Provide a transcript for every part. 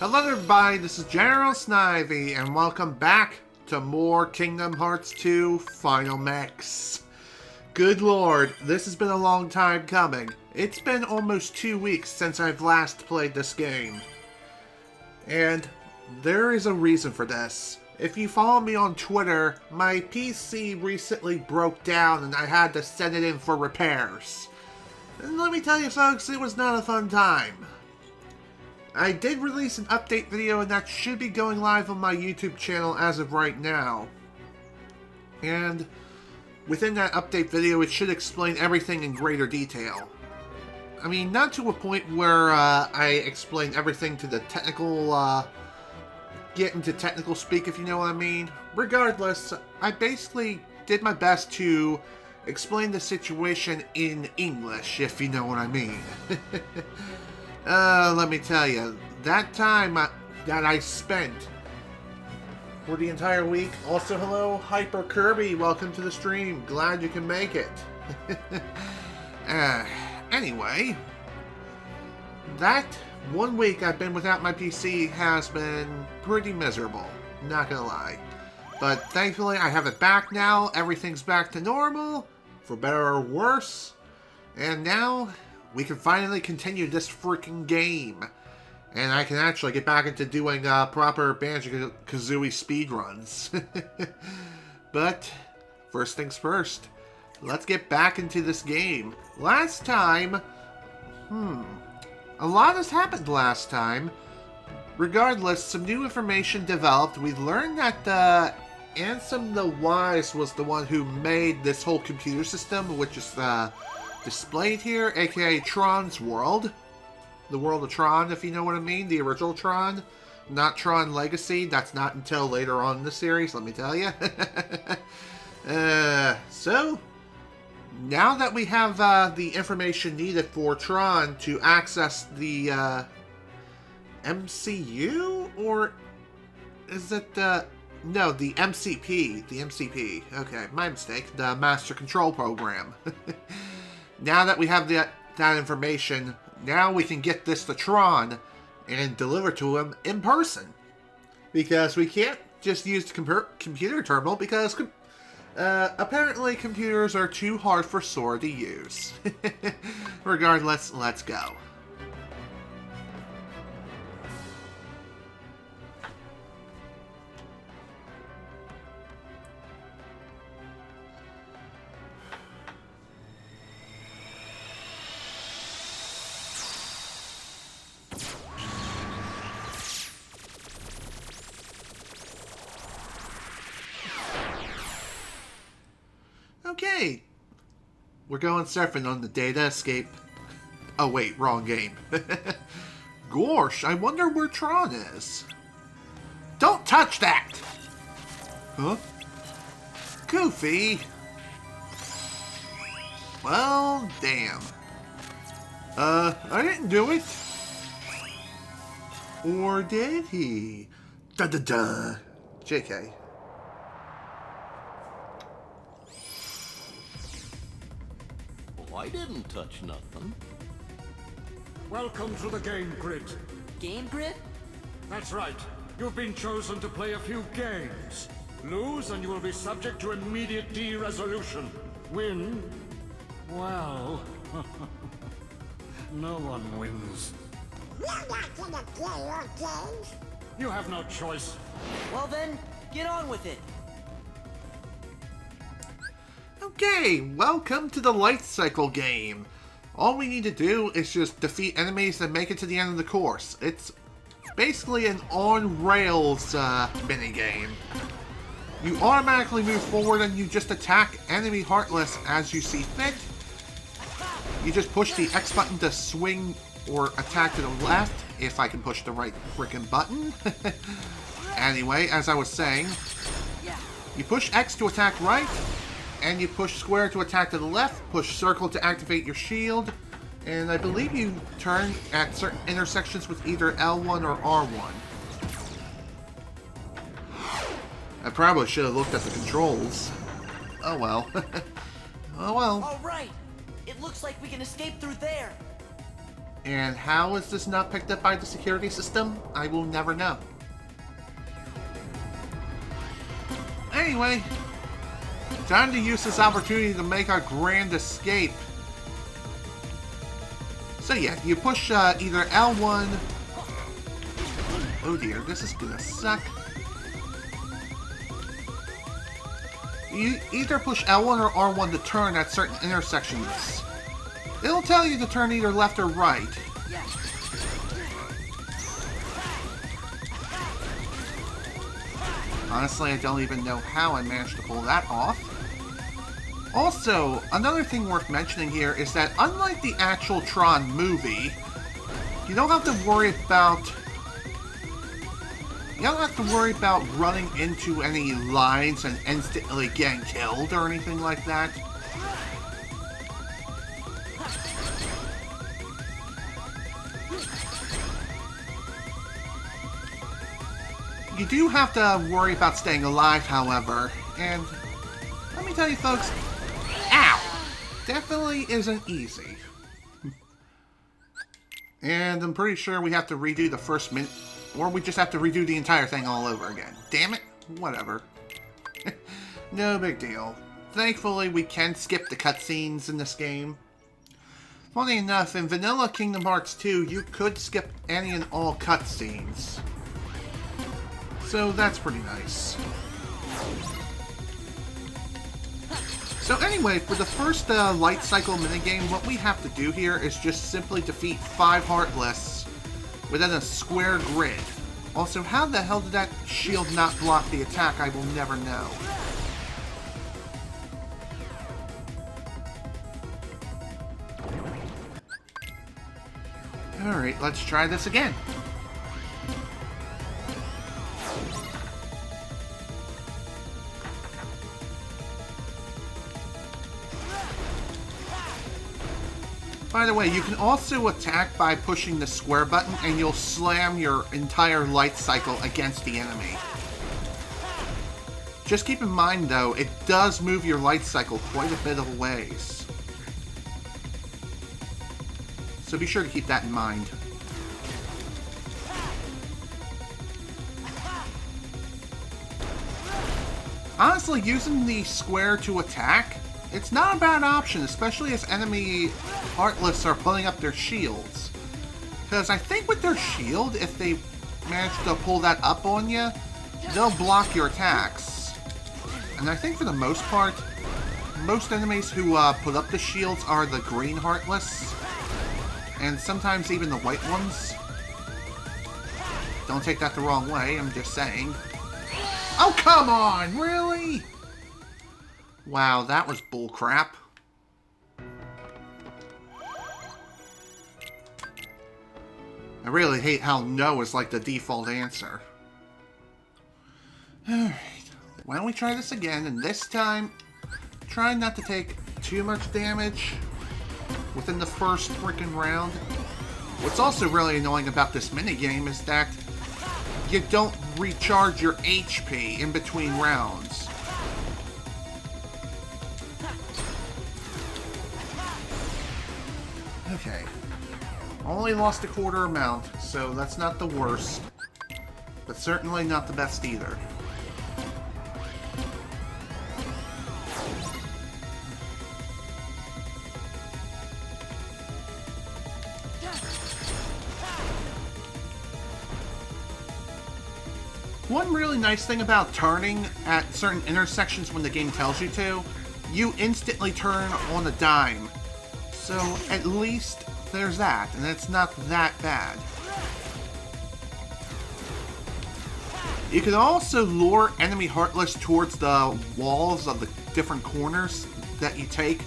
Hello everybody, this is General Snivy, and welcome back to more Kingdom Hearts 2 Final Mix. Good lord, this has been a long time coming. It's been almost 2 weeks since I've last played this game. And there is a reason for this. If you follow me on Twitter, my PC recently broke down and I had to send it in for repairs. And let me tell you folks, it was not a fun time. I did release an update video and that should be going live on my YouTube channel as of right now. And within that update video, it should explain everything in greater detail. I mean, not to a point where I explain everything to the technical, get into technical speak, if you know what I mean. Regardless, I basically did my best to explain the situation in English, if you know what I mean. Let me tell you, that time that I spent for the entire week. Also, hello, Hyper Kirby, welcome to the stream. Glad you can make it. Anyway, that 1 week I've been without my PC has been pretty miserable, not gonna lie. But thankfully I have it back now, everything's back to normal, for better or worse, and now we can finally continue this freaking game. And I can actually get back into doing proper Banjo-Kazooie speedruns. But, first things first. Let's get back into this game. Last time... a lot has happened last time. Regardless, some new information developed. We learned that Ansem the Wise was the one who made this whole computer system, which is displayed here, aka Tron's world. The world of Tron, if you know what I mean. The original Tron. Not Tron Legacy. That's not until later on in the series, let me tell you. So, now that we have the information needed for Tron to access the MCU? Or is it no, the MCP. The MCP. Okay, my mistake. The Master Control Program. Now that we have that information, now we can get this to Tron and deliver to him in person. Because we can't just use the computer terminal because apparently computers are too hard for Sora to use. Regardless, let's go. Okay, we're going surfing on the data escape. Oh wait, wrong game. Gosh, I wonder where Tron is. Don't touch that! Huh? Goofy! Well, damn. I didn't do it. Or did he? Da-da-da. JK. I didn't touch nothing. Welcome to the game grid. Game grid? That's right. You've been chosen to play a few games. Lose and you will be subject to immediate de-resolution. Win? Well... no one wins. You're not gonna play your games. You have no choice. Well then, get on with it. Okay, welcome to the Light Cycle game. All we need to do is just defeat enemies and make it to the end of the course. It's basically an on-rails minigame. You automatically move forward and you just attack enemy Heartless as you see fit. You just push the X button to swing or attack to the left, if I can push the right frickin' button. Anyway, as I was saying, you push X to attack right, and you push square to attack to the left, push circle to activate your shield, and I believe you turn at certain intersections with either L1 or R1. I probably should have looked at the controls. Oh well. Oh well. All right. It looks like we can escape through there. And how is this not picked up by the security system? I will never know. Anyway, time to use this opportunity to make our grand escape. So yeah, you push either L1... Oh dear, this is gonna suck. You either push L1 or R1 to turn at certain intersections. It'll tell you to turn either left or right. Honestly, I don't even know how I managed to pull that off. Also, another thing worth mentioning here is that unlike the actual Tron movie, you don't have to worry about running into any lines and instantly getting killed or anything like that. You do have to worry about staying alive, however, and let me tell you folks, ow, definitely isn't easy. And I'm pretty sure we have to redo the first minute, or we just have to redo the entire thing all over again. Damn it, whatever. No big deal. Thankfully, we can skip the cutscenes in this game. Funny enough, in vanilla Kingdom Hearts 2, you could skip any and all cutscenes. So that's pretty nice. So anyway, for the first light cycle minigame, what we have to do here is just simply defeat 5 Heartless within a square grid. Also, how the hell did that shield not block the attack? I will never know. Alright, let's try this again. By the way, you can also attack by pushing the square button and you'll slam your entire light cycle against the enemy. Just keep in mind though, it does move your light cycle quite a bit of ways. So be sure to keep that in mind. Honestly, using the square to attack, it's not a bad option, especially as enemy Heartless are pulling up their shields. Because I think with their shield, if they manage to pull that up on you, they'll block your attacks. And I think for the most part, most enemies who put up the shields are the green Heartless. And sometimes even the white ones. Don't take that the wrong way, I'm just saying. Oh, come on! Really? Wow, that was bullcrap. I really hate how no is like the default answer. Alright, why don't we try this again, and this time, try not to take too much damage within the first freaking round. What's also really annoying about this minigame is that you don't recharge your HP in between rounds. Okay. Only lost a quarter amount, so that's not the worst. But certainly not the best either. One really nice thing about turning at certain intersections when the game tells you to, you instantly turn on a dime. So at least there's that, and it's not that bad. You can also lure enemy Heartless towards the walls of the different corners that you take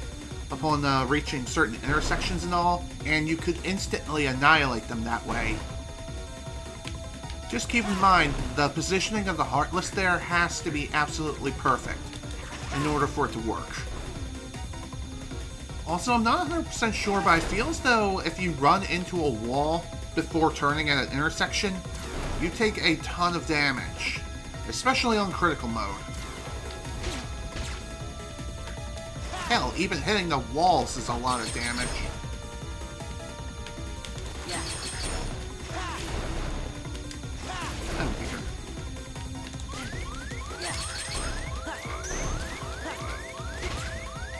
upon reaching certain intersections and all, and you could instantly annihilate them that way. Just keep in mind, the positioning of the Heartless there has to be absolutely perfect in order for it to work. Also, I'm not 100% sure, but I feel as though if you run into a wall before turning at an intersection, you take a ton of damage, especially on critical mode. Hell, even hitting the walls is a lot of damage.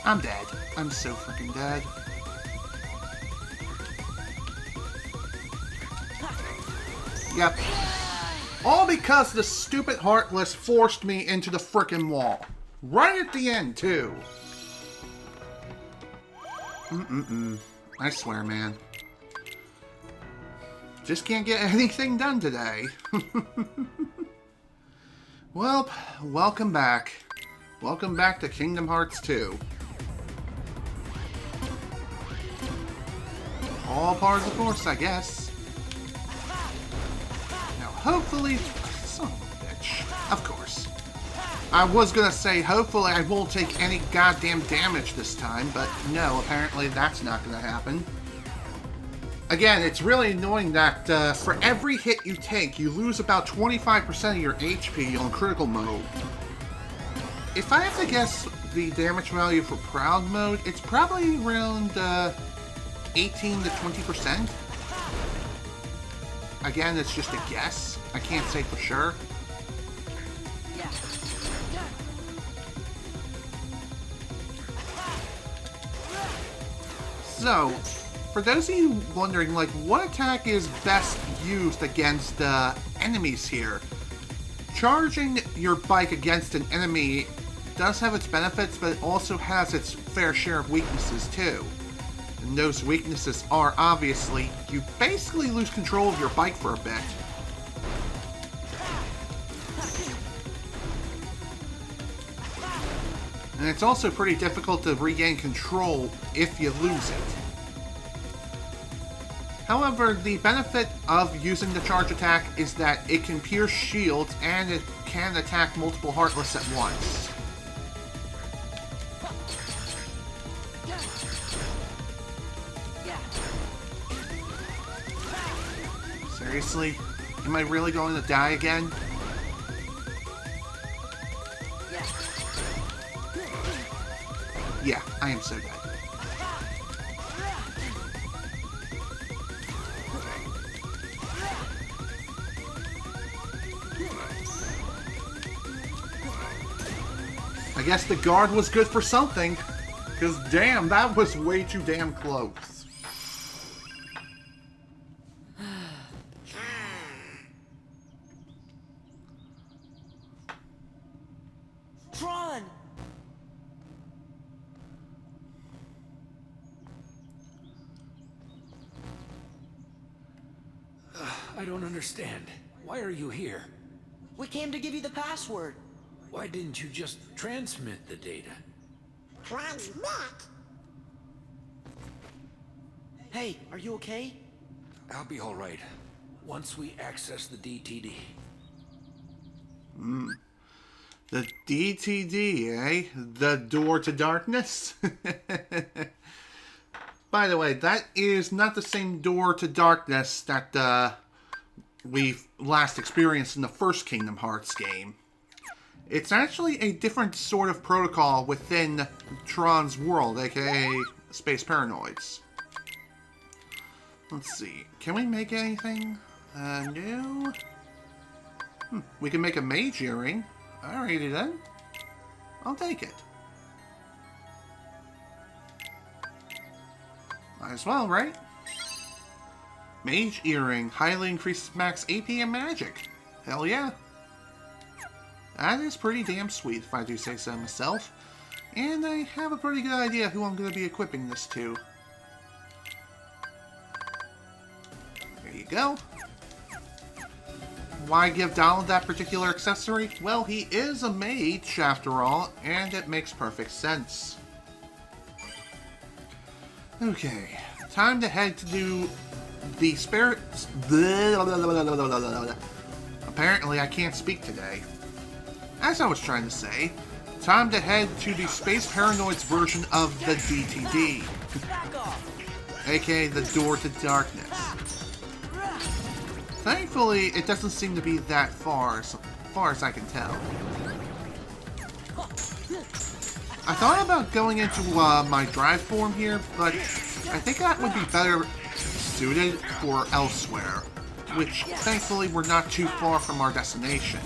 I'm dead. I'm so freaking dead. Yep. All because the stupid Heartless forced me into the frickin' wall. Right at the end, too. I swear, man. Just can't get anything done today. Well, welcome back. Welcome back to Kingdom Hearts 2. All part of the course, I guess. Now, hopefully... Son of a bitch. Of course. I was gonna say, hopefully I won't take any goddamn damage this time, but no, apparently that's not gonna happen. Again, it's really annoying that for every hit you take, you lose about 25% of your HP on critical mode. If I have to guess the damage value for Proud mode, it's probably around 18 to 20%. Again, it's just a guess. I can't say for sure. So, for those of you wondering, like, what attack is best used against enemies here? Charging your bike against an enemy does have its benefits, but it also has its fair share of weaknesses, too. And those weaknesses are, obviously, you basically lose control of your bike for a bit. And it's also pretty difficult to regain control if you lose it. However, the benefit of using the charge attack is that it can pierce shields and it can attack multiple Heartless at once. Seriously? Am I really going to die again? Yeah, I am so dead. I guess the guard was good for something, because damn, that was way too damn close. Tron! I don't understand. Why are you here? We came to give you the password. Why didn't you just transmit the data? Transmit? Hey, are you okay? I'll be all right once we access the DTD. The DTD, eh? The Door to Darkness? By the way, that is not the same Door to Darkness that we've last experienced in the first Kingdom Hearts game. It's actually a different sort of protocol within Tron's world, aka Space Paranoids. Let's see. Can we make anything? No. We can make a mage earring. Alrighty then. I'll take it. Might as well, right? Mage earring. Highly increases max AP and magic. Hell yeah. That is pretty damn sweet, if I do say so myself. And I have a pretty good idea who I'm going to be equipping this to. There you go. Why give Donald that particular accessory? Well, he is a mage, after all, and it makes perfect sense. Okay, time to head to do the spirits. Apparently, I can't speak today. As I was trying to say, time to head to the Space Paranoids version of the DTD, aka the Door to Darkness. Thankfully, it doesn't seem to be that far as I can tell. I thought about going into my drive form here, but I think that would be better suited for elsewhere, which thankfully we're not too far from our destination.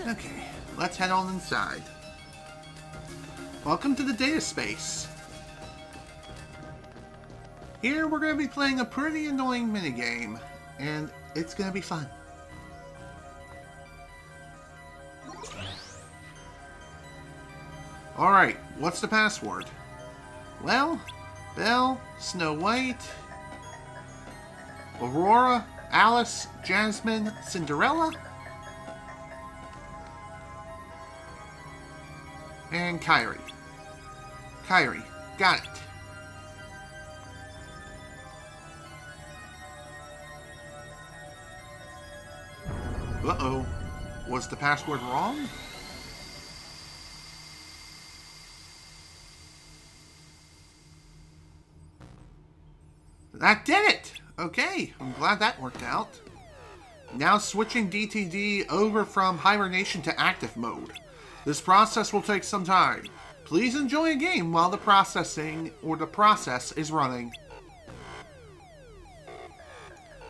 Okay, let's head on inside. Welcome to the data space. Here we're going to be playing a pretty annoying minigame, and it's going to be fun. Alright, what's the password? Well, Belle, Snow White, Aurora, Alice, Jasmine, Cinderella, and Kyrie. Kyrie, got it. Uh-oh. Was the password wrong? That did it! Okay, I'm glad that worked out. Now switching DTD over from hibernation to active mode. This process will take some time. Please enjoy a game while the process is running.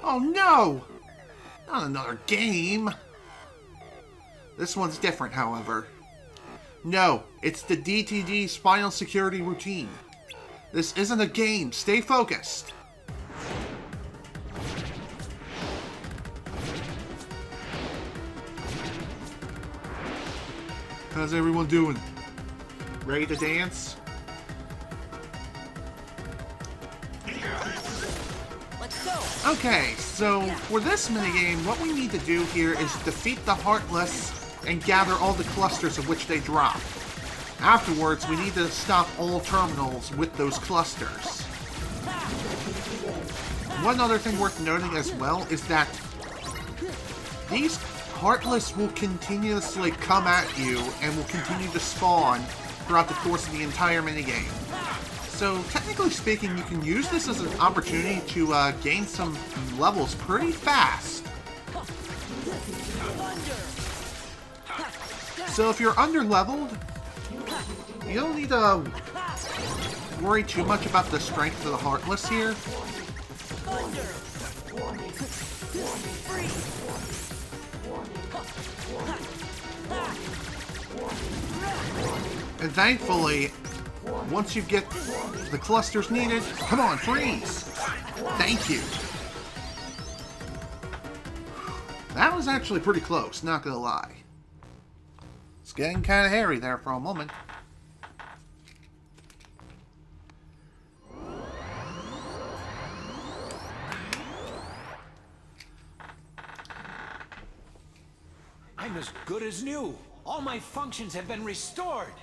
Oh no! Not another game! This one's different, however. No, it's the DTD Spinal Security Routine. This isn't a game. Stay focused. How's everyone doing? Ready to dance? Let's go. Okay, so for this minigame, what we need to do here is defeat the Heartless and gather all the clusters of which they drop. Afterwards, we need to stop all terminals with those clusters. One other thing worth noting as well is that these Heartless will continuously come at you and will continue to spawn throughout the course of the entire minigame. So, technically speaking, you can use this as an opportunity to gain some levels pretty fast. So if you're under-leveled, you don't need to worry too much about the strength of the Heartless here. And thankfully, once you get the clusters needed, come on, freeze! Thank you. That was actually pretty close, not gonna lie. It's getting kind of hairy there for a moment. I'm as good as new. All my functions have been restored.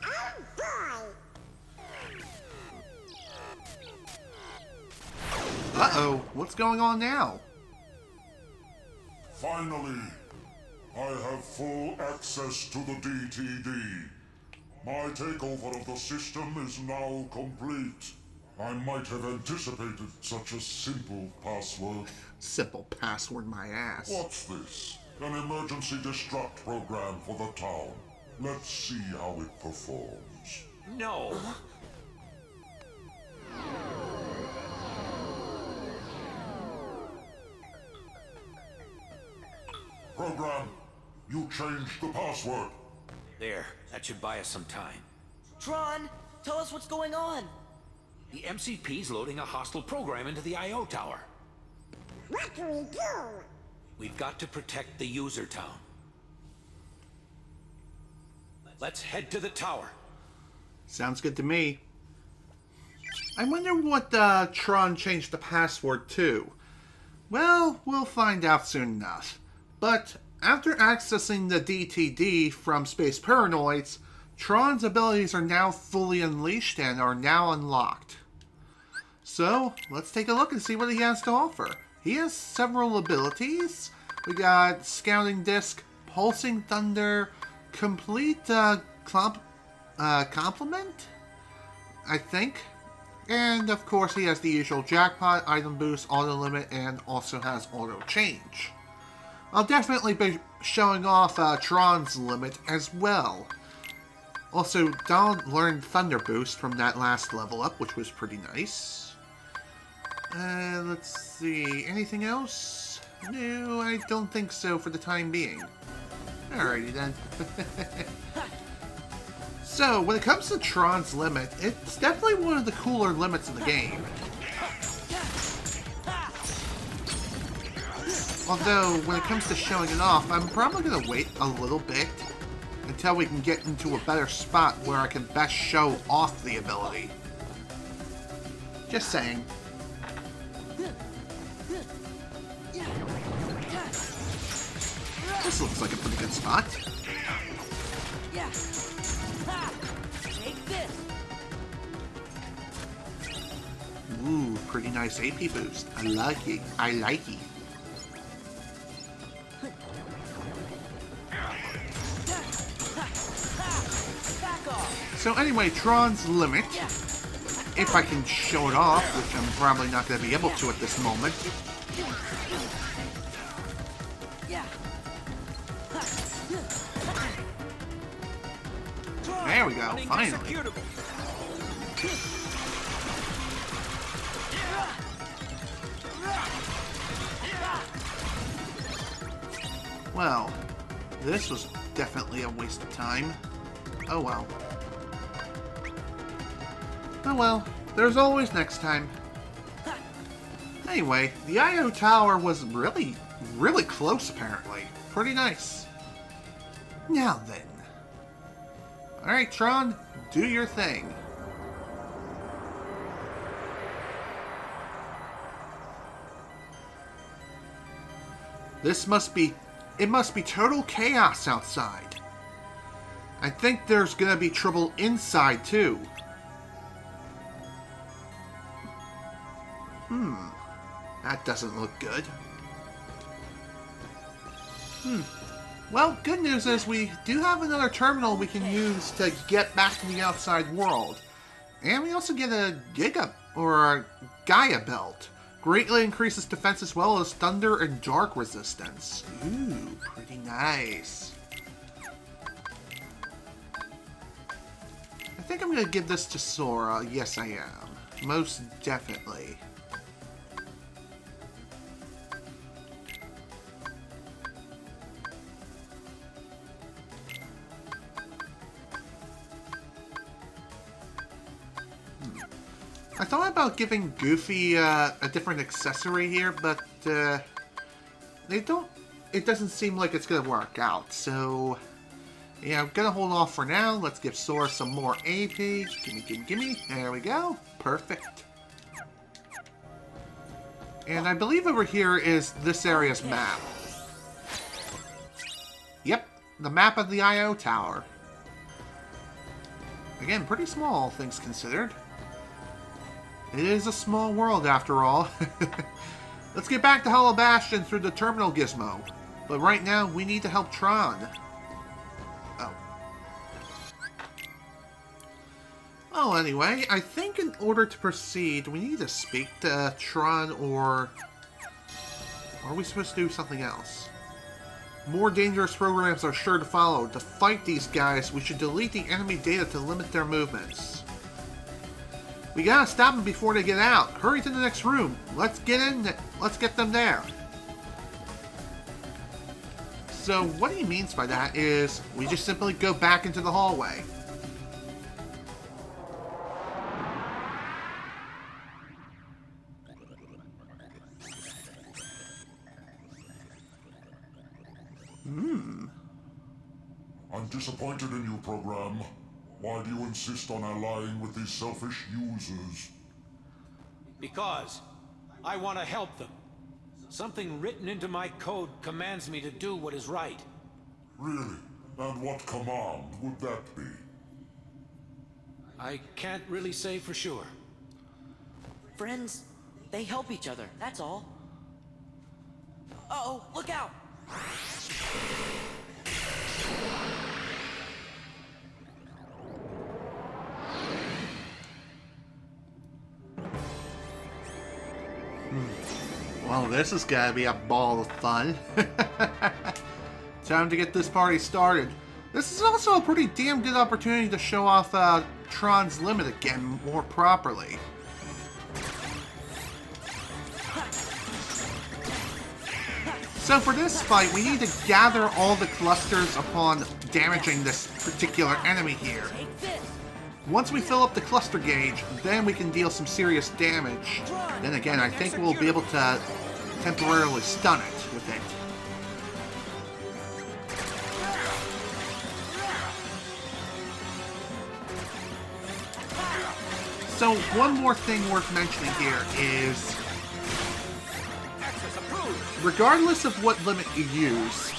Oh boy! Uh-oh, what's going on now? Finally, I have full access to the DTD. My takeover of the system is now complete. I might have anticipated such a simple password. Simple password, my ass. What's this? An emergency distraught program for the town. Let's see how it performs. No. Program, you changed the password. There, that should buy us some time. Tron, tell us what's going on. The MCP's loading a hostile program into the I.O. tower. What do we do? We've got to protect the user town. Let's head to the tower. Sounds good to me. I wonder what Tron changed the password to. Well, we'll find out soon enough. But after accessing the DTD from Space Paranoids, Tron's abilities are now fully unleashed and are now unlocked. So, let's take a look and see what he has to offer. He has several abilities. We got Scouting Disc, Pulsing Thunder, Complete Complement, I think. And of course he has the usual Jackpot, Item Boost, Auto Limit, and also has Auto Change. I'll definitely be showing off Tron's limit as well. Also, Donald learned Thunder Boost from that last level up, which was pretty nice. Let's see, anything else? No, I don't think so for the time being. Alrighty then. So, when it comes to Tron's limit, it's definitely one of the cooler limits in the game. Although, when it comes to showing it off, I'm probably going to wait a little bit until we can get into a better spot where I can best show off the ability. Just saying. This looks like a pretty good spot. Yeah. Ha! Take this. Ooh, pretty nice AP boost. I like it. I like it. Back off. So anyway, Tron's limit, if I can show it off, which I'm probably not going to be able to at this moment. Yeah. There we go, finally. Well, this was definitely a waste of time. Oh well. Oh well, there's always next time. Anyway, the IO Tower was really close apparently. Pretty nice. Now then. Alright, Tron, do your thing. It must be total chaos outside. I think there's gonna be trouble inside too. That doesn't look good. Well, good news is we do have another terminal we can use to get back to the outside world. And we also get a Giga, or a Gaia belt. Greatly increases defense as well as thunder and dark resistance. Ooh, pretty nice. I think I'm going to give this to Sora. Yes, I am. Most definitely. I thought about giving Goofy a different accessory here, but they don't. It doesn't seem like it's gonna work out. So yeah, I'm gonna hold off for now. Let's give Sora some more AP. Gimme, gimme, gimme. There we go. Perfect. And I believe over here is this area's map. Yep, the map of the IO Tower. Again, pretty small, things considered. It is a small world, after all. Let's get back to Hallow Bastion through the terminal gizmo. But right now, we need to help Tron. Oh. Well, anyway, I think in order to proceed, we need to speak to Tron, or are we supposed to do something else? More dangerous programs are sure to follow. To fight these guys, we should delete the enemy data to limit their movements. We gotta stop them before they get out. Hurry to the next room. Let's get in. Let's get them there. So what he means by that is we just simply go back into the hallway. I'm disappointed in you, program. Why do you insist on allying with these selfish users? Because I want to help them. Something written into my code commands me to do what is right. Really? And what command would that be? I can't really say for sure. Friends, they help each other, that's all. Uh-oh, look out! Well, this is gonna be a ball of fun. Time to get this party started. This is also a pretty damn good opportunity to show off Tron's limit again more properly. So for this fight, we need to gather all the clusters upon damaging this particular enemy here. Once we fill up the cluster gauge, then we can deal some serious damage. Then again, I think we'll be able to temporarily stun it with it. So one more thing worth mentioning here is, regardless of what limit you use,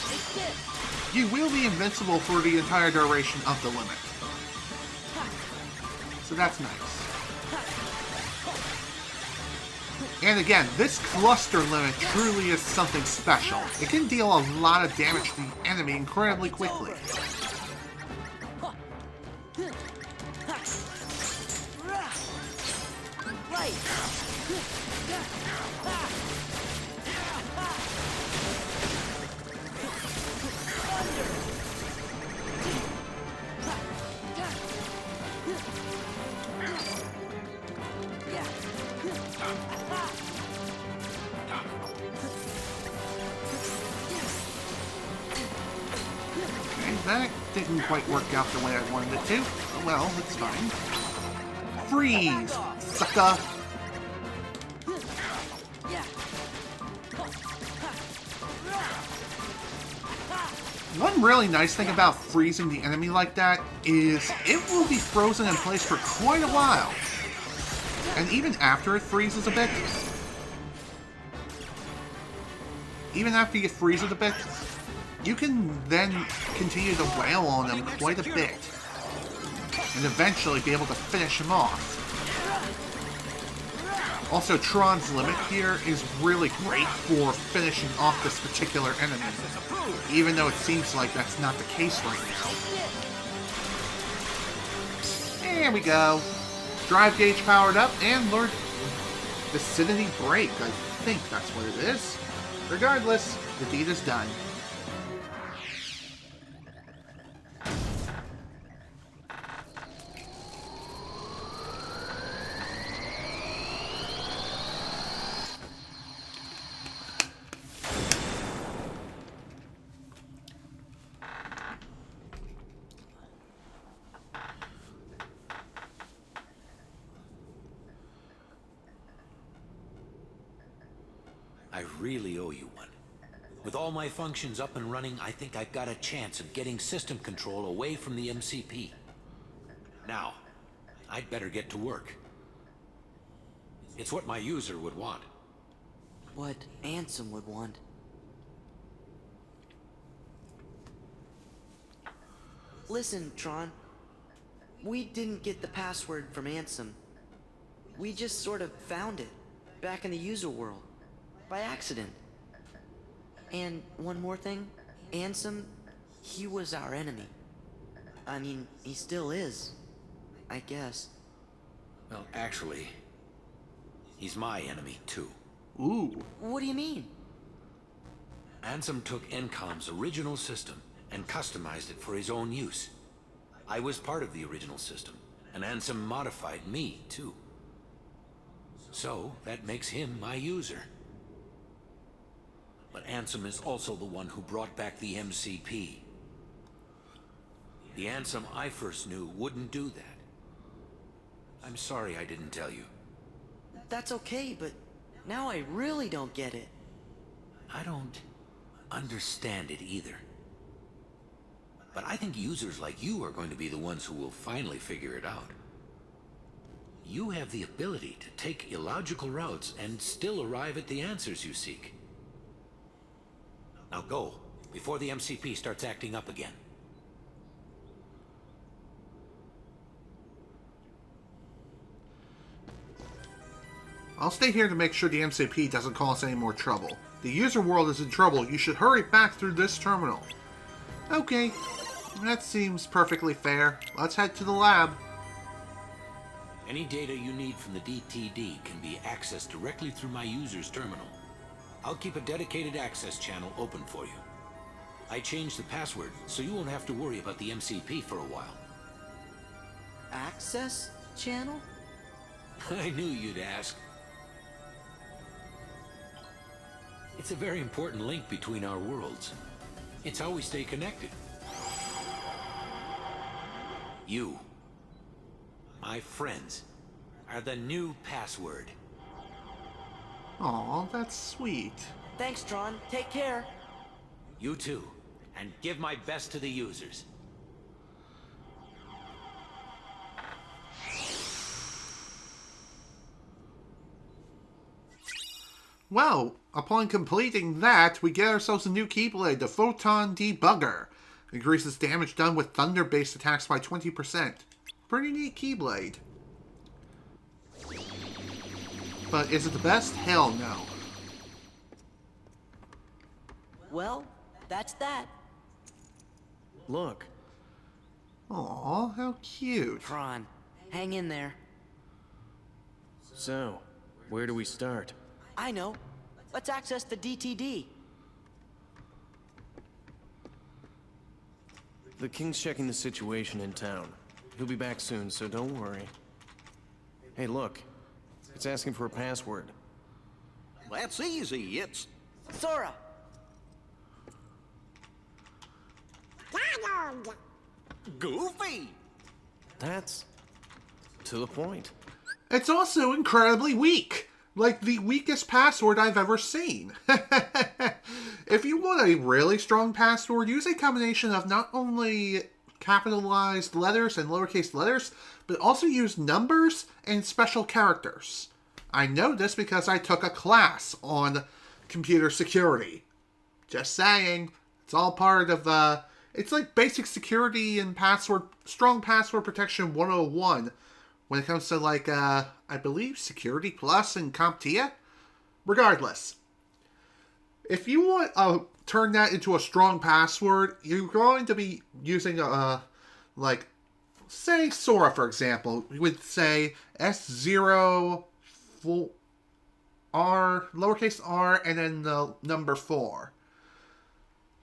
you will be invincible for the entire duration of the limit. So that's nice. And again, this cluster limit truly is something special. It can deal a lot of damage to the enemy incredibly quickly. That didn't quite work out the way I wanted it to. Oh, well, it's fine. Freeze, sucker! One really nice thing about freezing the enemy like that is it will be frozen in place for quite a while. And even after it freezes a bit, you can then continue to wail on them quite a bit, and eventually be able to finish them off. Also, Tron's limit here is really great for finishing off this particular enemy, even though it seems like that's not the case right now. There we go. Drive gauge powered up, and Lord Vicinity Break. I think that's what it is. Regardless, the deed is done. I really owe you one. With all my functions up and running, I think I've got a chance of getting system control away from the MCP. Now, I'd better get to work. It's what my user would want. What Ansem would want. Listen, Tron. We didn't get the password from Ansem. We just sort of found it, back in the user world. By accident. And one more thing, Ansem, he was our enemy. I mean, he still is, I guess. Well, actually, he's my enemy, too. Ooh. What do you mean? Ansem took Encom's original system and customized it for his own use. I was part of the original system, and Ansem modified me, too. So, that makes him my user. But Ansem is also the one who brought back the MCP. The Ansem I first knew wouldn't do that. I'm sorry I didn't tell you. That's okay, but now I really don't get it. I don't understand it either. But I think users like you are going to be the ones who will finally figure it out. You have the ability to take illogical routes and still arrive at the answers you seek. Now go, before the MCP starts acting up again. I'll stay here to make sure the MCP doesn't cause any more trouble. The user world is in trouble. You should hurry back through this terminal. Okay, that seems perfectly fair. Let's head to the lab. Any data you need from the DTD can be accessed directly through my user's terminal. I'll keep a dedicated access channel open for you. I changed the password, so you won't have to worry about the MCP for a while. Access channel? I knew you'd ask. It's a very important link between our worlds. It's how we stay connected. You, my friends, are the new password. Aw, that's sweet. Thanks, Tron. Take care. You too. And give my best to the users. Well, upon completing that, we get ourselves a new Keyblade, the Photon Debugger. Increases damage done with thunder-based attacks by 20%. Pretty neat Keyblade. But is it the best? Hell no. Well, that's that. Look. Aw, how cute. Tron, hang in there. So, where do we start? I know. Let's access the DTD. The King's checking the situation in town. He'll be back soon, so don't worry. Hey, look. It's asking for a password. That's easy. It's... Sora! Donald! Goofy! That's to the point. It's also incredibly weak. Like the weakest password I've ever seen. If you want a really strong password, use a combination of not only capitalized letters and lowercase letters, but also use numbers and special characters. I know this because I took a class on computer security. Just saying. It's all part of the... It's like basic security and strong password protection 101 when it comes to like, I believe Security Plus and CompTIA. Regardless. If you want to turn that into a strong password, you're going to be using, like, say Sora, for example. You would say S0 R, lowercase r, and then the number 4.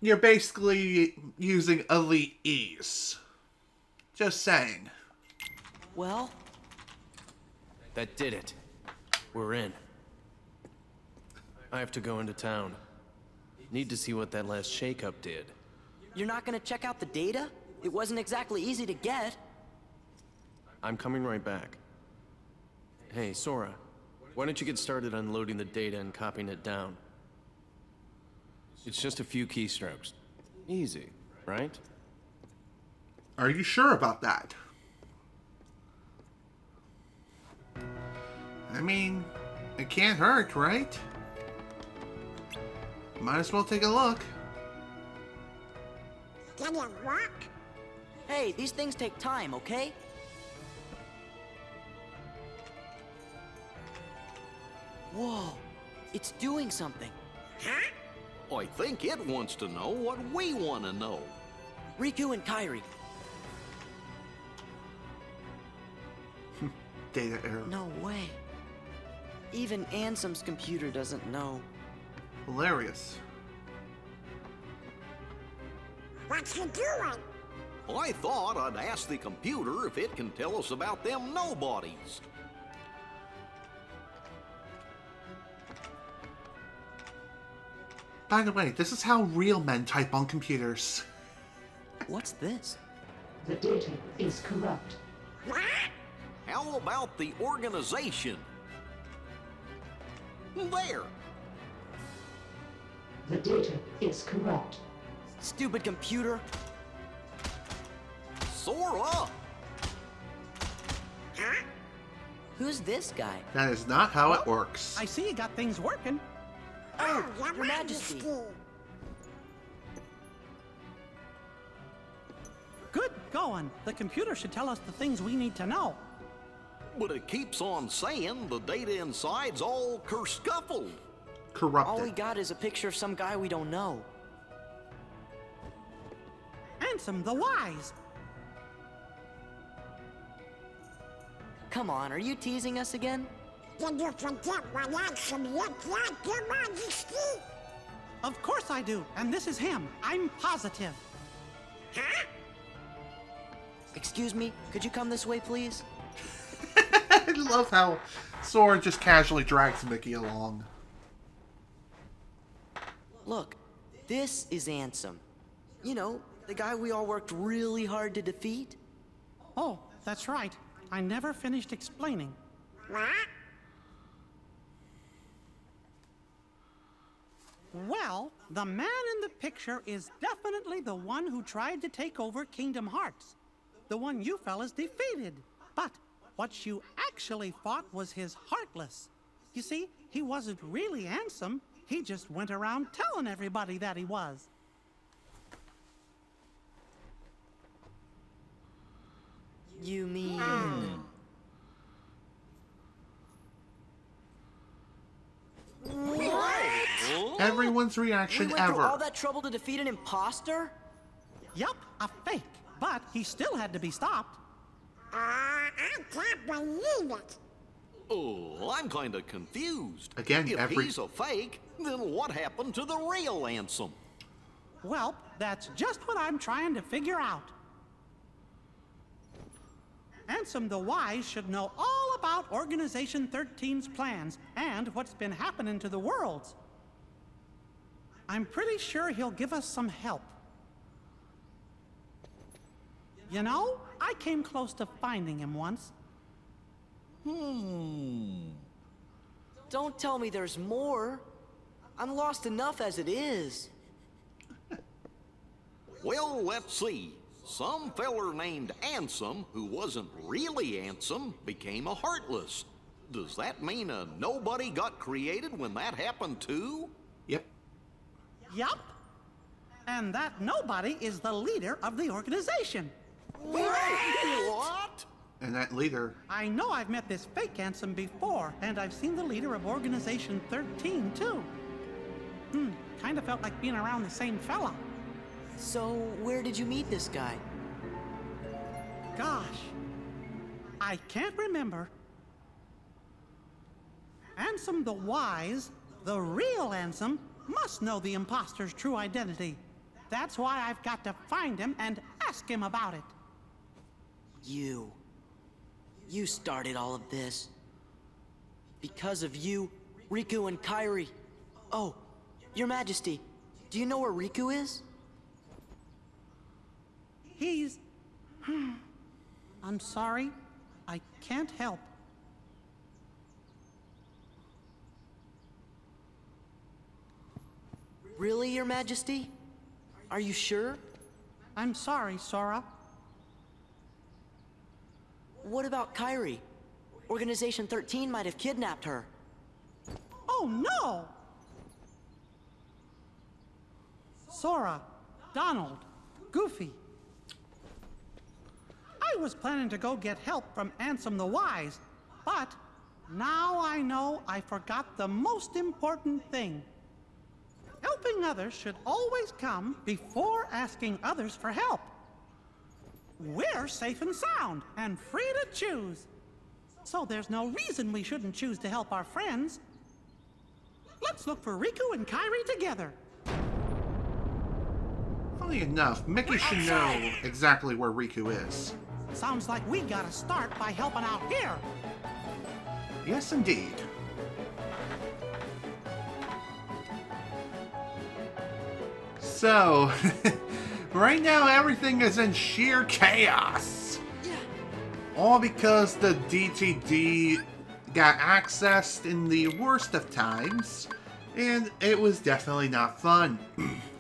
You're basically using Elite E's. Just saying. Well, That did it. We're in. I have to go into town. Need to see what that last shakeup did. you're not gonna check out the data? It wasn't exactly easy to get. I'm coming right back. Hey, Sora. Why don't you get started unloading the data and copying it down? It's just a few keystrokes. Easy, right? Are you sure about that? I mean, it can't hurt, right? Might as well take a look. Can you walk? Hey, these things take time, okay? Whoa, it's doing something. Huh? I think it wants to know what we want to know. Riku and Kairi. Data error. No way. Even Ansem's computer doesn't know. Hilarious. What's he doing? I thought I'd ask the computer if it can tell us about them Nobodies. By the way, this is how real men type on computers. What's this? The data is corrupt. What? How about the organization? There! The data is corrupt. Stupid computer. Sora! Huh? Who's this guy? That is not how it works. I see you got things working. Oh, Your Majesty. Good going. The computer should tell us the things we need to know. But it keeps on saying the data inside's all kerscuffled. Corrupted. All we got is a picture of some guy we don't know. Ansem the Wise. Come on, are you teasing us again? Did you forget what Ansem looked like, Your Majesty? Of course I do, and this is him. I'm positive. Huh? Excuse me, could you come this way, please? I love how Sora just casually drags Mickey along. Look, this is Ansem. You know, the guy we all worked really hard to defeat. Oh, that's right. I never finished explaining. What? Well, the man in the picture is definitely the one who tried to take over Kingdom Hearts. The one you fellas defeated. But what you actually fought was his Heartless. You see, he wasn't really Ansem. He just went around telling everybody that he was. You mean... What? Everyone's reaction We went through all ever. that trouble to defeat an imposter? Yup, a fake. But he still had to be stopped. I can't believe it. Oh, I'm kind of confused. Again, if he's a fake, then what happened to the real Ansem? Well, that's just what I'm trying to figure out. Ansem the Wise should know all about Organization XIII's plans and what's been happening to the worlds. I'm pretty sure he'll give us some help. You know, I came close to finding him once. Don't tell me there's more. I'm lost enough as it is. Well, let's see. Some feller named Ansem, who wasn't really Ansem, became a Heartless. Does that mean a nobody got created when that happened too? Yep. Yup. And that nobody is the leader of the organization. What? And that leader. I know I've met this fake Ansem before, and I've seen the leader of Organization XIII, too. Kind of felt like being around the same fella. So, where did you meet this guy? Gosh, I can't remember. Ansem the Wise, the real Ansem, must know the imposter's true identity. That's why I've got to find him and ask him about it. You started all of this. Because of you, Riku and Kairi. Oh, Your Majesty, do you know where Riku is? He's... I'm sorry. I can't help. Really, Your Majesty? Are you sure? I'm sorry, Sora. What about Kairi? Organization XIII might have kidnapped her. Oh, no! Sora, Donald, Goofy. I was planning to go get help from Ansem the Wise, but now I know I forgot the most important thing. Helping others should always come before asking others for help. We're safe and sound and free to choose. So there's no reason we shouldn't choose to help our friends. Let's look for Riku and Kairi together. Funny enough, Mickey should know exactly where Riku is. Sounds like we gotta start by helping out here. Yes, indeed. So, right now everything is in sheer chaos. All because the DTD got accessed in the worst of times, and it was definitely not fun.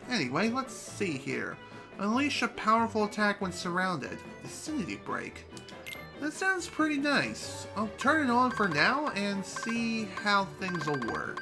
Anyway, let's see here. Unleash a powerful attack when surrounded. Vicinity break. That sounds pretty nice. I'll turn it on for now and see how things will work.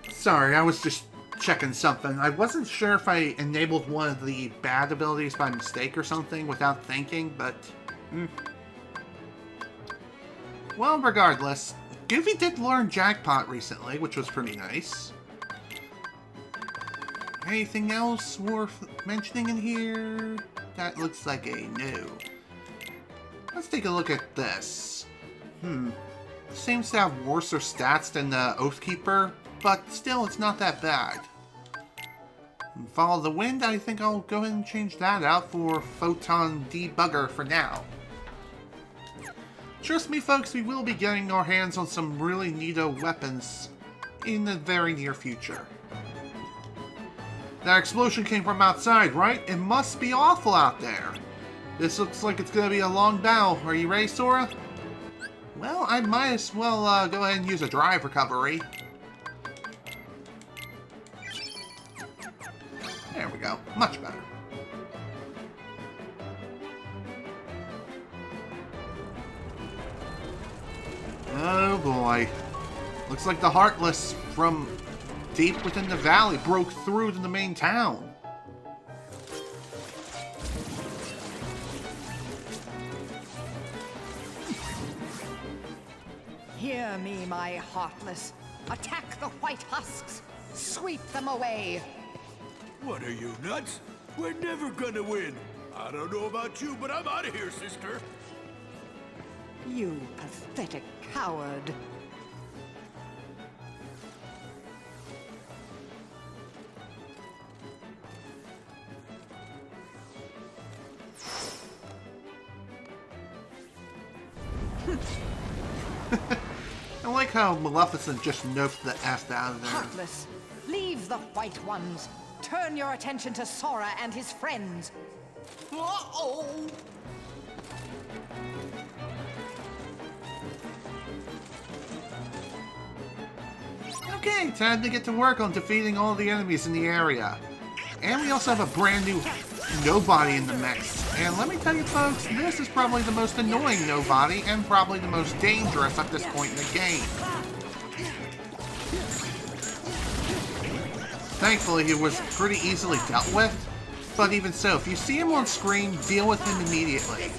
Sorry, I was just checking something. I wasn't sure if I enabled one of the bad abilities by mistake or something without thinking, but... Well, regardless, Goofy did learn Jackpot recently, which was pretty nice. Anything else worth mentioning in here? That looks like a no. Let's take a look at this. Seems to have worse stats than the Oathkeeper, but still, it's not that bad. Follow the wind, I think I'll go ahead and change that out for photon debugger for now. Trust me folks, we will be getting our hands on some really neato weapons in the very near future. That explosion came from outside, right? It must be awful out there. This looks like it's gonna be a long battle. Are you ready, Sora? Well, I might as well go ahead and use a drive recovery. There we go. Much better. Oh boy. Looks like the Heartless from deep within the valley broke through to the main town. Hear me, my Heartless. Attack the white husks. Sweep them away. What are you, nuts? We're never gonna win. I don't know about you, but I'm out of here, sister. You pathetic coward. I like how Maleficent just noped the F out of there. Heartless, leave the white ones. Turn your attention to Sora and his friends. Uh-oh! Okay, time to get to work on defeating all the enemies in the area. And we also have a brand new Nobody in the mix. And let me tell you folks, this is probably the most annoying Nobody and probably the most dangerous at this point in the game. Thankfully, he was pretty easily dealt with, but even so, if you see him on screen, deal with him immediately.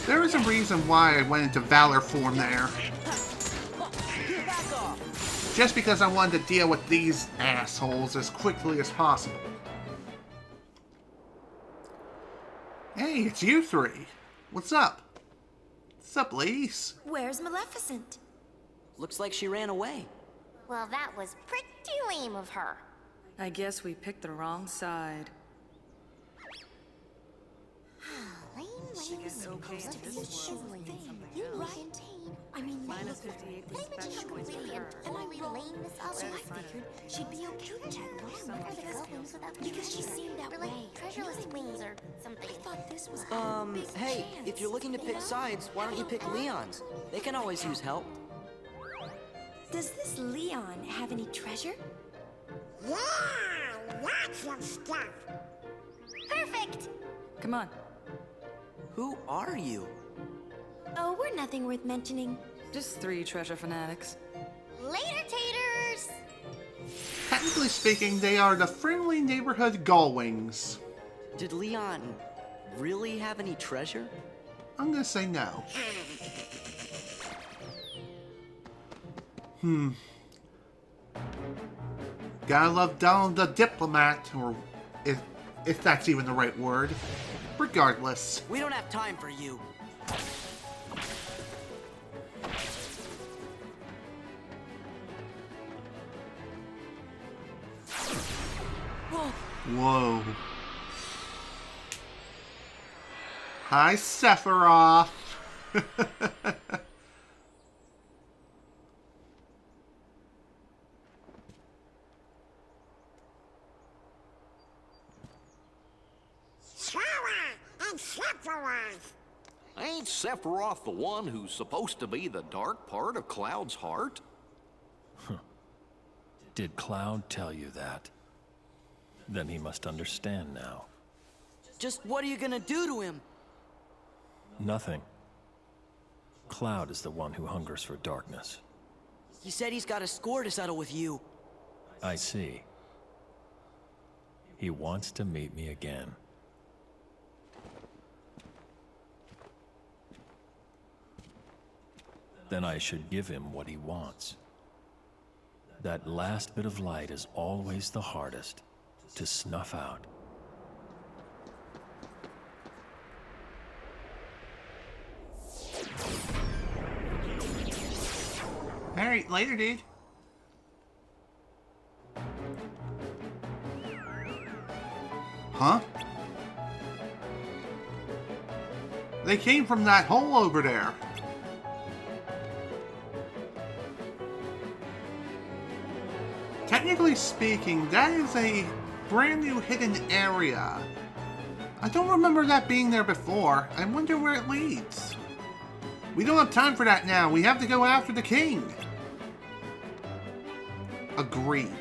There is a reason why I went into Valor form there. Just because I wanted to deal with these assholes as quickly as possible. Hey, it's you three. What's up? What's up, ladies? Where's Maleficent? Looks like she ran away. Well, that was pretty lame of her. I guess we picked the wrong side. Lame. You right? I mean, Minus 58 for special is for her. and I lame this up. So I figured she'd be okay to check around for the goblins without because she seemed that way. Treasureless wings or something. I thought this was a big Hey, chance, if you're looking to pick sides, why don't you pick Leon's? They can always use help. Does this Leon have any treasure? Yeah, lots of stuff. Perfect! Come on. Who are you? Oh, we're nothing worth mentioning. Just 3 treasure fanatics. Later, taters! Technically speaking, they are the friendly neighborhood Gullwings. Did Leon really have any treasure? I'm gonna say no. Gotta love Donald the Diplomat, or if that's even the right word. Regardless. We don't have time for you. Whoa. Hi, Sephiroth. Sora and Sephiroth. Ain't Sephiroth the one who's supposed to be the dark part of Cloud's heart? Did Cloud tell you that? Then he must understand now. Just what are you gonna do to him? Nothing. Cloud is the one who hungers for darkness. He said he's got a score to settle with you. I see. He wants to meet me again. Then I should give him what he wants. That last bit of light is always the hardest to snuff out. Alright, later, dude. Huh? They came from that hole over there. Technically speaking, that is a brand new hidden area. I don't remember that being there before. I wonder where it leads. We don't have time for that now. We have to go after the king. Agreed.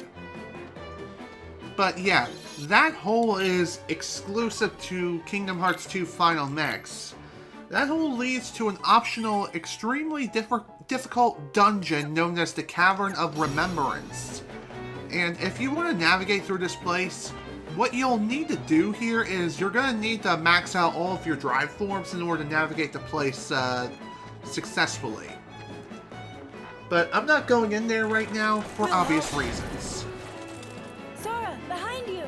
But yeah, that hole is exclusive to Kingdom Hearts 2 Final Mix. That hole leads to an optional, extremely difficult dungeon known as the Cavern of Remembrance. And if you want to navigate through this place, what you'll need to do here is you're going to need to max out all of your drive forms in order to navigate the place successfully. But I'm not going in there right now for obvious reasons. Sora, behind you!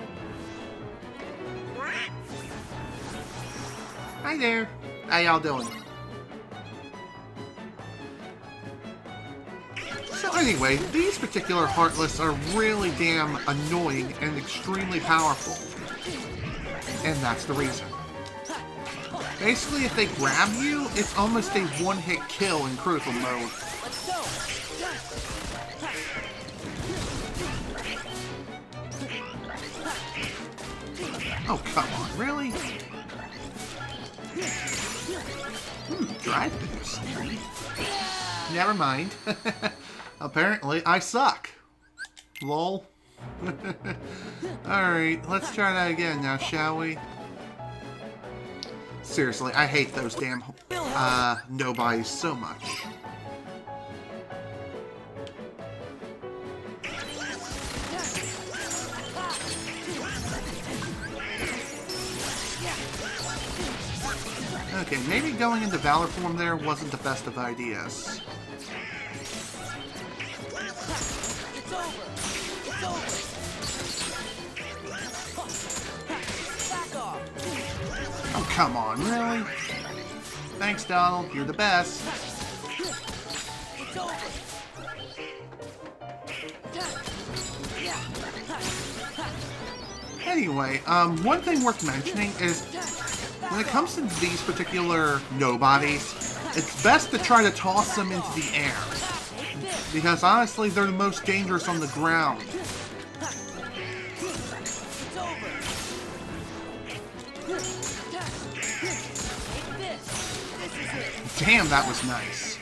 Hi there. How y'all doing? So anyway, these particular Heartless are really damn annoying and extremely powerful. And that's the reason. Basically, if they grab you, it's almost a one-hit kill in critical mode. Oh, come on, really? Drive boost. Never mind. Apparently, I suck. Lol. Alright, let's try that again now, shall we? Seriously, I hate those damn Nobodies so much. Okay, maybe going into Valor form there wasn't the best of ideas. Oh, come on, really? Thanks, Donald. You're the best. Anyway, one thing worth mentioning is when it comes to these particular Nobodies, it's best to try to toss them into the air. Because honestly, they're the most dangerous on the ground. Damn, that was nice.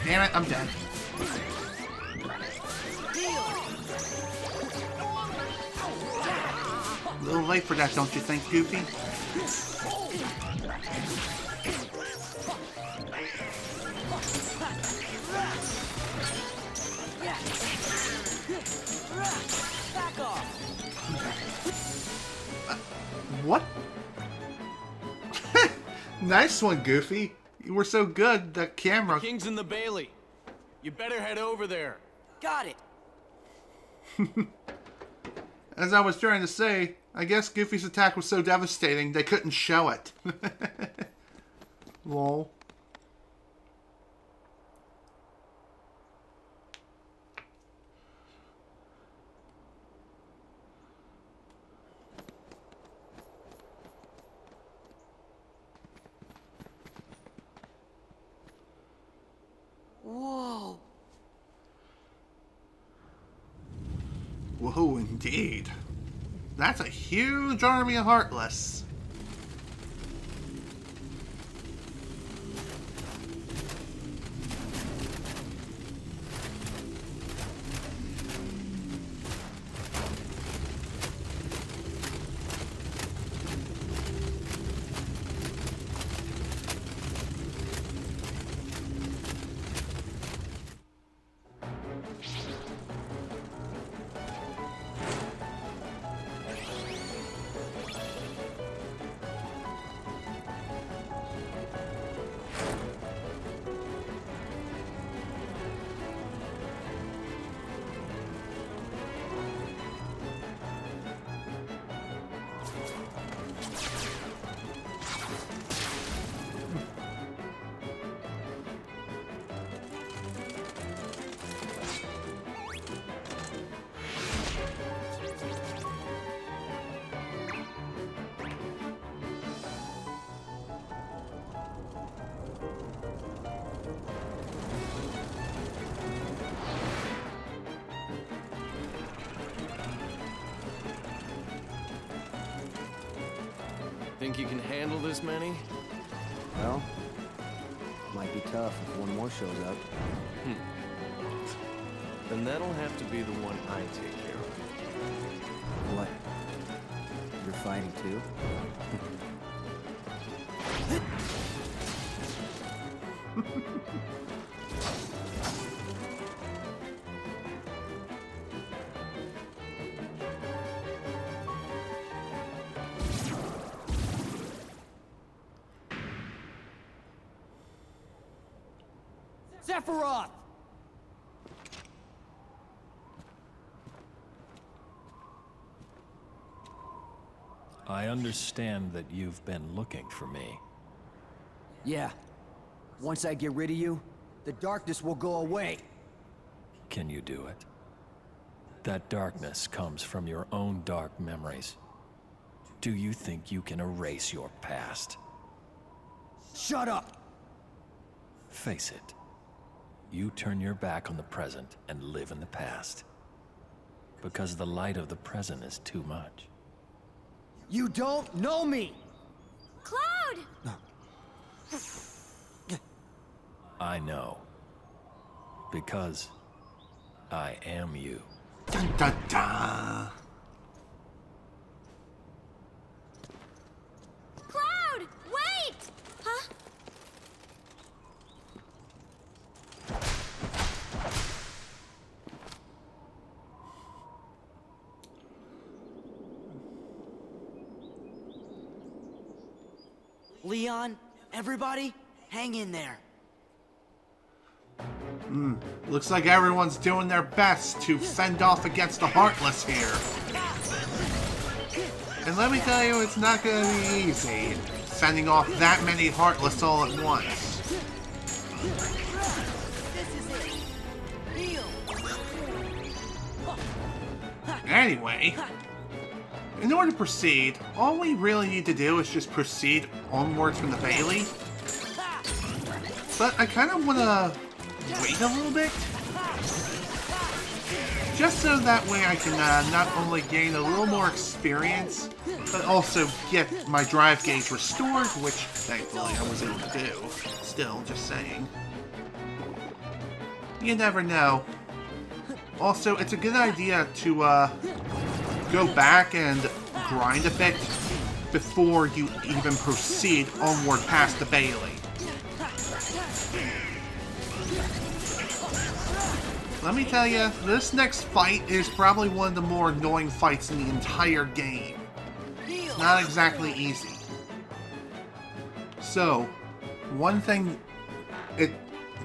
Damn it, I'm dead. A little late for that, don't you think, Goofy? What? Nice one, Goofy. You were so good, that camera... The King's in the Bailey. You better head over there. Got it. As I was trying to say, I guess Goofy's attack was so devastating they couldn't show it. Lol. Whoa. Whoa, indeed. That's a huge army of Heartless. Think you can handle this many? Well, might be tough if one more shows up. Then that'll have to be the one I take care of. What? You're fighting too? Sephiroth! I understand that you've been looking for me. Yeah. Once I get rid of you, the darkness will go away. Can you do it? That darkness comes from your own dark memories. Do you think you can erase your past? Shut up! Face it. You turn your back on the present and live in the past. Because the light of the present is too much. You don't know me! Cloud! I know. Because I am you. Dun dun dun! Cloud! Wait! Huh? Leon, everybody, hang in there. Looks like everyone's doing their best to fend off against the Heartless here. And let me tell you, it's not going to be easy fending off that many Heartless all at once. Anyway, in order to proceed, all we really need to do is just proceed onwards from the Bailey. But I kind of want to wait a little bit, just so that way I can not only gain a little more experience, but also get my drive gauge restored, which thankfully I was able to do. Still, just saying. You never know. Also, it's a good idea to go back and grind a bit before you even proceed onward past the Bailey. Let me tell you, this next fight is probably one of the more annoying fights in the entire game. It's not exactly easy. So, one thing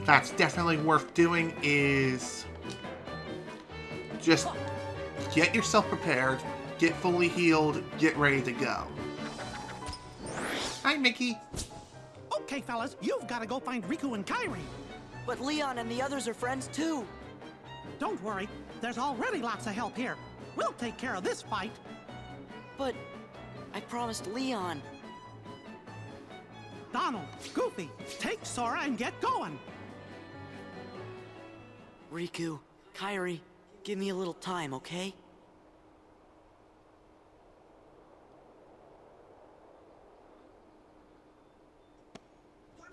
that's definitely worth doing is just get yourself prepared, get fully healed, get ready to go. Hi, Mickey. Okay, fellas, you've got to go find Riku and Kairi. But Leon and the others are friends too. Don't worry, there's already lots of help here. We'll take care of this fight. But I promised Leon. Donald, Goofy, take Sora and get going. Riku, Kairi, give me a little time, okay?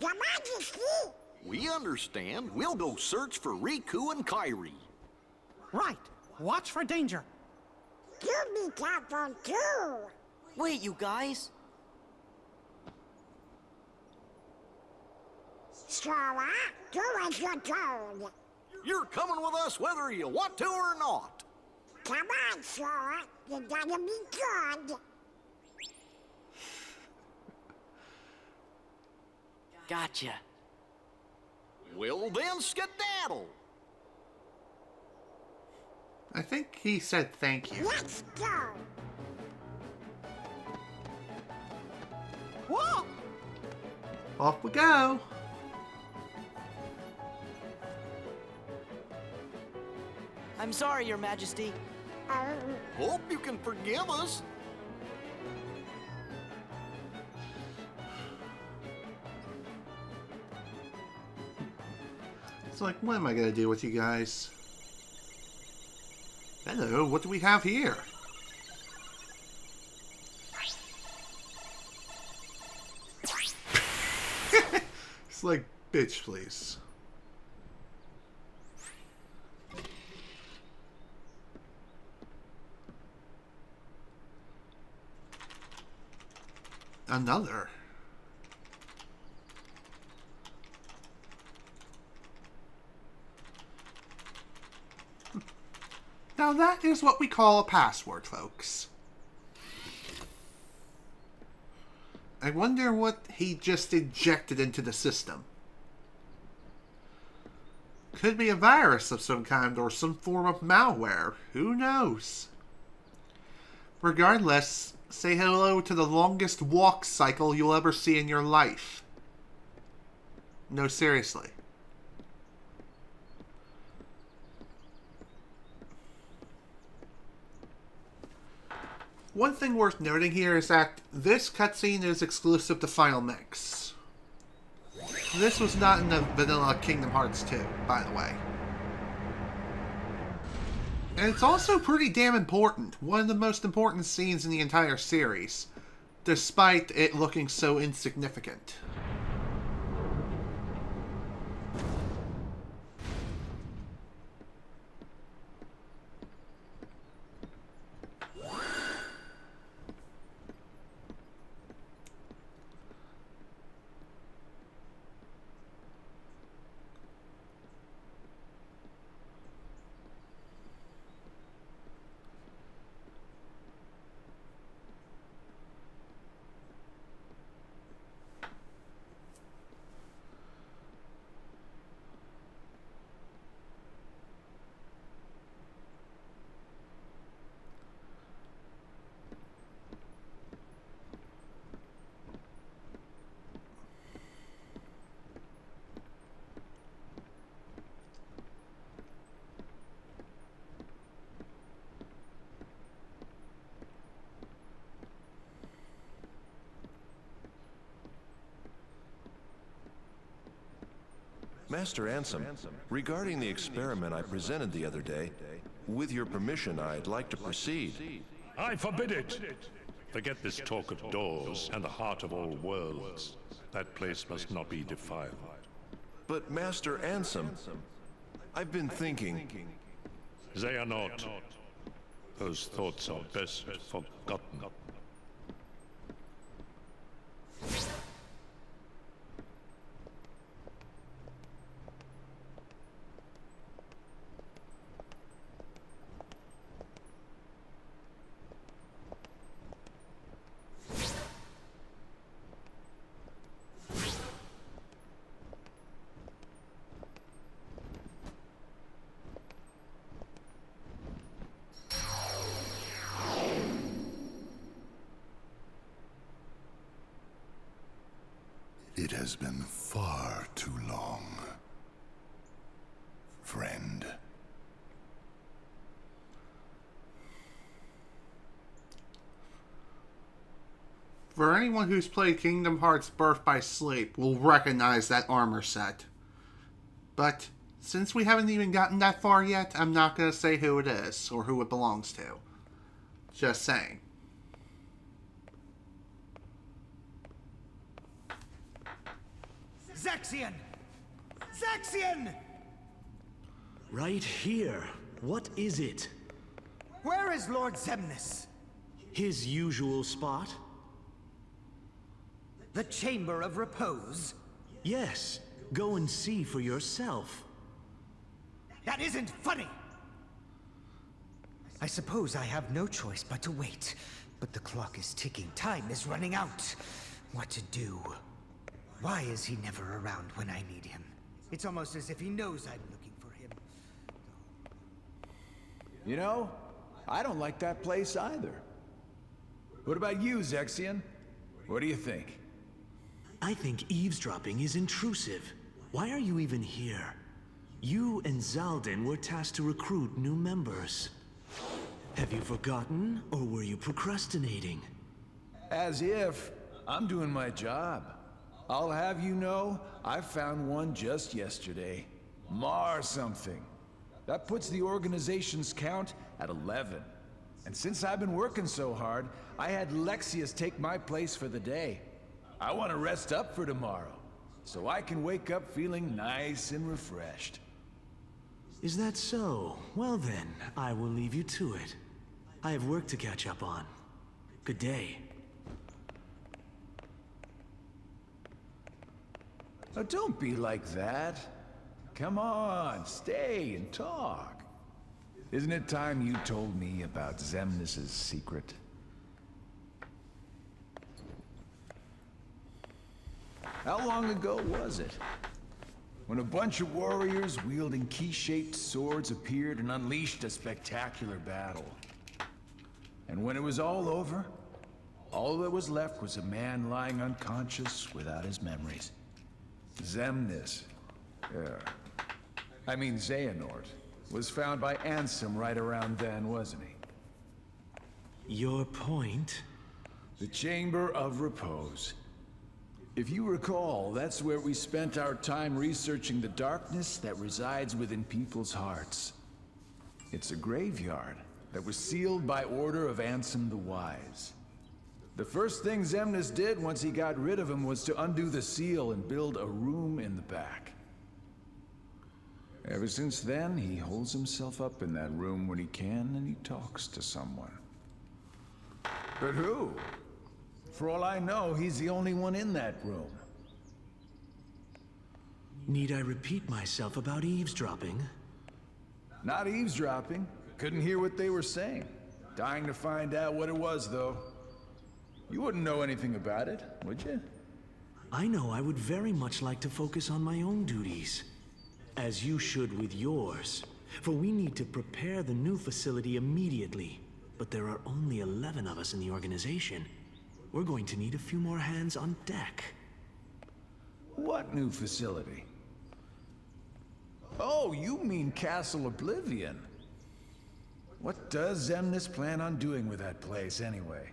Your Majesty! We understand. We'll go search for Riku and Kairi. Right. Watch for danger. You be careful too! Wait, you guys. Sora, do as you're told. You're coming with us whether you want to or not. Come on, Sora. You gotta be good. Gotcha. Well then, skedaddle. I think he said thank you. Let's go. Whoa! Off we go. I'm sorry, Your Majesty. Hope you can forgive us. It's like, what am I gonna do with you guys? Hello, what do we have here? It's like, bitch, please. Another. Now that is what we call a password, folks. I wonder what he just injected into the system. Could be a virus of some kind or some form of malware. Who knows? Regardless, say hello to the longest walk cycle you'll ever see in your life. No, seriously. One thing worth noting here is that this cutscene is exclusive to Final Mix. This was not in the vanilla Kingdom Hearts 2, by the way. And it's also pretty damn important. One of the most important scenes in the entire series, despite it looking so insignificant. Master Ansem, regarding the experiment I presented the other day, with your permission, I'd like to proceed. I forbid it! Forget this talk of doors and the heart of all worlds. That place must not be defiled. But Master Ansem, I've been thinking... They are not. Those thoughts are best forgotten. It has been far too long, friend. For anyone who's played Kingdom Hearts Birth by Sleep will recognize that armor set. But since we haven't even gotten that far yet, I'm not going to say who it is or who it belongs to. Just saying. Zaxian! Zaxian! Right here. What is it? Where is Lord Xemnas? His usual spot? The Chamber of Repose? Yes. Go and see for yourself. That isn't funny! I suppose I have no choice but to wait. But the clock is ticking. Time is running out. What to do? Why is he never around when I need him? It's almost as if he knows I'm looking for him. You know, I don't like that place either. What about you, Zaxian? What do you think? I think eavesdropping is intrusive. Why are you even here? You and Xaldin were tasked to recruit new members. Have you forgotten, or were you procrastinating? As if. I'm doing my job. I'll have you know, I found one just yesterday. Mar something. That puts the organization's count at 11. And since I've been working so hard, I had Lexius take my place for the day. I want to rest up for tomorrow. so I can wake up feeling nice and refreshed. Is that so? Well then, I will leave you to it. I have work to catch up on. Good day. Oh, don't be like that. Come on, stay and talk. Isn't it time you told me about Xemnas' secret? How long ago was it? When a bunch of warriors wielding key-shaped swords appeared and unleashed a spectacular battle. And when it was all over, all that was left was a man lying unconscious without his memories. Xemnas, Xehanort, was found by Ansem right around then, wasn't he? Your point? The Chamber of Repose. If you recall, that's where we spent our time researching the darkness that resides within people's hearts. It's a graveyard that was sealed by order of Ansem the Wise. The first thing Xemnas did once he got rid of him was to undo the seal and build a room in the back. Ever since then, he holds himself up in that room when he can, and he talks to someone. But who? For all I know, he's the only one in that room. Need I repeat myself about eavesdropping? Not eavesdropping. Couldn't hear what they were saying. Dying to find out what it was, though. You wouldn't know anything about it, would you? I know I would very much like to focus on my own duties. As you should with yours. For we need to prepare the new facility immediately. But there are only 11 of us in the organization. We're going to need a few more hands on deck. What new facility? Oh, you mean Castle Oblivion. What does Xemnas plan on doing with that place, anyway?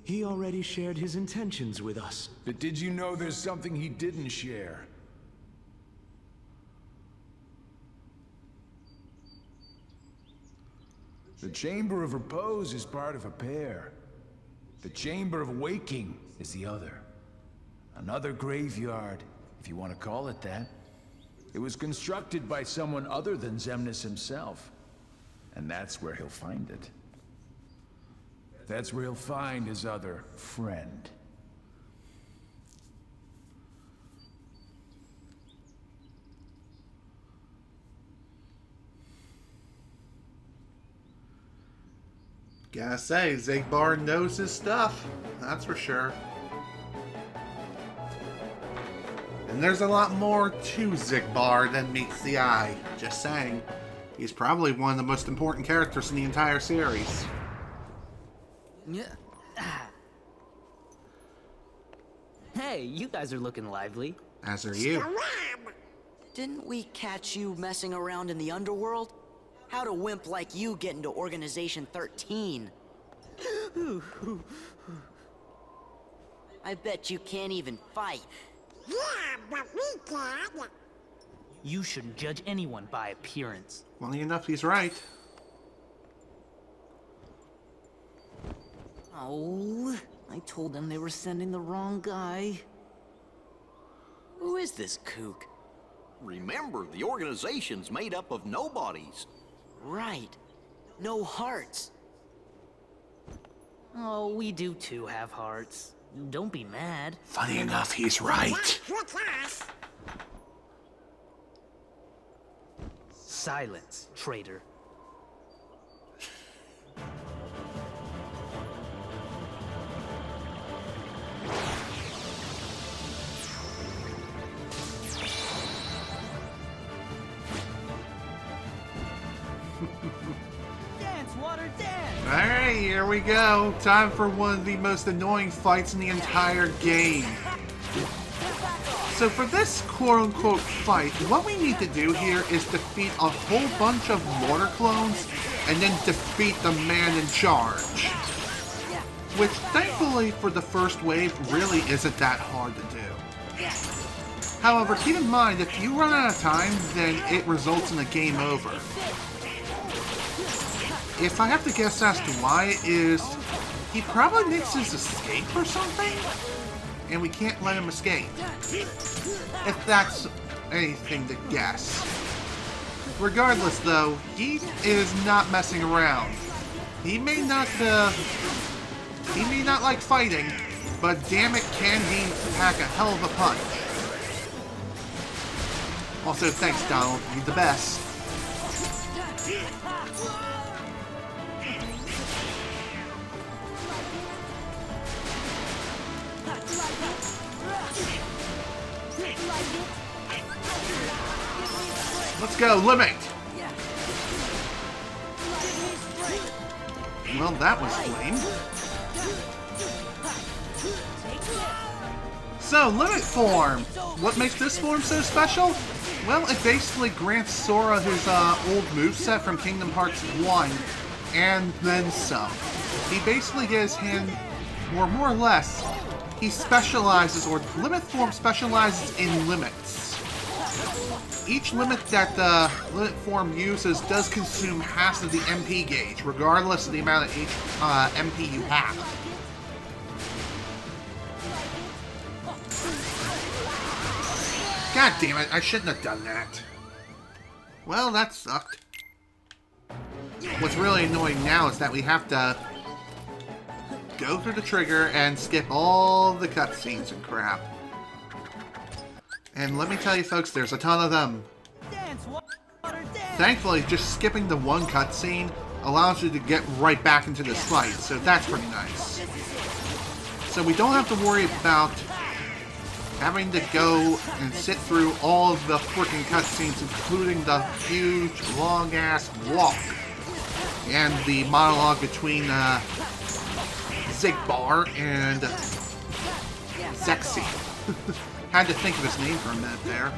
He already shared his intentions with us. But did you know there's something he didn't share? The Chamber of Repose is part of a pair. The Chamber of Waking is the other. Another graveyard, if you want to call it that. It was constructed by someone other than Xemnas himself. And that's where he'll find it. That's where he'll find his other friend. Gotta say, Xigbar knows his stuff. That's for sure. And there's a lot more to Xigbar than meets the eye. Just saying. He's probably one of the most important characters in the entire series. Hey, you guys are looking lively. As are you. Didn't we catch you messing around in the underworld? How'd a wimp like you get into Organization XIII? I bet you can't even fight. Yeah, but we can. You shouldn't judge anyone by appearance. Funny enough, he's right. Oh, I told them they were sending the wrong guy. Who is this kook? Remember, the organization's made up of nobodies. Right. No hearts. Oh, we do too have hearts. Don't be mad. Funny enough, he's right. Silence, traitor. Dance, water, dance! Alright, here we go. Time for one of the most annoying fights in the entire game. So for this quote-unquote fight, what we need to do here is defeat a whole bunch of water clones and then defeat the man in charge. Which, thankfully, for the first wave, really isn't that hard to do. However, keep in mind, if you run out of time, then it results in a game over. If I have to guess as to why, it is he probably makes his escape or something? and we can't let him escape. If that's anything to guess. Regardless, though, he is not messing around. He may not like fighting, but damn it, can he pack a hell of a punch. Also, thanks, Donald. You're the best. Let's go, Limit! Well, that was lame. So, Limit Form! What makes this form so special? Well, it basically grants Sora his old moveset from Kingdom Hearts 1, and then some. He basically gets hand, or more or less, he specializes, or Limit Form specializes in limits. Each limit that the Limit Form uses does consume half of the MP gauge, regardless of the amount of MP you have. God damn it, I shouldn't have done that. Well, that sucked. What's really annoying now is that we have to go through the trigger and skip all the cutscenes and crap. And let me tell you folks, there's a ton of them. Thankfully, just skipping the one cutscene allows you to get right back into this fight, so that's pretty nice. So we don't have to worry about having to go and sit through all of the freaking cutscenes, including the huge, long-ass walk and the monologue between Zigbar and Zexy. Had to think of his name for a minute there.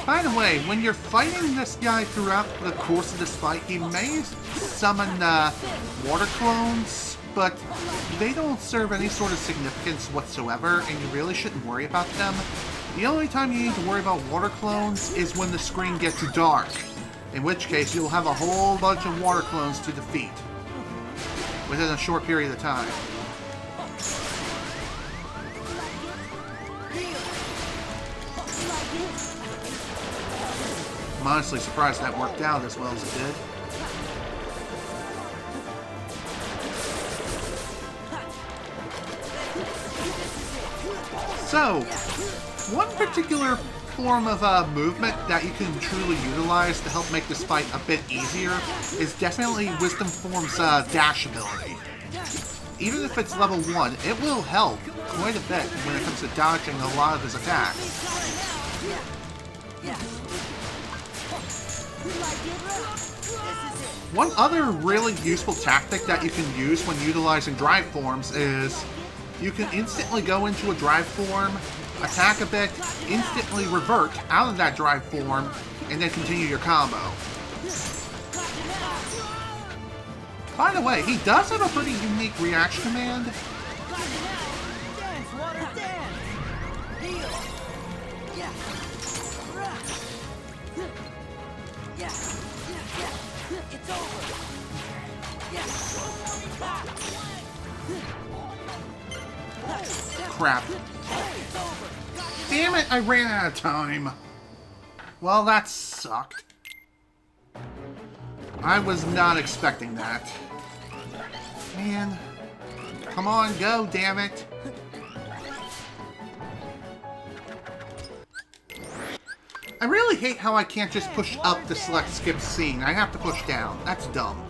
By the way, when you're fighting this guy throughout the course of this fight, he may summon water clones, but they don't serve any sort of significance whatsoever, and you really shouldn't worry about them. The only time you need to worry about water clones is when the screen gets dark, in which case you'll have a whole bunch of water clones to defeat within a short period of time. I'm honestly surprised that worked out as well as it did. So, one particular form of movement that you can truly utilize to help make this fight a bit easier is definitely Wisdom Form's dash ability. Even if it's level 1, it will help quite a bit when it comes to dodging a lot of his attacks. One other really useful tactic that you can use when utilizing drive forms is you can instantly go into a drive form, attack a bit, instantly revert out of that drive form, and then continue your combo. By the way, he does have a pretty unique reaction command. Crap. Damn it, I ran out of time. Well, that sucked. I was not expecting that. Man. Come on, go, damn it. I really hate how I can't just push up to select skip scene. I have to push down. That's dumb.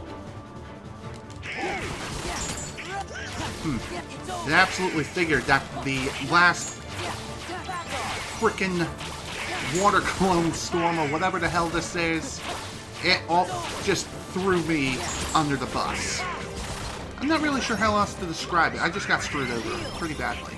I absolutely figured that the last frickin' water clone storm or whatever the hell this is, it all just threw me under the bus. I'm not really sure how else to describe it. I just got screwed over pretty badly.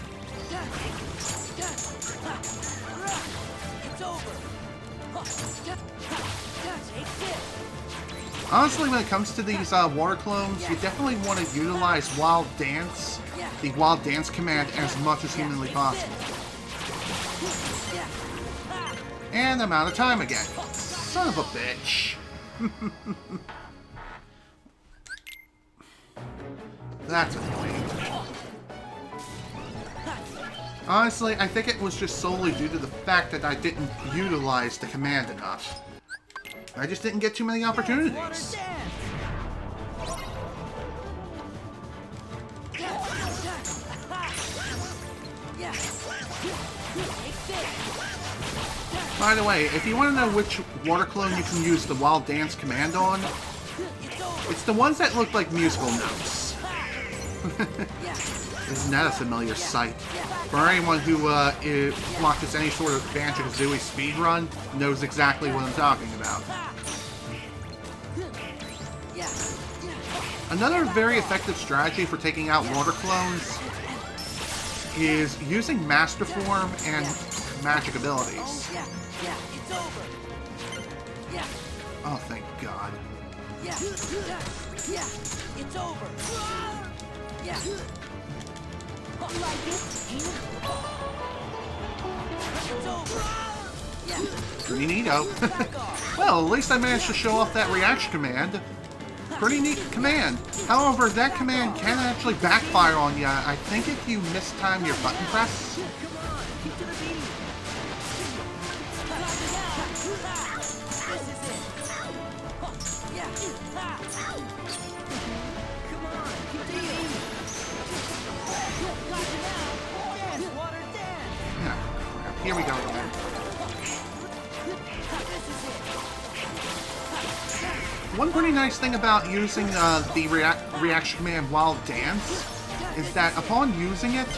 Honestly, when it comes to these water clones, you definitely want to utilize Wild Dance, the Wild Dance command, as much as humanly possible. And I'm out of time again. Son of a bitch. That's annoying. Honestly, I think it was just solely due to the fact that I didn't utilize the command enough. I just didn't get too many opportunities. By the way, if you want to know which water clone you can use the Wild Dance command on, it's the ones that look like musical notes. Isn't that a familiar sight? For anyone who watches any sort of Banjo-Kazooie speedrun, knows exactly what I'm talking about. Another very effective strategy for taking out water clones is using Master Form and magic abilities. Oh, thank God. It's over. Pretty neato. Well, at least I managed to show off that reaction command. Pretty neat command. However, that command can actually backfire on you, I think, if you mistime your button press. Here we go again. One pretty nice thing about using the reaction command Wild Dance is that upon using it,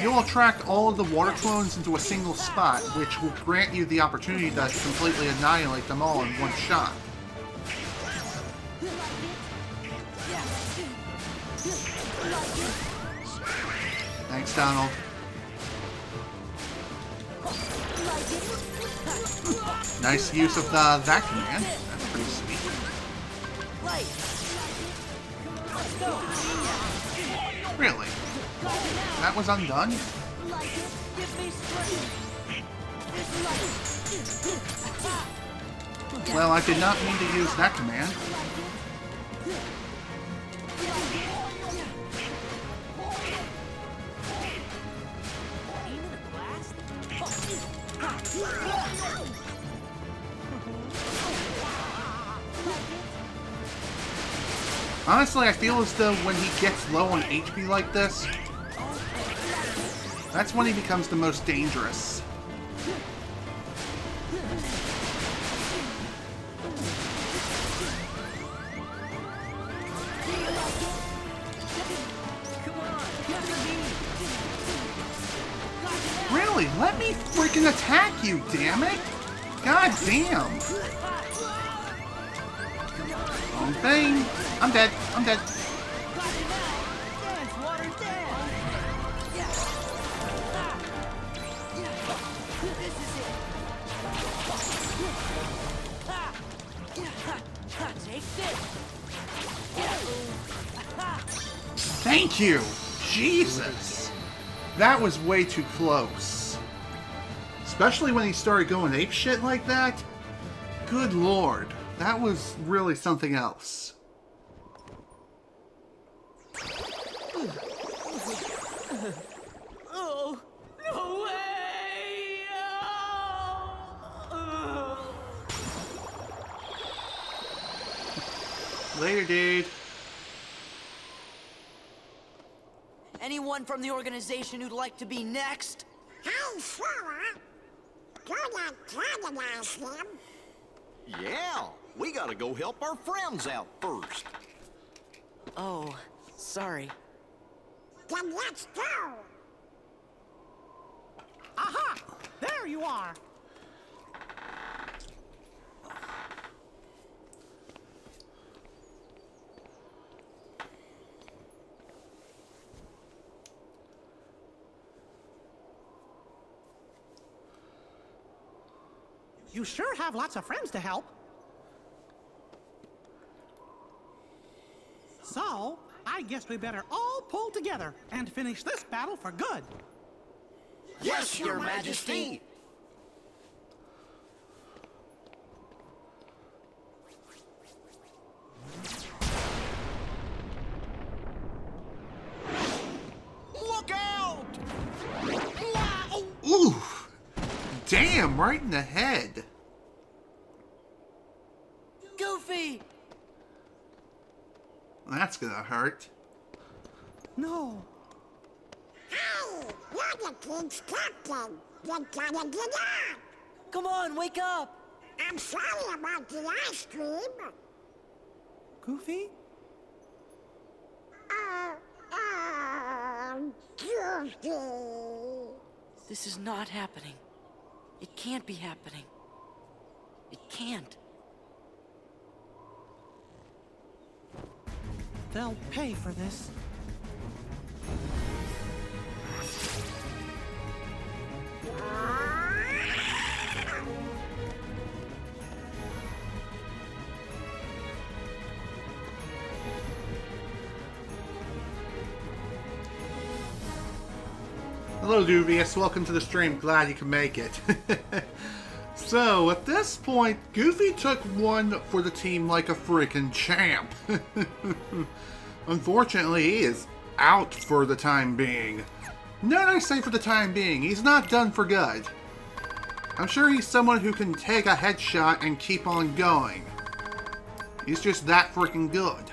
you'll attract all of the water clones into a single spot, which will grant you the opportunity to completely annihilate them all in one shot. Thanks, Donald. Nice use of that command. That's pretty sweet. Really? That was undone? Well, I did not mean to use that command. Honestly, I feel as though when he gets low on HP like this, that's when he becomes the most dangerous. Really? Let me freaking attack you, damn it! God damn! Wrong thing. I'm dead. I'm dead. Thank you! Jesus! That was way too close. Especially when he started going apeshit like that. Good lord. That was really something else. Oh, no way! Later, dude. Anyone from the organization who'd like to be next? Hey, Sora! Gonna antagonize him? Yeah, we gotta go help our friends out first. Oh, sorry. Then let's go! Aha! There you are! You sure have lots of friends to help. I guess we better all pull together and finish this battle for good. Yes, Your Majesty! Look out! Ooh! Damn, right in the head. Goofy! That's gonna hurt. No. Hey, you're the king's captain. You gotta get up. Come on, wake up! I'm sorry about the ice cream. Goofy? Goofy. This is not happening. It can't be happening. It can't. They'll pay for this. Hello, Duvius. Welcome to the stream. Glad you can make it. So, at this point, Goofy took one for the team like a freaking champ. Unfortunately, he is out for the time being. Not I say for the time being, he's not done for good. I'm sure he's someone who can take a headshot and keep on going. He's just that freaking good.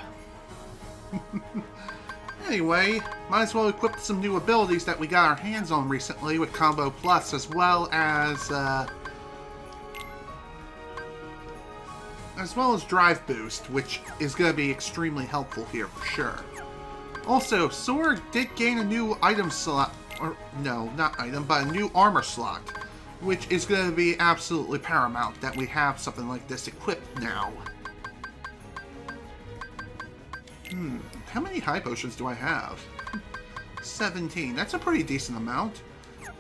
Anyway, might as well equip some new abilities that we got our hands on recently with Combo Plus, as well as Drive Boost, which is going to be extremely helpful here for sure. Also, Sora did gain a new item slot, or no, not item, but a new armor slot, which is going to be absolutely paramount that we have something like this equipped now. How many high potions do I have? 17. That's a pretty decent amount.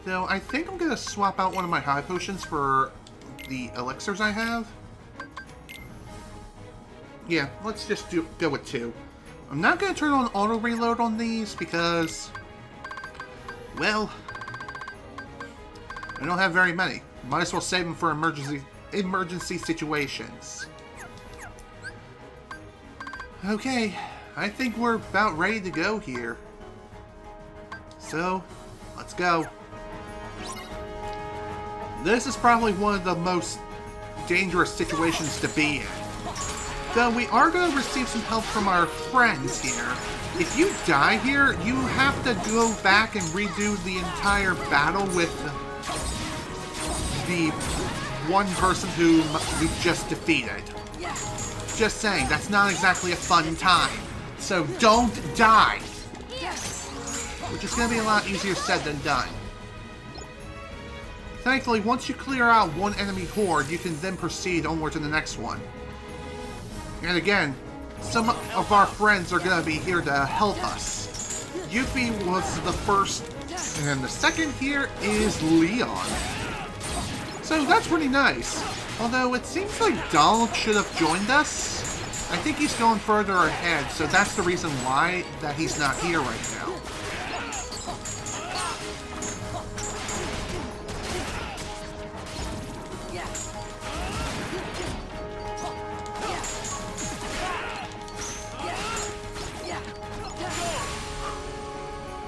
Though I think I'm going to swap out one of my high potions for the elixirs I have. Yeah, let's just go with 2. I'm not going to turn on auto reload on these because, well, I don't have very many. Might as well save them for emergency situations. Okay, I think we're about ready to go here. So, let's go. This is probably one of the most dangerous situations to be in. Though we are going to receive some help from our friends here. If you die here, you have to go back and redo the entire battle with the one person whom we just defeated. Just saying, that's not exactly a fun time. So don't die! Which is going to be a lot easier said than done. Thankfully, once you clear out one enemy horde, you can then proceed onward to the next one. And again, some of our friends are going to be here to help us. Yuffie was the first, and the second here is Leon. So that's pretty nice. Although it seems like Donald should have joined us. I think he's going further ahead, so that's the reason why that he's not here right now.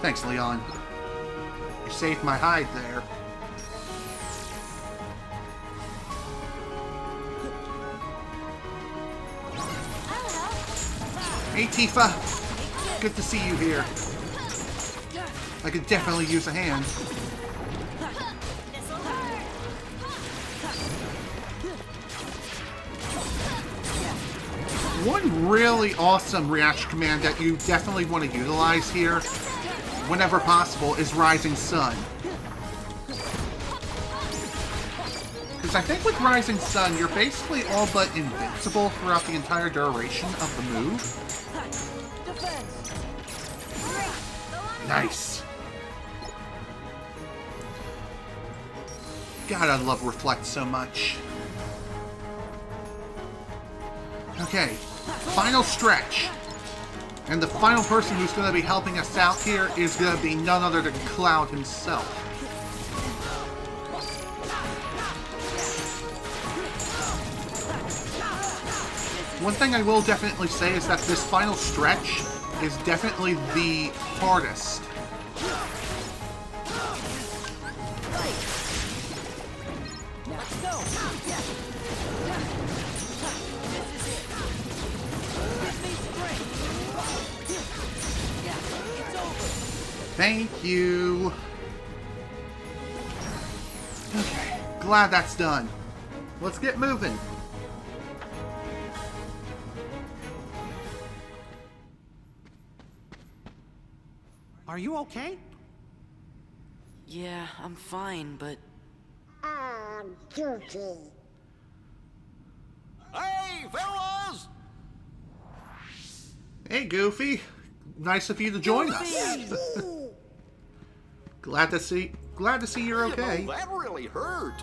Thanks, Leon. You saved my hide there. Hey, Tifa! Good to see you here. I could definitely use a hand. One really awesome reaction command that you definitely want to utilize here, whenever possible, is Rising Sun. Because I think with Rising Sun, you're basically all but invincible throughout the entire duration of the move. Nice. God, I love Reflect so much. Okay, final stretch. And the final person who's going to be helping us out here is going to be none other than Cloud himself. One thing I will definitely say is that this final stretch is definitely the hardest. Thank you. Okay, glad that's done. Let's get moving. Are you okay? Yeah, I'm fine, but... Goofy. Hey, fellas! Hey, Goofy. Nice of you to join us. Glad to see you're okay. You know, that really hurt.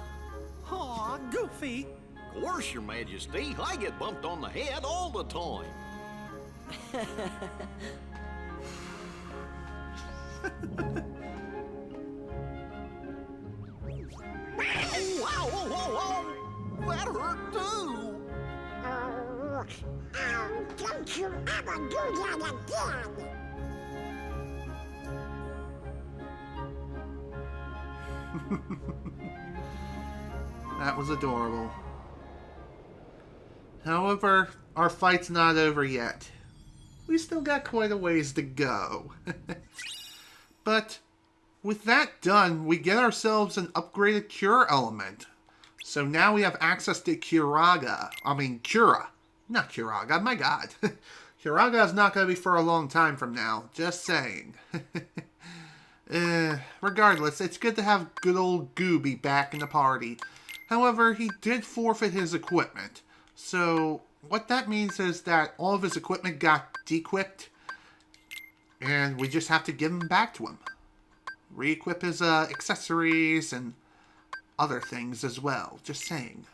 Aw, Goofy. Of course, Your Majesty. I get bumped on the head all the time. Wow, whoa, whoa, whoa! That hurt too! Don't you ever do that again! That was adorable. However, our fight's not over yet. We still got quite a ways to go. But with that done, we get ourselves an upgraded cure element. So now we have access to Cura. Not Curaga, my god. Curaga is not going to be for a long time from now. Just saying. Regardless, it's good to have good old Gooby back in the party. However, he did forfeit his equipment. So what that means is that all of his equipment got de-equipped. And we just have to give him back to him. Re-equip his accessories and other things as well. Just saying.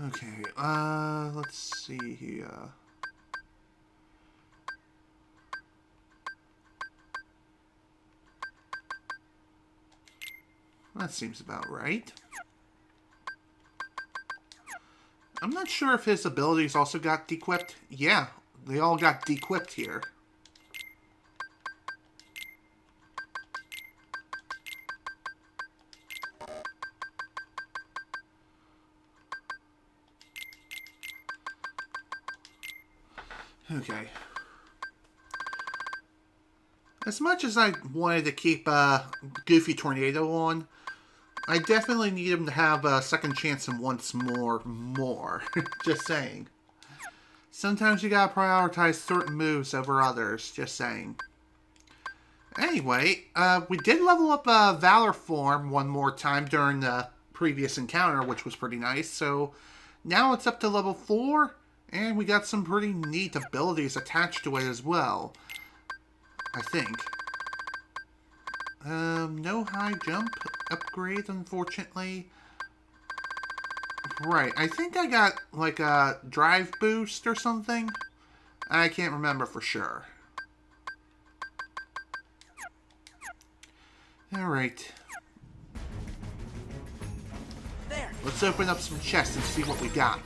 Okay, let's see here. That seems about right. I'm not sure if his abilities also got de-equipped. Yeah, they all got de-equipped here. Okay. As much as I wanted to keep Goofy Tornado on, I definitely need him to have a second chance and once more. Just saying. Sometimes you gotta prioritize certain moves over others. Just saying. Anyway, we did level up Valor form one more time during the previous encounter, which was pretty nice. So now it's up to level 4, and we got some pretty neat abilities attached to it as well. I think. No high jump upgrade, unfortunately. Right, I think I got like a drive boost or something. I can't remember for sure. Alright. Let's open up some chests and see what we got.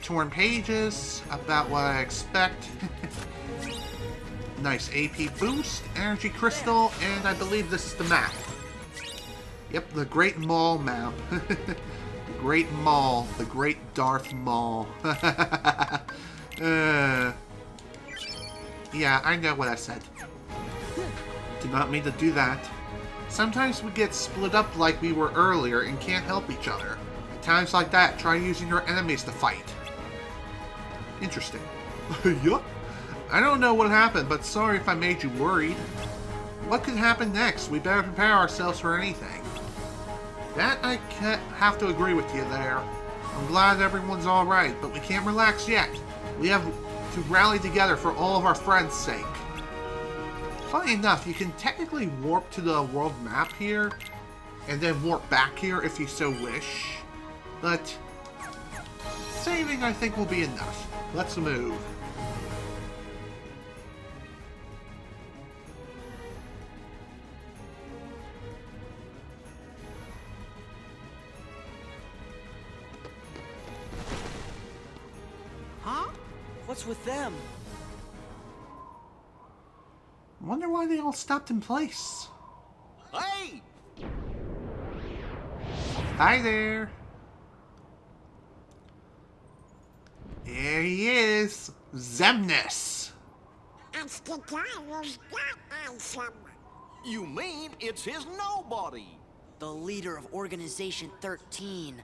Torn pages, about what I expect. Nice AP boost, energy crystal, and I believe this is the map. Yep, the Great Maul map. The Great Maul, the Great Darth Maul. Yeah, I know what I said. Did not mean to do that. Sometimes we get split up like we were earlier and can't help each other. At times like that, try using your enemies to fight. Interesting. Yup. I don't know what happened, but sorry if I made you worried. What could happen next? We better prepare ourselves for anything. That I have to agree with you there. I'm glad everyone's alright, but we can't relax yet. We have to rally together for all of our friends' sake. Funny enough, you can technically warp to the world map here, and then warp back here if you so wish. But saving, I think, will be enough. Let's move. Huh? What's with them? Wonder why they all stopped in place. Hey! Hi there. There he is, Xemnas. It's the guy who's got Ansem. You mean it's his nobody? The leader of Organization XIII.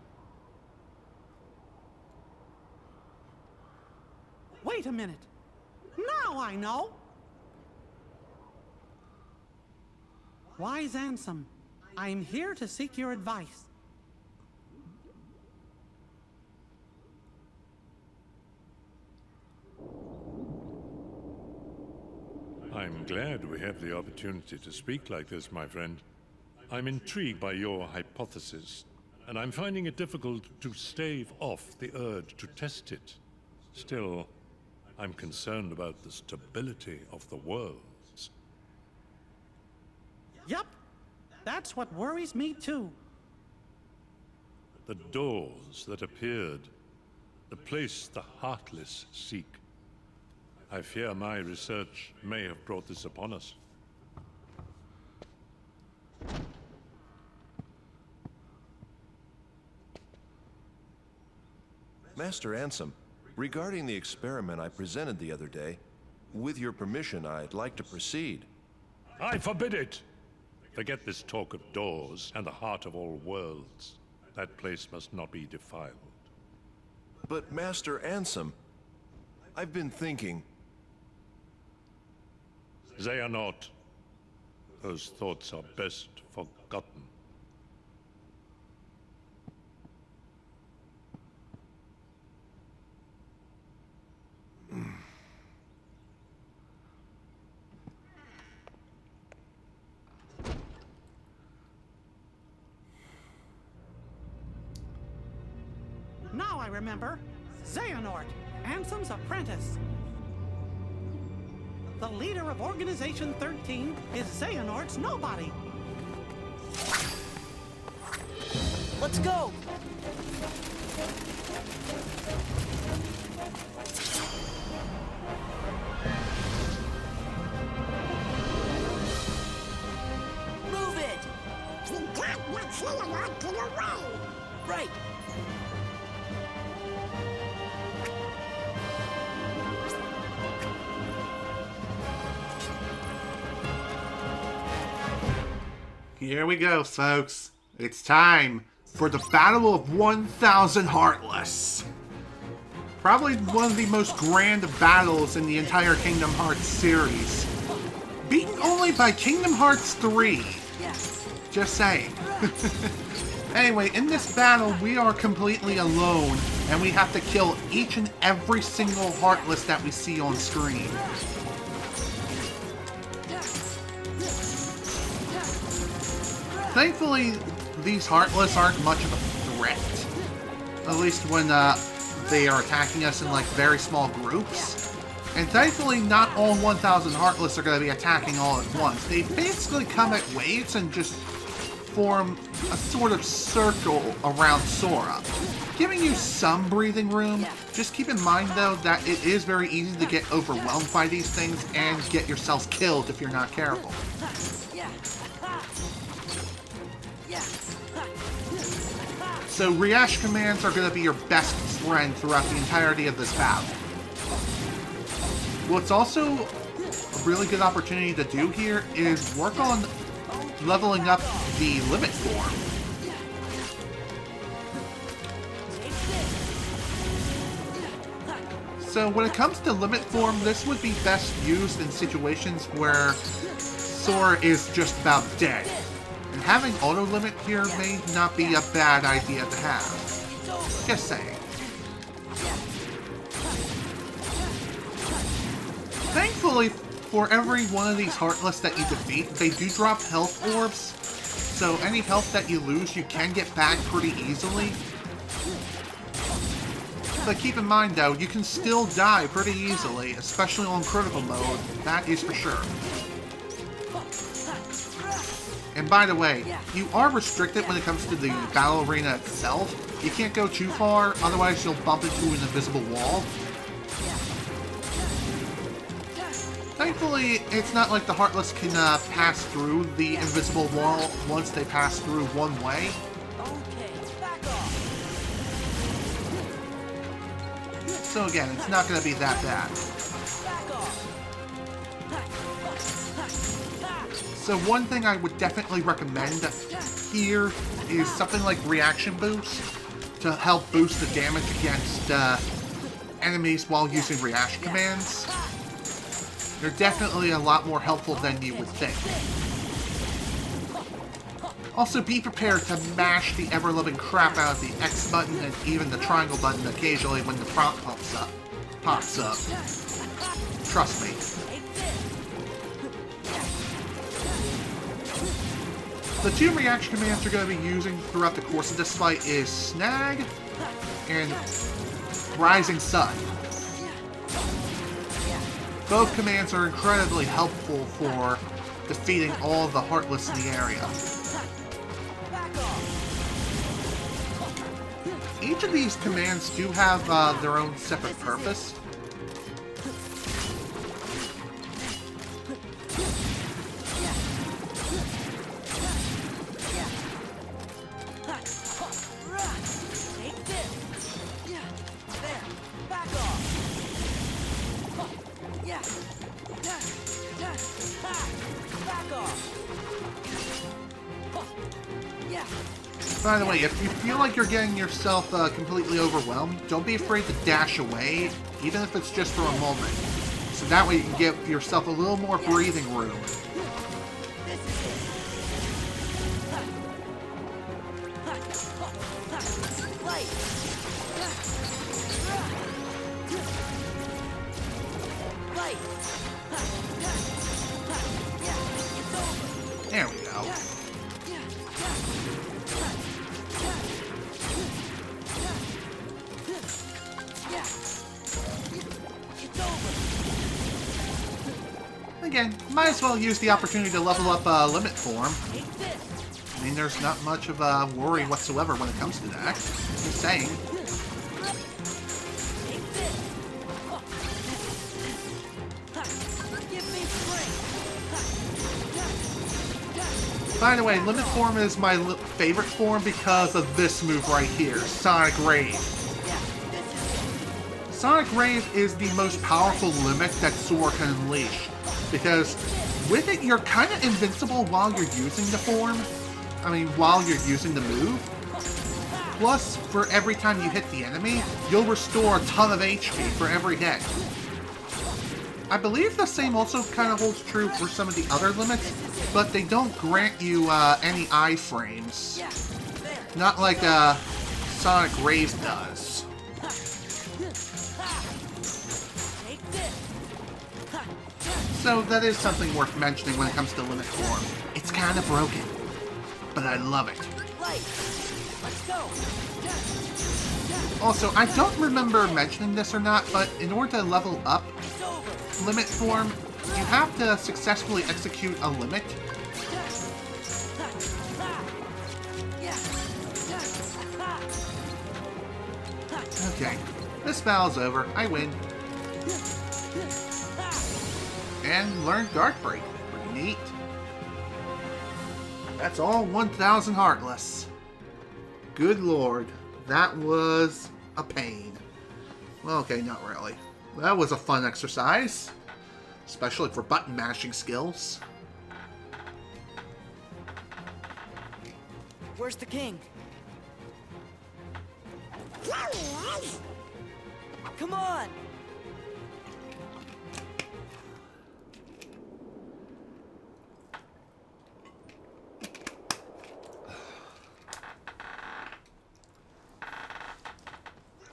Wait a minute. Now I know. Wise Ansem, I'm here to seek your advice. I'm glad we have the opportunity to speak like this, my friend. I'm intrigued by your hypothesis, and I'm finding it difficult to stave off the urge to test it. Still, I'm concerned about the stability of the worlds. Yup, that's what worries me too. The doors that appeared, the place the Heartless seek. I fear my research may have brought this upon us. Master Ansem, regarding the experiment I presented the other day, with your permission, I'd like to proceed. I forbid it! Forget this talk of doors and the heart of all worlds. That place must not be defiled. But Master Ansem, I've been thinking... They are not. Those thoughts are best forgotten. Now I remember. Xehanort, Ansem's apprentice. The leader of Organization XIII is Xehanort's nobody. Let's go! Move it! He got what Xehanort get away! Right! Here we go, folks. It's time for the Battle of 1000 Heartless. Probably one of the most grand battles in the entire Kingdom Hearts series. Beaten only by Kingdom Hearts 3. Just saying. Anyway, in this battle, we are completely alone, and we have to kill each and every single Heartless that we see on screen. Thankfully, these Heartless aren't much of a threat. At least when they are attacking us in like very small groups. And thankfully, not all 1000 Heartless are going to be attacking all at once. They basically come at waves and just form a sort of circle around Sora, giving you some breathing room. Just keep in mind, though, that it is very easy to get overwhelmed by these things and get yourselves killed if you're not careful. So reaction commands are going to be your best friend throughout the entirety of this battle. What's also a really good opportunity to do here is work on leveling up the limit form. So when it comes to limit form, this would be best used in situations where Sora is just about dead. And having auto limit here may not be a bad idea to have. Just saying. Thankfully, for every one of these Heartless that you defeat, they do drop health orbs. So any health that you lose, you can get back pretty easily. But keep in mind though, you can still die pretty easily, especially on critical mode, that is for sure. And by the way, you are restricted when it comes to the battle arena itself. You can't go too far, otherwise you'll bump into an invisible wall. Thankfully, it's not like the Heartless can pass through the invisible wall once they pass through one way. So again, it's not going to be that bad. So one thing I would definitely recommend here is something like reaction boost to help boost the damage against enemies while using reaction commands. They're definitely a lot more helpful than you would think. Also, be prepared to mash the ever-loving crap out of the X button and even the triangle button occasionally when the prompt pops up. Trust me. The two reaction commands you're going to be using throughout the course of this fight is Snag and Rising Sun. Both commands are incredibly helpful for defeating all of the Heartless in the area. Each of these commands do have their own separate purpose. By the way, if you feel like you're getting yourself completely overwhelmed, don't be afraid to dash away, even if it's just for a moment. So that way you can give yourself a little more breathing room. There we go. Again, might as well use the opportunity to level up limit form. I mean, there's not much of a worry whatsoever when it comes to that. Just saying. By the way, limit form is my favorite form because of this move right here, Sonic Rave. Sonic Rave is the most powerful limit that Sora can unleash, because with it, you're kind of invincible while you're using the form. I mean, while you're using the move. Plus, for every time you hit the enemy, you'll restore a ton of HP for every hit. I believe the same also kind of holds true for some of the other limits, but they don't grant you any iframes. Not like Sonic Rave does. So that is something worth mentioning when it comes to limit form. It's kind of broken, but I love it. Also, I don't remember mentioning this or not, but in order to level up limit form, you have to successfully execute a limit. Okay, this battle's over. I win. And learned Dark Break. Pretty neat. That's all 1,000 Heartless. Good lord, that was a pain. Well, okay, not really. That was a fun exercise. Especially for button mashing skills. Where's the king? There he is! Come on!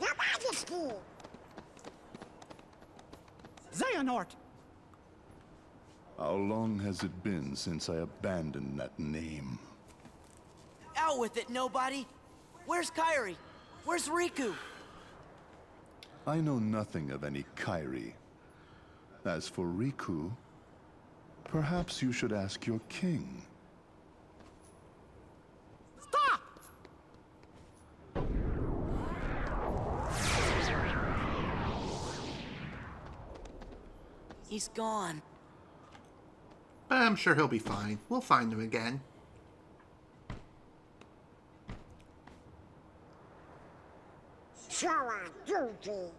Your Majesty! Xehanort! How long has it been since I abandoned that name? Out with it, nobody! Where's Kairi? Where's Riku? I know nothing of any Kyrie. As for Riku, perhaps you should ask your king. Stop! He's gone. But I'm sure he'll be fine. We'll find him again. Sora, duty.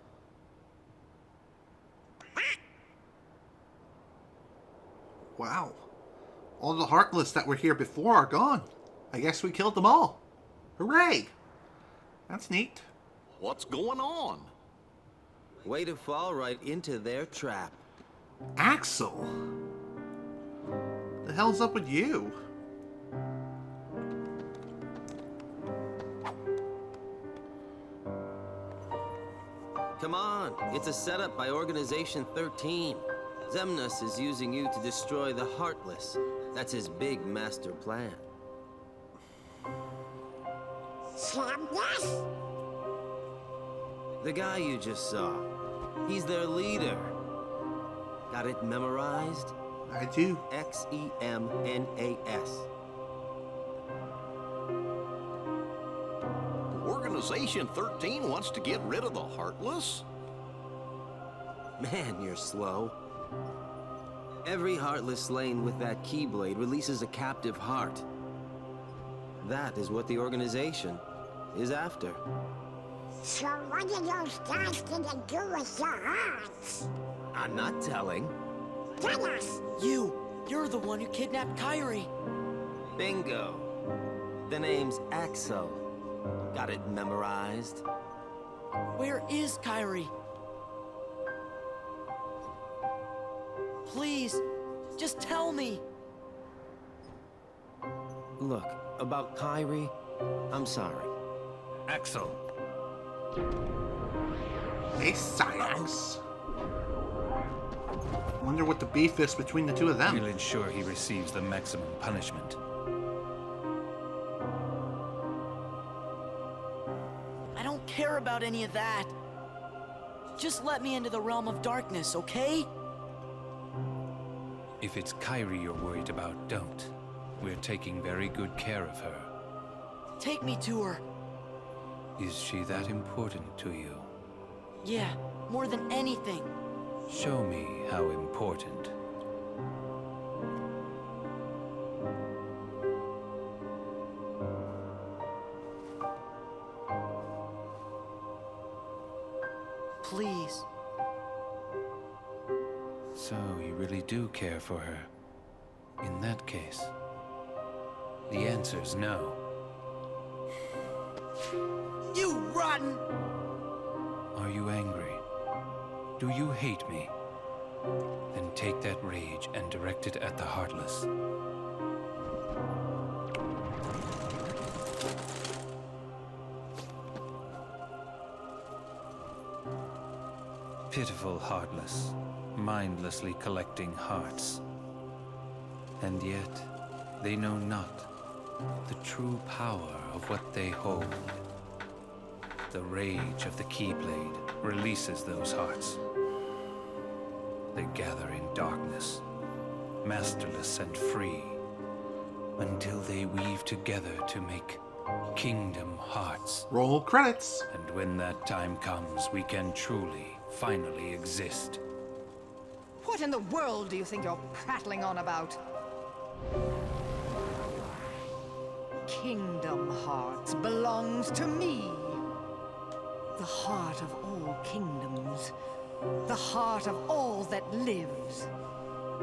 Wow. All the Heartless that were here before are gone. I guess we killed them all. Hooray! That's neat. What's going on? Way to fall right into their trap. Axel? The hell's up with you? Come on, it's a setup by Organization XIII. Xemnas is using you to destroy the Heartless. That's his big master plan. Xemnas? The guy you just saw. He's their leader. Got it memorized? I do. Xemnas. Organization 13 wants to get rid of the Heartless? Man, you're slow. Every Heartless slain with that Keyblade releases a captive heart. That is what the organization is after. So what are those guys gonna do with your hearts? I'm not telling. Tell us! You're the one who kidnapped Kyrie. Bingo. The name's Axel. Got it memorized? Where is Kyrie? Please, just tell me. Look, about Kyrie, I'm sorry. Axel. Hey, science. Wonder what the beef is between the two of them. We'll ensure he receives the maximum punishment. I don't care about any of that. Just let me into the realm of darkness, okay? If it's Kyrie you're worried about, don't. We're taking very good care of her. Take me to her. Is she that important to you? Yeah, more than anything. Show me how important. Please. So you really do care for her. In that case, the answer's no. You rotten! Are you angry? Do you hate me? Then take that rage and direct it at the Heartless. Pitiful Heartless, mindlessly collecting hearts. And yet, they know not the true power of what they hold. The rage of the Keyblade releases those hearts. They gather in darkness, masterless and free, until they weave together to make Kingdom Hearts. Roll credits. And when that time comes, we can truly, finally exist. What in the world do you think you're prattling on about? Kingdom Hearts belongs to me. The heart of all kingdoms. The heart of all that lives.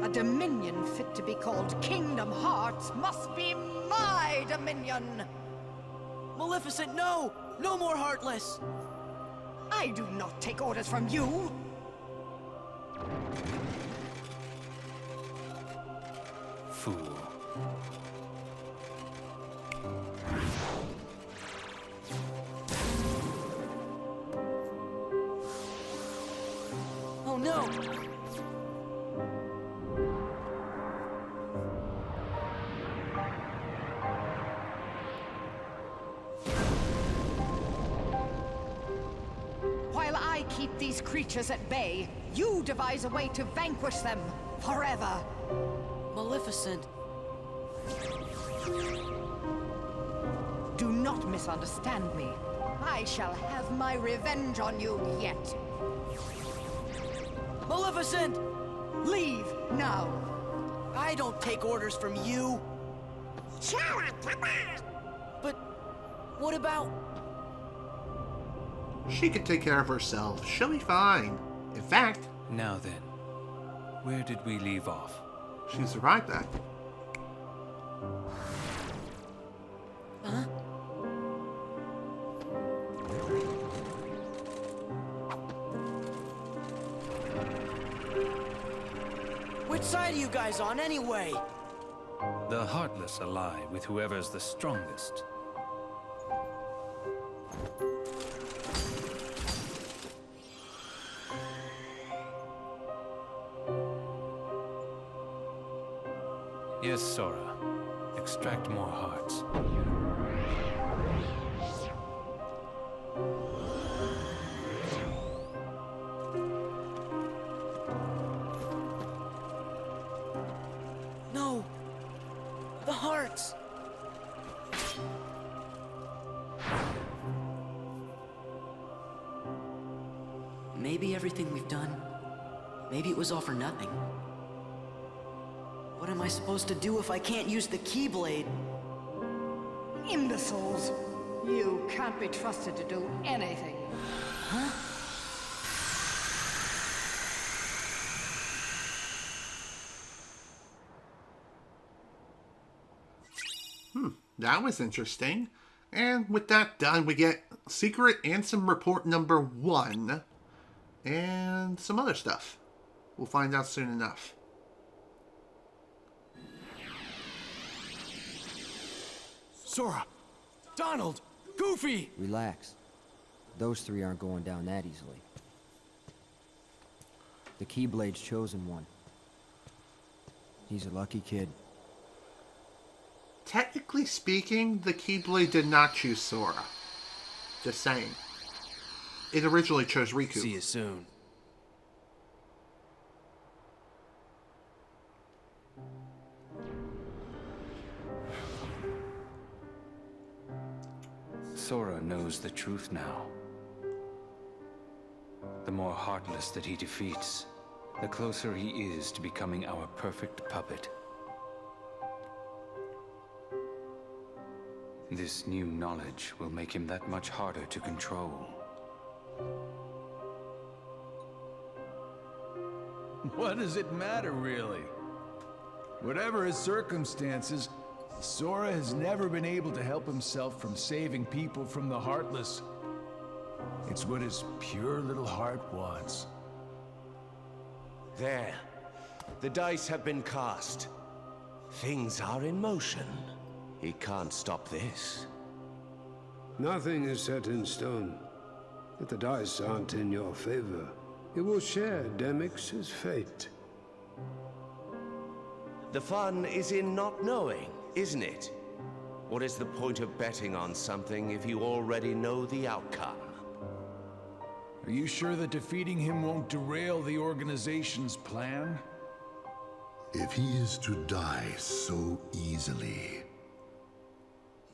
A dominion fit to be called Kingdom Hearts must be my dominion! Maleficent, no! No more Heartless! I do not take orders from you! Fool. Oh no! While I keep keep these creatures at bay. You devise a way to vanquish them forever. Maleficent. Do not misunderstand me. I shall have my revenge on you yet. Maleficent! Leave now. I don't take orders from you. Sora, come on! But what about... She can take care of herself. She'll be fine. In fact... Now then, where did we leave off? She survived that. Huh? Which side are you guys on, anyway? The Heartless ally with whoever's the strongest. Yes, Sora. Extract more hearts. No! The hearts! Maybe everything we've done, maybe it was all for nothing. What am I supposed to do if I can't use the Keyblade? Imbeciles! You can't be trusted to do anything. Huh? That was interesting. And with that done, we get Secret Ansem Report number 1. And some other stuff. We'll find out soon enough. Sora! Donald! Goofy! Relax. Those three aren't going down that easily. The Keyblade's chosen one. He's a lucky kid. Technically speaking, the Keyblade did not choose Sora. Just saying. It originally chose Riku. See you soon. Sora knows the truth now. The more Heartless that he defeats, the closer he is to becoming our perfect puppet. This new knowledge will make him that much harder to control. What does it matter, really? Whatever his circumstances, Sora has never been able to help himself from saving people from the Heartless. It's what his pure little heart wants. There. The dice have been cast. Things are in motion. He can't stop this. Nothing is set in stone. If the dice aren't in your favor, you will share Demyx's fate. The fun is in not knowing, isn't it? What is the point of betting on something if you already know the outcome? Are you sure that defeating him won't derail the organization's plan? If he is to die so easily,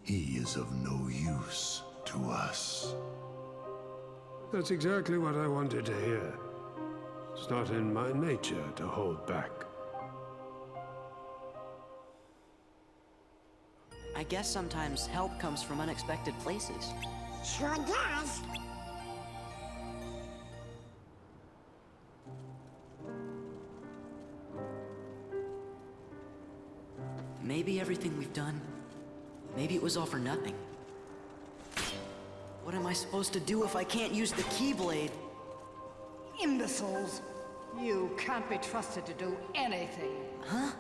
he is of no use to us. That's exactly what I wanted to hear. It's not in my nature to hold back. I guess sometimes help comes from unexpected places. Sure does. Maybe everything we've done, maybe it was all for nothing. What am I supposed to do if I can't use the Keyblade? Imbeciles! You can't be trusted to do anything. Huh?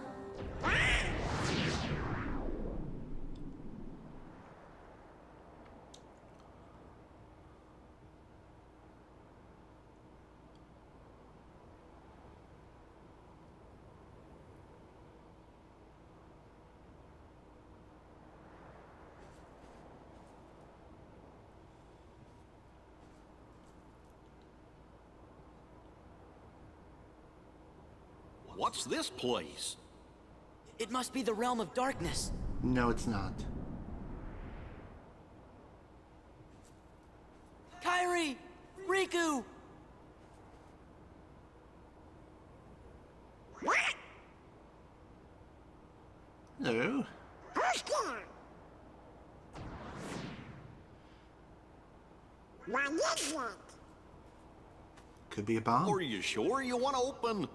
What's this place? It must be the realm of darkness. No, it's not. Kairi! Riku! What? Hello. Who's there? What is it? Could be a bomb. Are you sure you want to open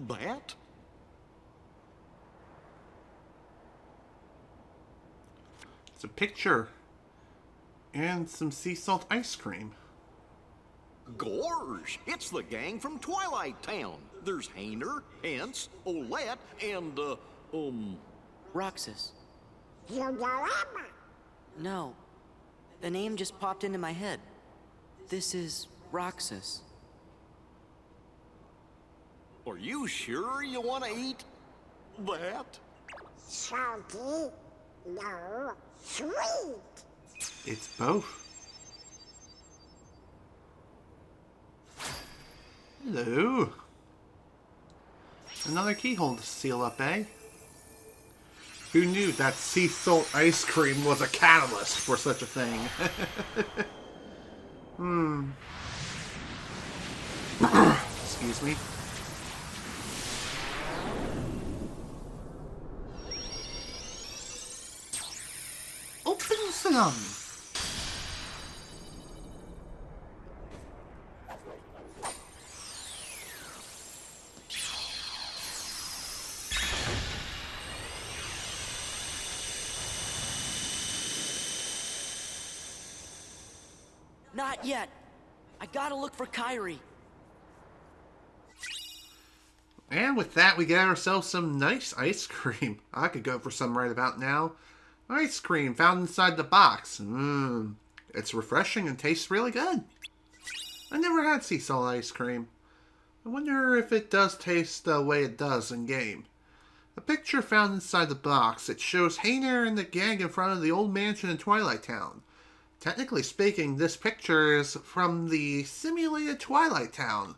that? It's a picture. And some sea salt ice cream. Gorge! It's the gang from Twilight Town. There's Hayner, Hence, Olette, and, Roxas. Yudorama. No. The name just popped into my head. This is Roxas. Are you sure you want to eat that? Salty. No. Sweet. It's both. Hello. Another keyhole to seal up, eh? Who knew that sea salt ice cream was a catalyst for such a thing? Excuse me. Open them! Not yet. I gotta look for Kairi. And with that, we get ourselves some nice ice cream. I could go for some right about now. Ice cream found inside the box. It's refreshing and tastes really good. I never had sea salt ice cream. I wonder if it does taste the way it does in game. A picture found inside the box. It shows Hayner and the gang in front of the old mansion in Twilight Town. Technically speaking, this picture is from the simulated Twilight Town,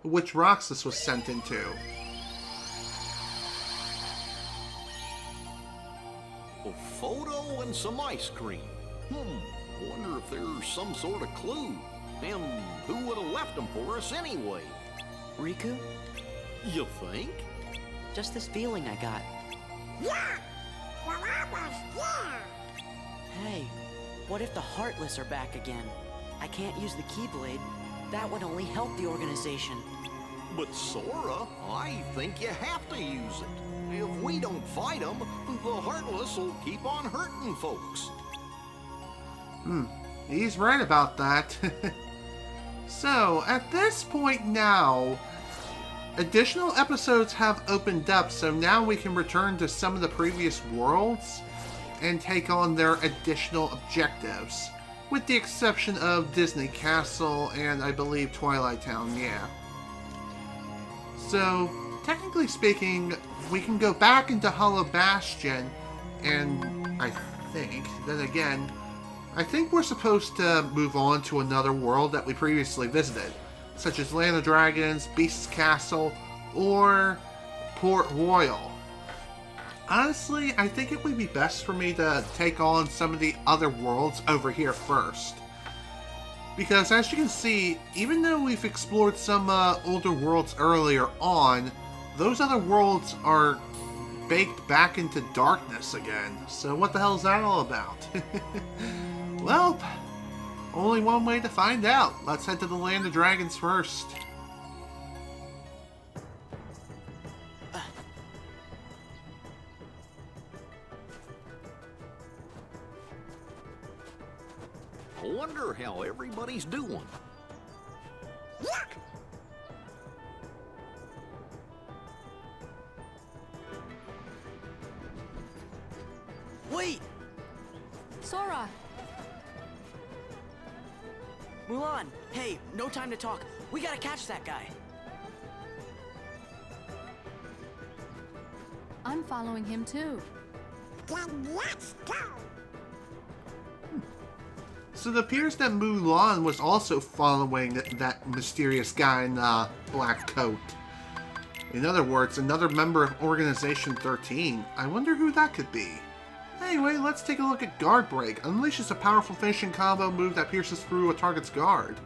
which Roxas was sent into. A photo and some ice cream. Wonder if there's some sort of clue. And who would have left them for us anyway? Riku? You think? Just this feeling I got. Yeah! We're almost there! Hey, what if the Heartless are back again? I can't use the Keyblade. That would only help the organization. But Sora, I think you have to use it. If we don't fight them, the Heartless will keep on hurting folks. He's right about that. So, at this point now, additional episodes have opened up, so now we can return to some of the previous worlds and take on their additional objectives. With the exception of Disney Castle and, I believe, Twilight Town, yeah. So, technically speaking, we can go back into Hallow Bastion, and I think, then again, I think we're supposed to move on to another world that we previously visited, such as Land of Dragons, Beast's Castle, or Port Royal. Honestly, I think it would be best for me to take on some of the other worlds over here first. Because as you can see, even though we've explored some older worlds earlier on, those other worlds are baked back into darkness again. So what the hell is that all about? Well, only one way to find out. Let's head to the Land of Dragons first. I wonder how everybody's doing. Look! Wait! Sora! Mulan! Hey, no time to talk. We gotta catch that guy. I'm following him too. Then let's go! So it appears that Mulan was also following that mysterious guy in the black coat. In other words, another member of Organization XIII. I wonder who that could be. Anyway, let's take a look at Guard Break. Unleashes a powerful finishing combo move that pierces through a target's guard.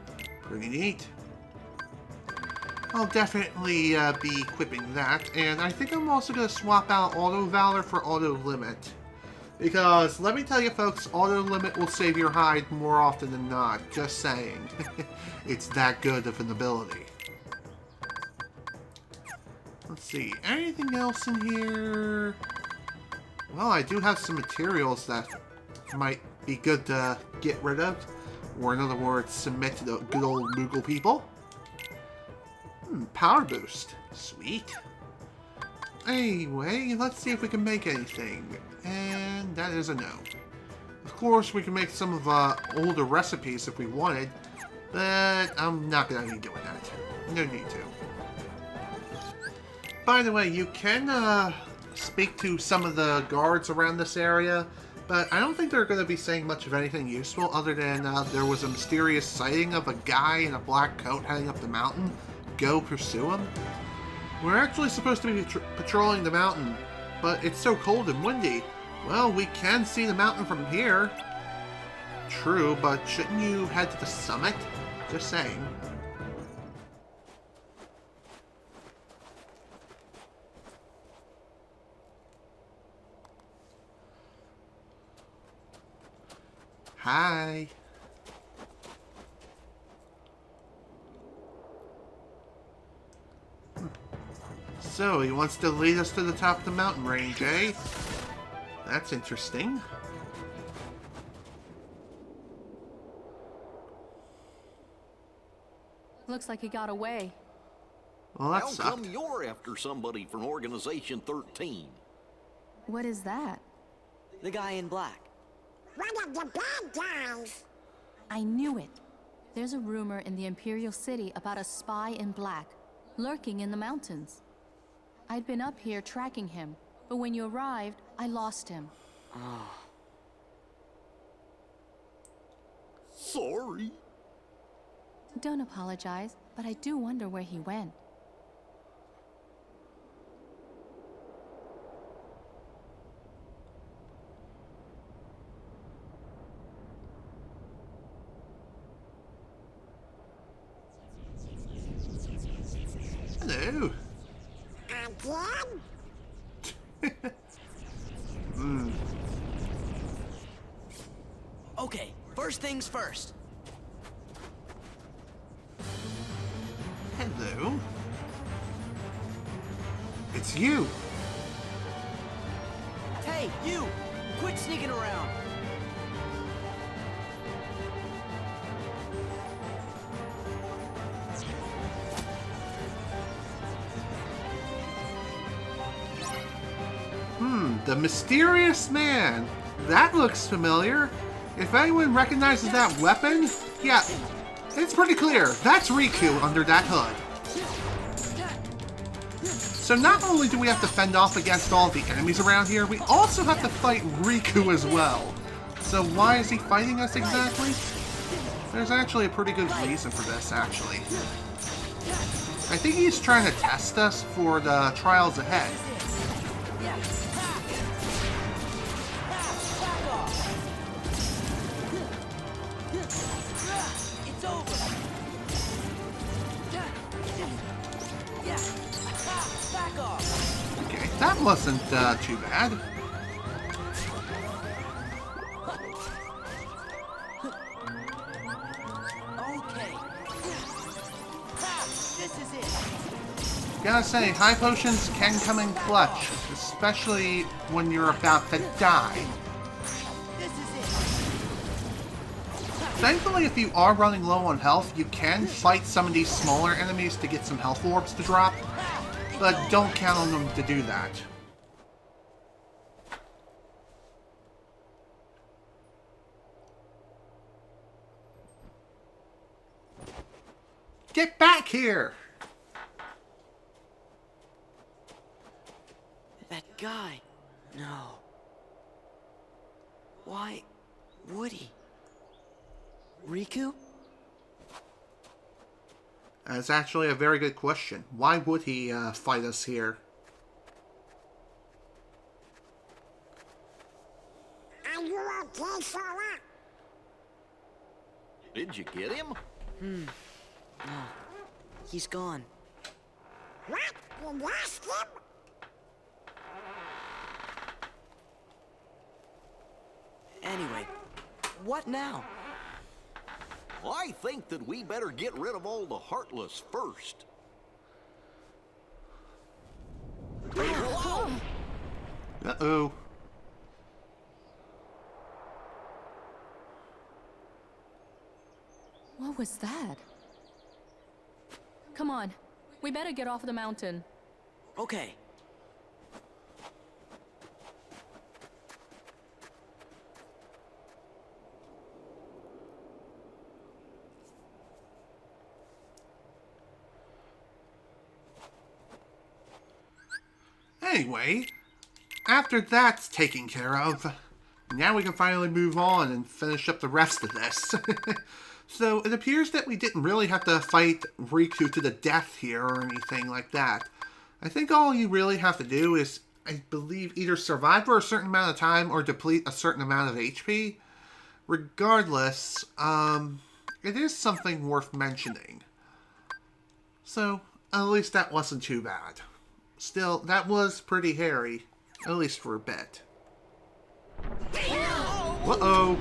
Pretty neat. I'll definitely be equipping that, and I think I'm also going to swap out Auto Valor for Auto Limit. Because, let me tell you folks, Auto Limit will save your hide more often than not. Just saying. It's that good of an ability. Let's see, anything else in here? Well, I do have some materials that might be good to get rid of. Or in other words, submit to the good old Moogle people. Power boost. Sweet. Anyway, let's see if we can make anything. And that is a no. Of course, we can make some of older recipes if we wanted. But I'm not going to be doing that. No need to. By the way, you can speak to some of the guards around this area, but I don't think they're going to be saying much of anything useful other than there was a mysterious sighting of a guy in a black coat heading up the mountain. Go pursue him. We're actually supposed to be patrolling the mountain, but it's so cold and windy. Well, we can see the mountain from here. True, but shouldn't you head to the summit? Just saying. Hi. So, he wants to lead us to the top of the mountain range, eh? That's interesting. Looks like he got away. Well, that How sucked. come you're after somebody from Organization XIII? What is that? The guy in black. One of the bad guys. I knew it. There's a rumor in the Imperial City about a spy in black, lurking in the mountains. I'd been up here tracking him, but when you arrived, I lost him. Oh. Sorry. Don't apologize, but I do wonder where he went. Hello. Again? Okay, first things first. Hello. It's you. Hey, you! Quit sneaking around! The mysterious man. That looks familiar. If anyone recognizes that weapon, yeah, it's pretty clear. That's Riku under that hood. So not only do we have to fend off against all the enemies around here, we also have to fight Riku as well. So why is he fighting us exactly? There's actually a pretty good reason for this, actually. I think he's trying to test us for the trials ahead. Okay, that wasn't too bad. Gotta say, high potions can come in clutch, especially when you're about to die. Thankfully, if you are running low on health, you can fight some of these smaller enemies to get some health orbs to drop, but don't count on them to do that. Get back here! That guy. No. Why would he? Riku? That's actually a very good question. Why would he fight us here? Are you okay, Sora? Did you get him? No. He's gone. What? You lost him? Anyway, what now? I think that we better get rid of all the Heartless first. Uh-oh. What was that? Come on. We better get off the mountain. Okay. Anyway, after that's taken care of, now we can finally move on and finish up the rest of this. So it appears that we didn't really have to fight Riku to the death here or anything like that. I think all you really have to do is, I believe, either survive for a certain amount of time or deplete a certain amount of HP. Regardless, it is something worth mentioning. So, at least that wasn't too bad. Still, that was pretty hairy, at least for a bit. Uh-oh!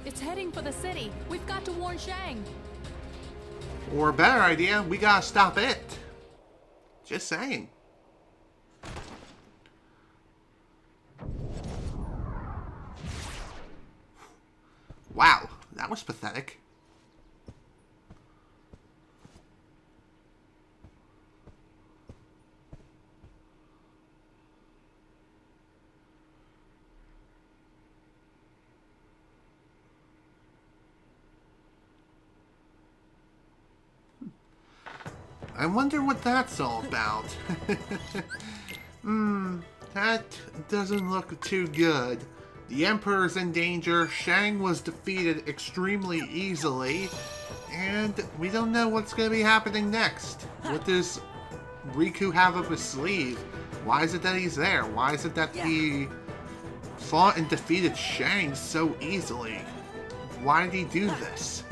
It's heading for the city. We've got to warn Shang. Or a better idea, we gotta stop it. Just saying. Wow, that was pathetic. I wonder what that's all about. That doesn't look too good. The Emperor's in danger, Shang was defeated extremely easily, and we don't know what's going to be happening next. What does Riku have up his sleeve? Why is it that he's there? Why is it that he fought and defeated Shang so easily? Why did he do this?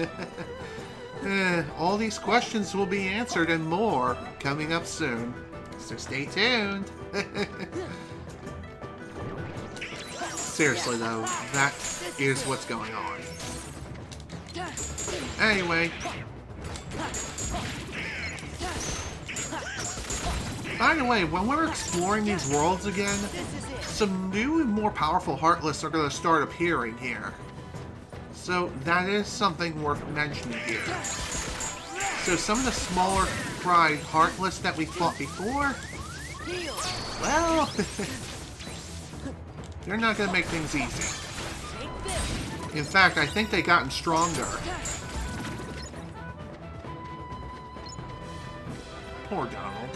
All these questions will be answered and more coming up soon, so stay tuned. Seriously though, that is what's going on. Anyway. By the way, when we're exploring these worlds again, some new and more powerful Heartless are going to start appearing here. So that is something worth mentioning here. So some of the smaller fried Heartless that we fought before, well, they're not going to make things easy. In fact, I think they've gotten stronger. Poor Donald.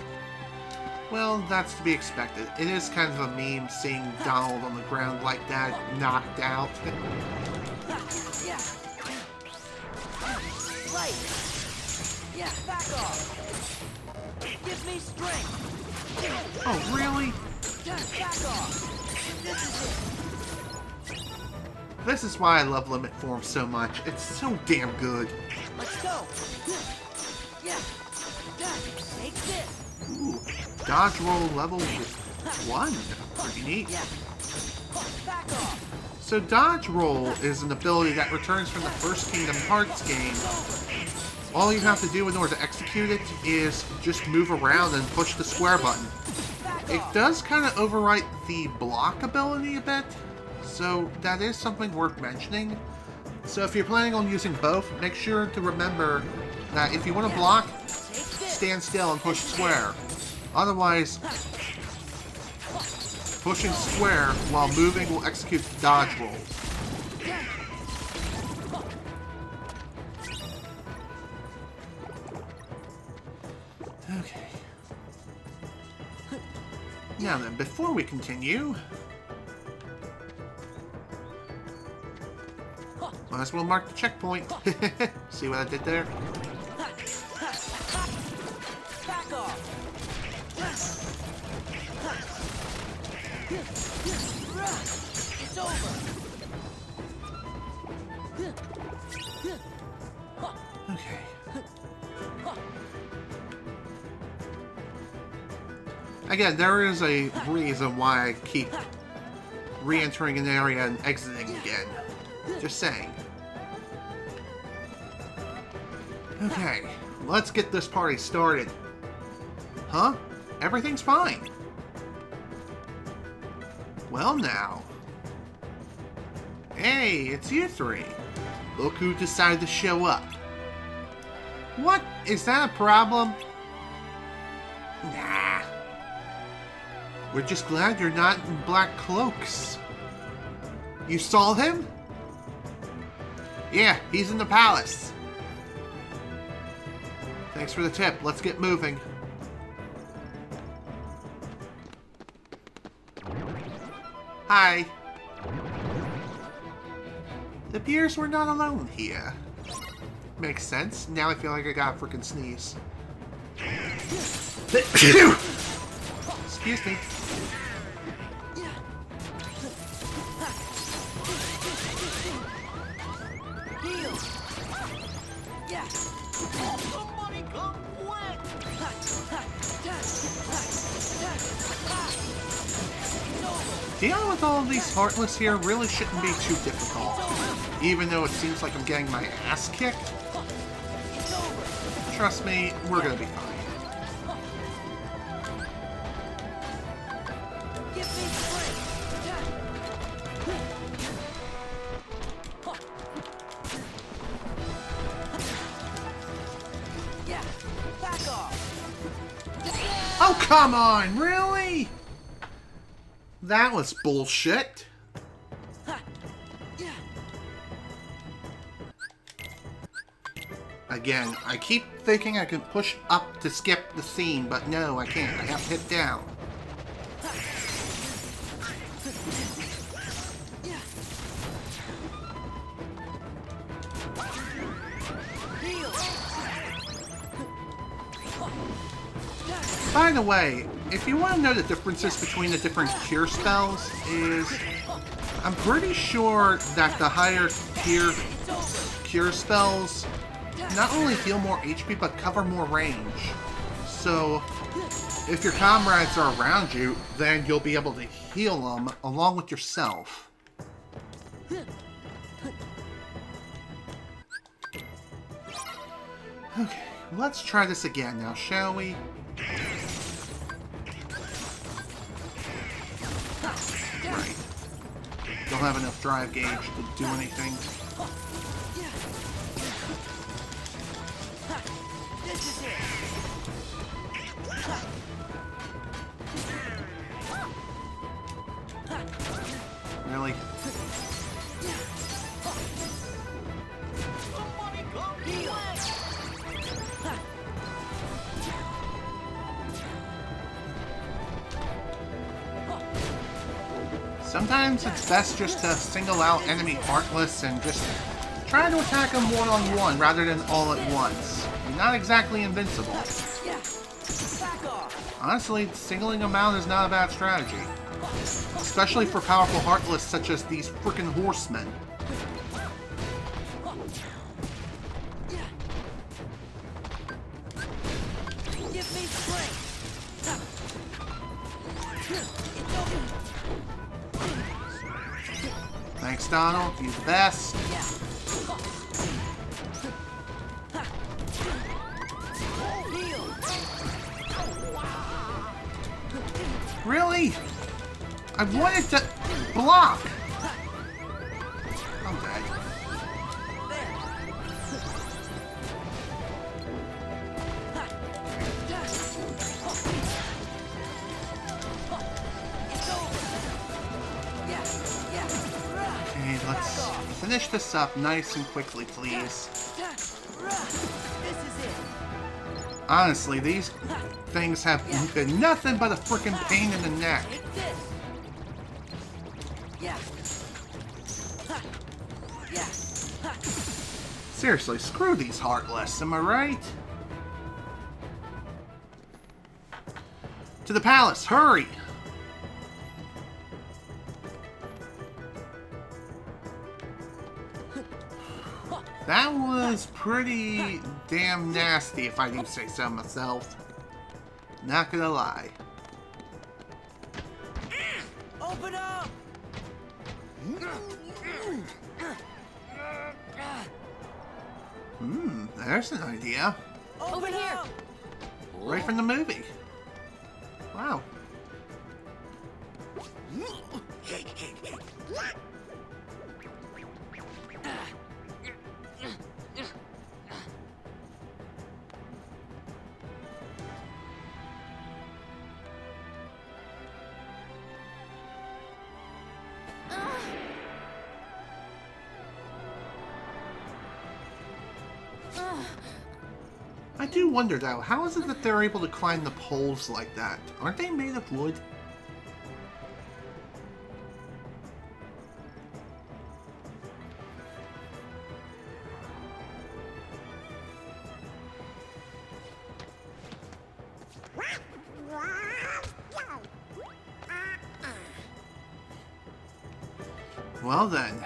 Well, that's to be expected. It is kind of a meme seeing Donald on the ground like that, knocked out. Yeah, back off. Give me strength. Oh, really? Back off. This is it. This is why I love Limit Form so much. It's so damn good. Let's go. Yeah. Take this. Ooh, dodge roll level 1. Pretty neat. Back off. So dodge roll is an ability that returns from the first Kingdom Hearts game. All you have to do in order to execute it is just move around and push the square button. It does kind of overwrite the block ability a bit, so that is something worth mentioning. So if you're planning on using both, make sure to remember that if you want to block, stand still and push square. Otherwise, pushing square while moving will execute the dodge roll. And before we continue, might as well mark the checkpoint. See what I did there? Back off. It's over. Okay. Again, there is a reason why I keep re-entering an area and exiting again. Just saying. Okay, let's get this party started. Huh? Everything's fine. Well now. Hey, it's you three. Look who decided to show up. What? Is that a problem? Nah. We're just glad you're not in black cloaks. You saw him? Yeah, he's in the palace. Thanks for the tip. Let's get moving. Hi. It appears we're not alone here. Makes sense. Now I feel like I got a freaking sneeze. Excuse me. Somebody come quick! Dealing with all of these Heartless here really shouldn't be too difficult, even though it seems like I'm getting my ass kicked. Trust me, we're gonna be fine. Oh, come on, really? That was bullshit. Again, I keep thinking I can push up to skip the scene, but no, I can't. I have to hit down. By the way, if you want to know the differences between the different cure spells, I'm pretty sure that the higher tier cure spells not only heal more HP, but cover more range. So, if your comrades are around you, then you'll be able to heal them along with yourself. Okay, let's try this again now, shall we? Right. Don't have enough drive gauge to do anything. Really? Sometimes it's best just to single out enemy Heartless and just try to attack them one-on-one rather than all at once. You're not exactly invincible. Honestly, singling them out is not a bad strategy. Especially for powerful Heartless such as these frickin' horsemen. Thanks, Donald. You're the best. Really? I wanted to block. I'm dead. Okay, let's finish this up nice and quickly, please. This is it. Honestly, these things have been nothing but a freaking pain in the neck. Yeah. Yeah. Seriously, screw these Heartless, am I right? To the palace, hurry! That was pretty damn nasty, if I do say so myself. Not gonna lie. Open up! There's an idea. Over here! Right from the movie. Wow. I do wonder though, how is it that they're able to climb the poles like that? Aren't they made of wood? Well then.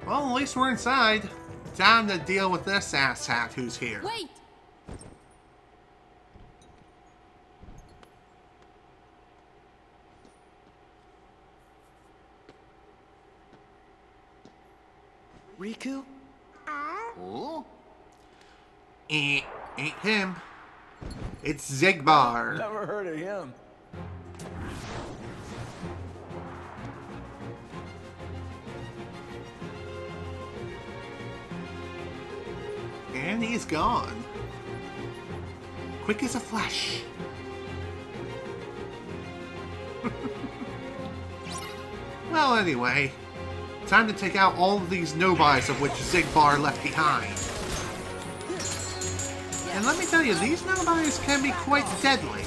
Well, at least we're inside. Time to deal with this asshat who's here. Wait! Riku? Oh? Ain't him. It's Xigbar. Never heard of him. And he's gone. Quick as a flash. Well, anyway. Time to take out all of these Nobodies of which Xigbar left behind. And let me tell you, these Nobodies can be quite deadly.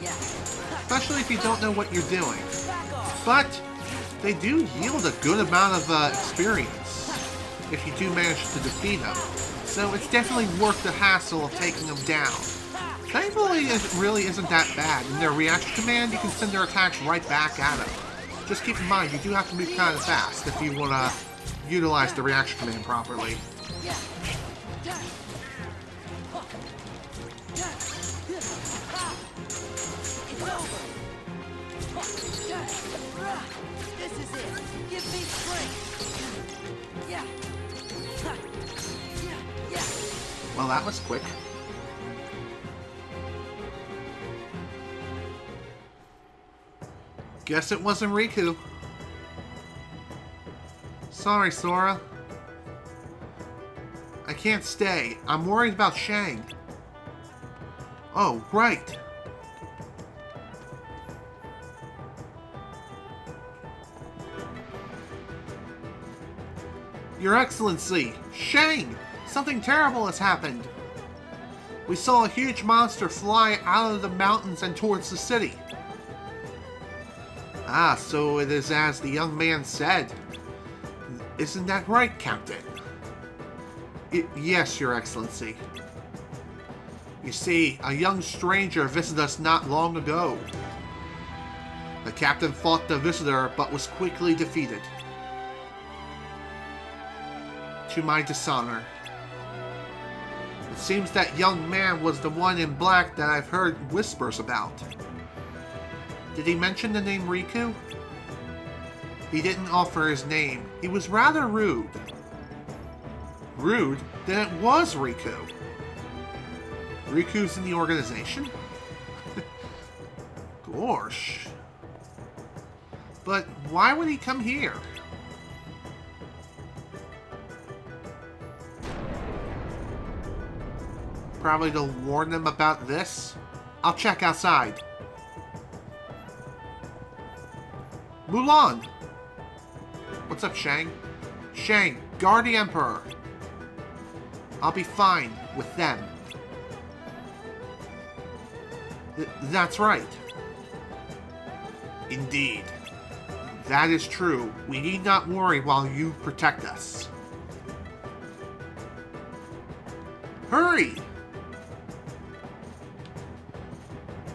Especially if you don't know what you're doing. But they do yield a good amount of experience if you do manage to defeat them. So it's definitely worth the hassle of taking them down. Thankfully, it really isn't that bad. In their reaction command, you can send their attacks right back at them. Just keep in mind, you do have to move kind of fast if you want to utilize the reaction command properly. This is it. Give me strength. Yeah. Well, that was quick. Guess it wasn't Riku. Sorry, Sora. I can't stay. I'm worried about Shang. Oh, right. Your Excellency, Shang! Something terrible has happened. We saw a huge monster fly out of the mountains and towards the city. Ah, so it is as the young man said. Isn't that right, Captain? Yes, Your Excellency. You see, a young stranger visited us not long ago. The captain fought the visitor, but was quickly defeated. To my dishonor. It seems that young man was the one in black that I've heard whispers about. Did he mention the name Riku? He didn't offer his name. He was rather rude. Rude? Then it was Riku. Riku's in the organization? Gosh. But why would he come here? Probably to warn them about this? I'll check outside. Mulan! What's up, Shang? Shang, guard the Emperor. I'll be fine with them. That's right. Indeed. That is true. We need not worry while you protect us. Hurry!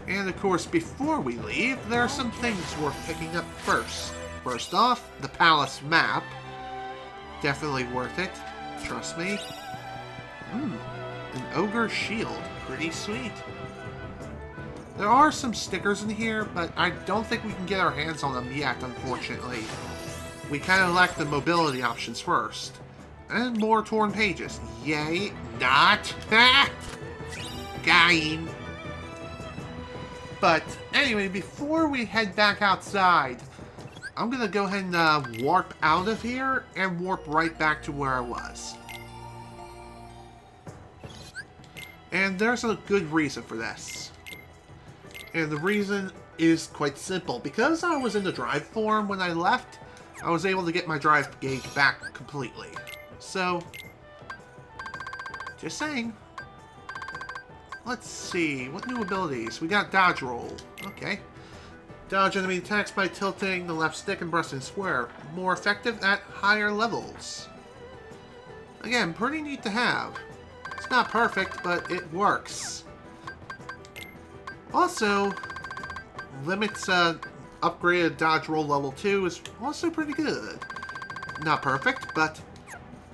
And of course, before we leave, there are some things worth picking up first. First off, the palace map. Definitely worth it. Trust me. An ogre shield. Pretty sweet. There are some stickers in here, but I don't think we can get our hands on them yet, unfortunately. We kind of lack the mobility options first. And more torn pages. Yay, not. Dying. But anyway, before we head back outside, I'm going to go ahead and warp out of here and warp right back to where I was. And there's a good reason for this. And the reason is quite simple. Because I was in the drive form when I left, I was able to get my drive gauge back completely. So, just saying. Let's see, what new abilities? We got dodge roll. Okay. Dodge enemy attacks by tilting the left stick and pressing square. More effective at higher levels. Again, pretty neat to have. It's not perfect, but it works. Also, limits upgraded dodge roll level 2 is also pretty good. Not perfect, but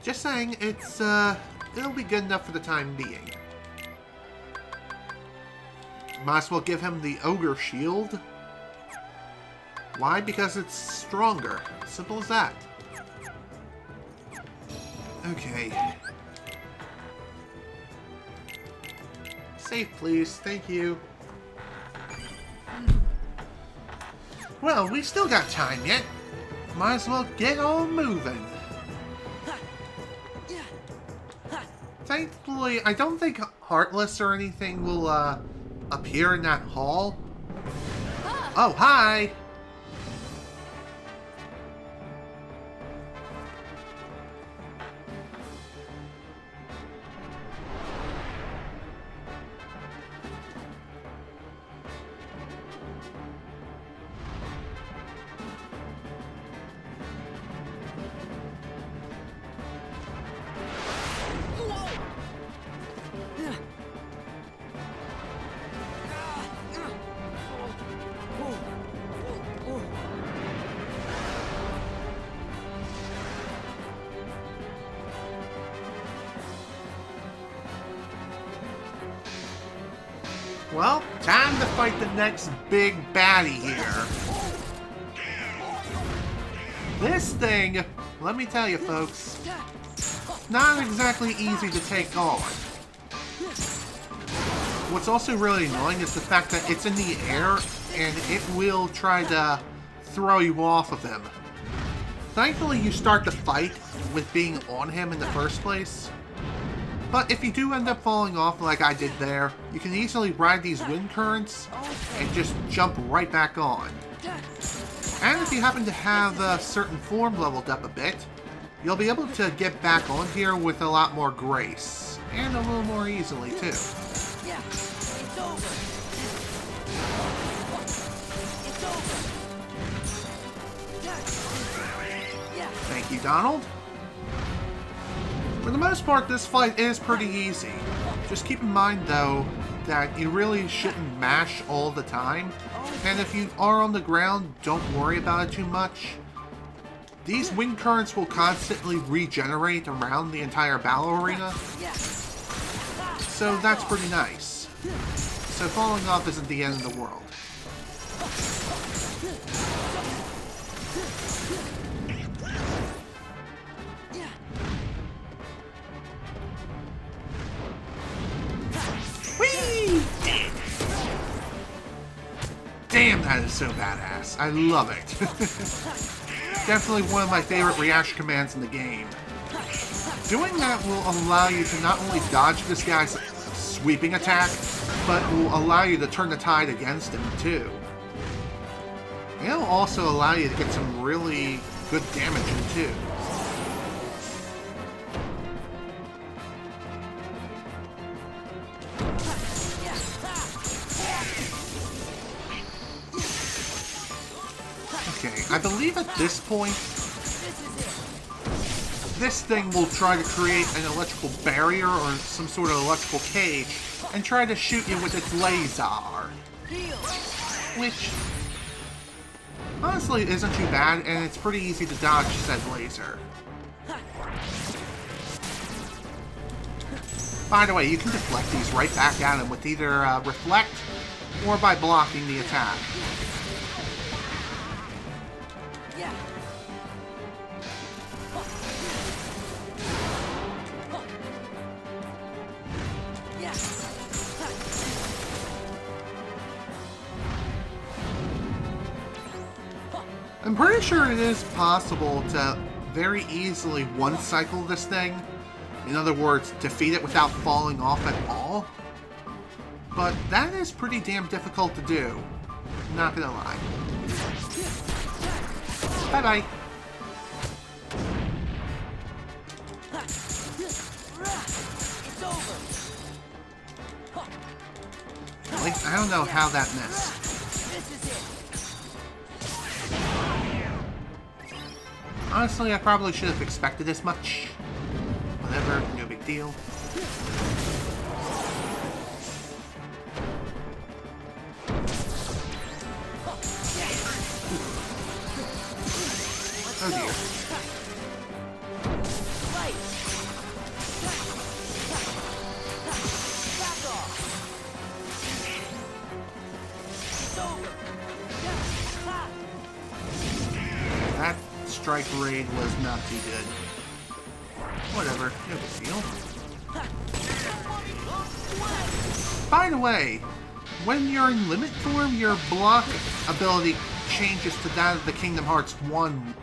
just saying, it's it'll be good enough for the time being. Might as well give him the ogre shield. Why? Because it's stronger. Simple as that. Okay. Save, please. Thank you. Well, we still got time yet. Might as well get on moving. Thankfully, I don't think Heartless or anything will appear in that hall. Oh, hi! Well, time to fight the next big baddie here. This thing, let me tell you folks, not exactly easy to take on. What's also really annoying is the fact that it's in the air and it will try to throw you off of him. Thankfully, you start the fight with being on him in the first place. But if you do end up falling off like I did there, you can easily ride these wind currents and just jump right back on. And if you happen to have a certain form leveled up a bit, you'll be able to get back on here with a lot more grace. And a little more easily, too. Yeah, it's over. It's over. Thank you, Donald. For the most part, this fight is pretty easy. Just keep in mind, though, that you really shouldn't mash all the time. And if you are on the ground, don't worry about it too much. These wind currents will constantly regenerate around the entire battle arena. So that's pretty nice. So falling off isn't the end of the world. Whee! Damn, that is so badass. I love it. Definitely one of my favorite reaction commands in the game. Doing that will allow you to not only dodge this guy's sweeping attack, but will allow you to turn the tide against him too. It'll also allow you to get some really good damage in too. Okay, I believe at this point, this thing will try to create an electrical barrier or some sort of electrical cage and try to shoot you with its laser. Which, honestly, isn't too bad, and it's pretty easy to dodge said laser. By the way, you can deflect these right back at him with either reflect or by blocking the attack. Yeah. I'm pretty sure it is possible to very easily one-cycle this thing. In other words, defeat it without falling off at all. But that is pretty damn difficult to do. Not gonna lie. Bye-bye. It's over. Like, I don't know how that missed. This is it. Honestly, I probably should have expected this much. Whatever, no big deal. Oh dear. That strike raid was not too good. Whatever, no big deal. By the way, when you're in limit form, your block ability changes to that of the Kingdom Hearts 1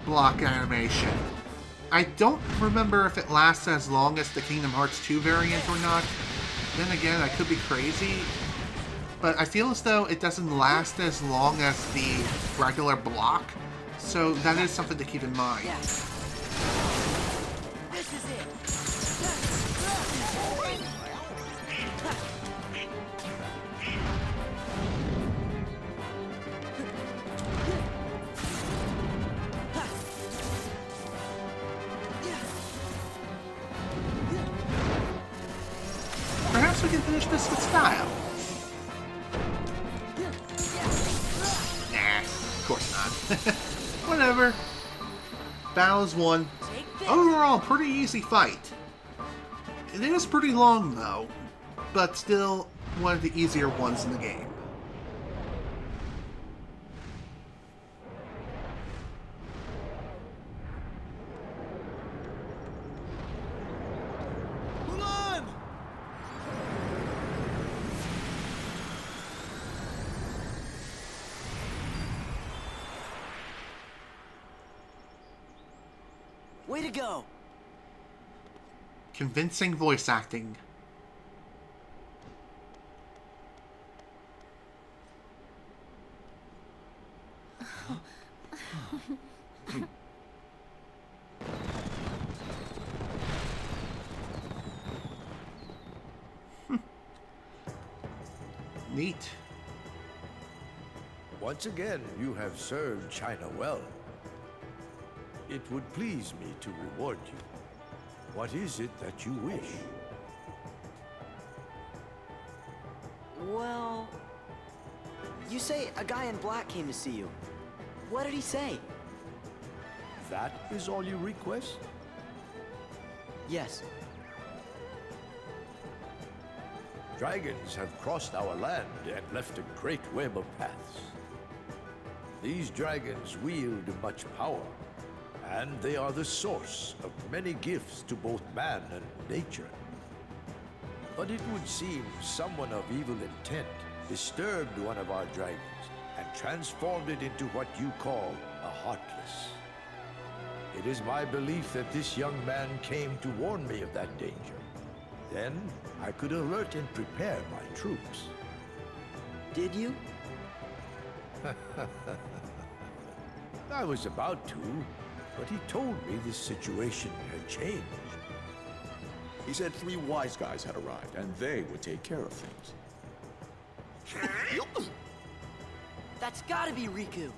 block animation. I don't remember if it lasts as long as the Kingdom Hearts 2 variant or not. Then again, I could be crazy. But I feel as though it doesn't last as long as the regular block. So that is something to keep in mind. This is it. Perhaps we can finish this with style. Nah, of course not. Whatever. Battle is won. Overall, pretty easy fight. It is pretty long though, but still one of the easier ones in the game. Way to go! Convincing voice acting. Neat. Once again, you have served China well. It would please me to reward you. What is it that you wish? Well, you say a guy in black came to see you. What did he say? That is all you request? Yes. Dragons have crossed our land and left a great web of paths. These dragons wield much power, and they are the source of many gifts to both man and nature. But it would seem someone of evil intent disturbed one of our dragons and transformed it into what you call a Heartless. It is my belief that this young man came to warn me of that danger. Then I could alert and prepare my troops. Did you? I was about to, but he told me this situation had changed. He said 3 wise guys had arrived, and they would take care of things. That's gotta be Riku.